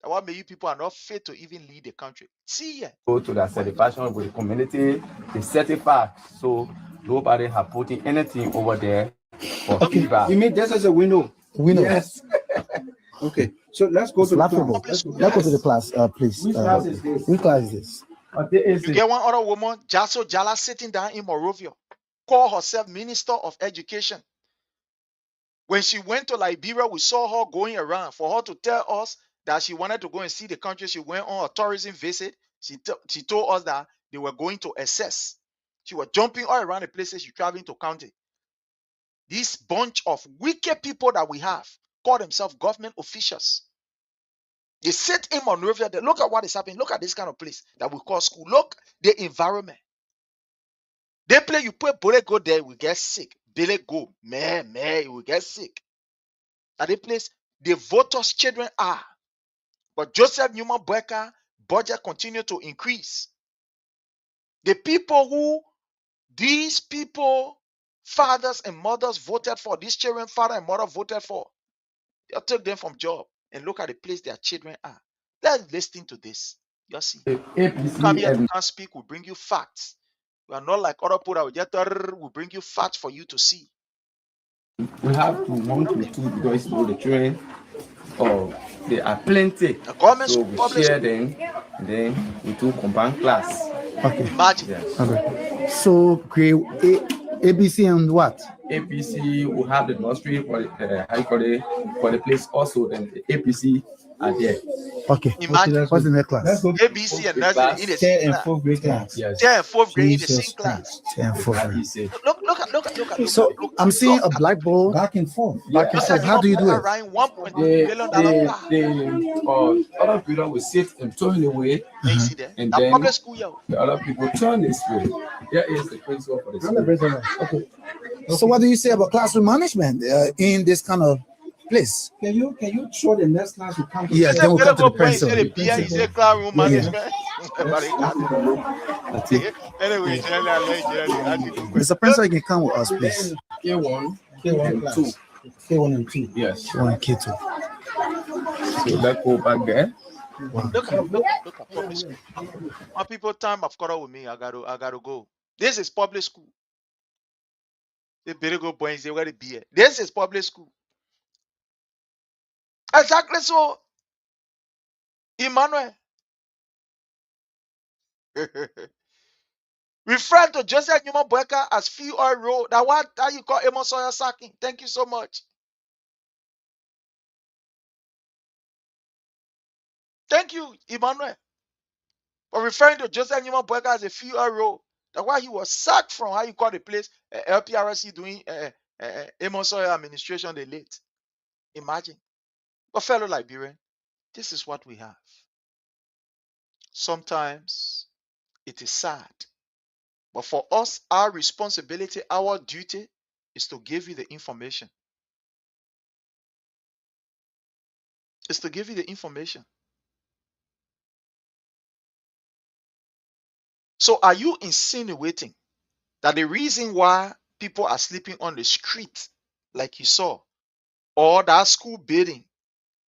That's why many people are not fit to even lead the country. See here. Go to the satisfaction with the community, they certify. So nobody have put in anything over there for feedback. You mean this is a window? Window. Yes. Okay. So let's go to the class. Let's go to the class, please. Which class is this? Which class is this? You get one other woman, Jaso Jala, sitting down in Morovia, call herself Minister of Education. When she went to Liberia, we saw her going around for her to tell us that she wanted to go and see the country. She went on a tourism visit. She told us that they were going to assess. She was jumping all around the places she's traveling to county. This bunch of wicked people that we have call themselves government officials. They sit in Monrovia. They look at what is happening. Look at this kind of place that we call school. Look, the environment. They play, you put bullet go there, we get sick. Billy go, man, you will get sick. At the place, the voters' children are. But Joseph Newman Boyka budget continue to increase. The people who these people, fathers and mothers voted for, these children, father and mother voted for, they'll take them from job and look at the place their children are. Let's listen to this. You see. Come here to can't speak, we bring you facts. We are not like other people that will just we bring you facts for you to see. We have to 1 to 2 because the children, there are plenty. The government so we share them, then we do combined class. Okay. Imagine. Yes. Okay. So grade ABC and what? APC will have the nursery for the place also, and the APC are there. Okay. Imagine. What's the next class? ABC and nursery in the same class. 4th grade class. Yes. 10th and 4th grade in the same class. 10 and 4th grade. Look at. So I'm seeing a blackboard Back and forth. back and forth. How do you do it? Around $1.2 million. The other people will sit and turn away, and then public school, the other people turn this way. There is the principal for the school. Okay. So what do you say about classroom management in this kind of place? Can you show the next class you come to? Yes, then we'll come to the He said principal. classroom management. Anyway, Mr. Principal, you can come with us, please. K1 and 2. K1 and 2. Yes. K1 and K2. So let's go back there. Look at public school. My people time have caught up with me. I gotta go. This is public school. They better go boys, they gotta be here. This is public school. Exactly so. Emmanuel. Refer to Joseph Newman Boyka as few or row. That what you call Amos Sawyer sacking. Thank you so much. Thank you, Emmanuel, for referring to Joseph Newman Boyka as a few or row. That's why he was sacked from how you call the place LPRC doing Amos Sawyer administration they late. Imagine. But fellow Liberian, this is what we have. Sometimes it is sad. But for us, our responsibility, our duty is to give you the information. It's to give you the information. So are you insinuating that the reason why people are sleeping on the street, like you saw, or that school building,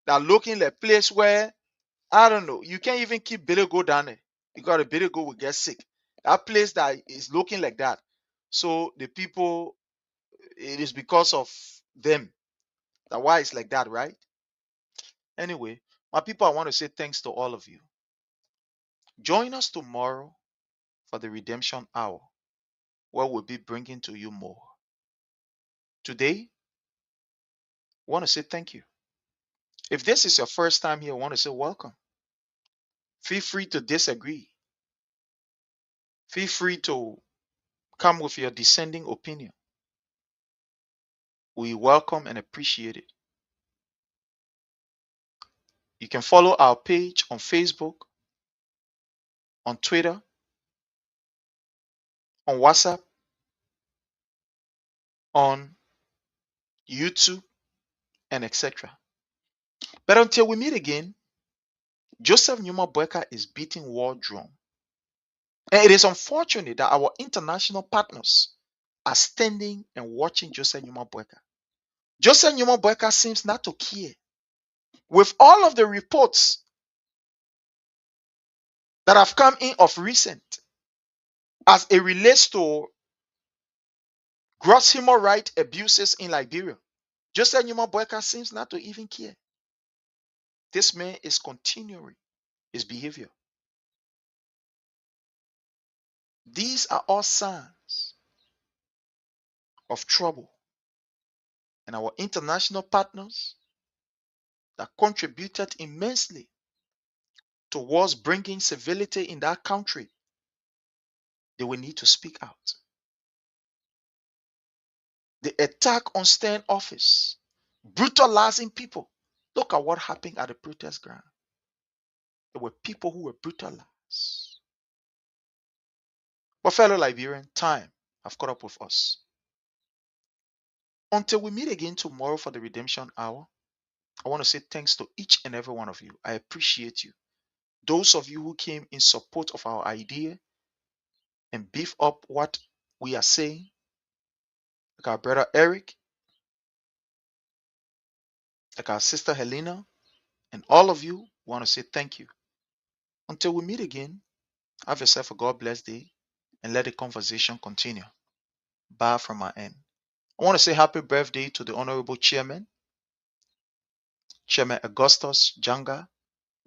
that looking like a place where, I don't know, you can't even keep Billy Go down there because the Billy Go will get sick. That place that is looking like that. So the people, it is because of them. That's why it's like that, right? Anyway, my people, I want to say thanks to all of you. Join us tomorrow for the Redemption Hour, where we'll be bringing to you more. Today, I want to say thank you. If this is your first time here, I want to say welcome. Feel free to disagree. Feel free to come with your dissenting opinion. We welcome and appreciate it. You can follow our page on Facebook, on Twitter, on WhatsApp, on YouTube, and etc. But until we meet again, Joseph Newman Boyka is beating war drum. And it is unfortunate that our international partners are standing and watching Joseph Newman Boyka. Joseph Newman Boyka seems not to care. With all of the reports that have come in of recent as it relates to gross human rights abuses in Liberia. Joseph Numa BOAKAI seems not to even care. This man is continuing his behavior. These are all signs of trouble. And our international partners that contributed immensely towards bringing civility in that country, they will need to speak out. The attack on Stern office, brutalizing people. Look at what happened at the protest ground. There were people who were brutalized. But fellow Liberian, time have caught up with us. Until we meet again tomorrow for the redemption hour, I want to say thanks to each and every one of you. I appreciate you. Those of you who came in support of our idea and beef up what we are saying, like our brother Eric, like our sister Helena, and all of you, want to say thank you. Until we meet again, have yourself a God bless day and let the conversation continue. Bye from my end. I want to say happy birthday to the Honorable Chairman Augustus Janga.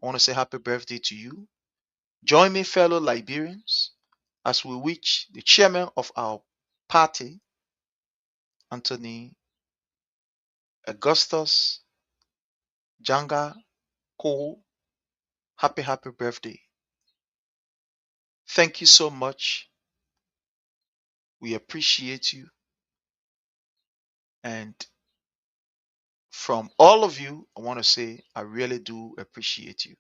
I want to say happy birthday to you. Join me, fellow Liberians, as we wish the chairman of our party, Anthony Augustus Janga Ko, happy birthday. Thank you so much. We appreciate you. And from all of you, I want to say I really do appreciate you,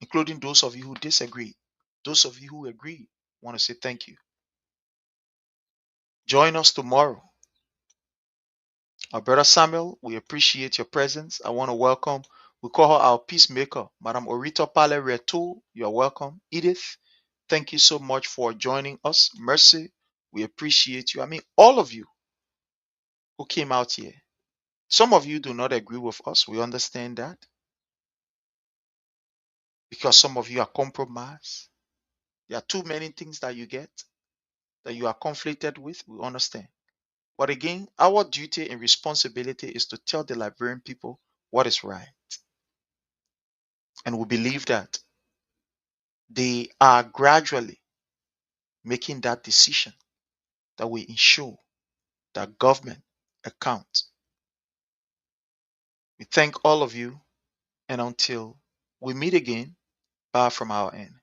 including those of you who disagree. Those of you who agree, I want to say thank you. Join us tomorrow. Our brother Samuel, we appreciate your presence. I want to welcome, we call her our peacemaker, Madam Orita Pale Reto. You are welcome. Edith, thank you so much for joining us. Mercy, we appreciate you. I mean, all of you who came out here. Some of you do not agree with us. We understand that because some of you are compromised. There are too many things that you get that you are conflicted with. We understand. But again, our duty and responsibility is to tell the Liberian people what is right. And we believe that they are gradually making that decision that will ensure that government accounts. We thank all of you, and until we meet again, bye from our end.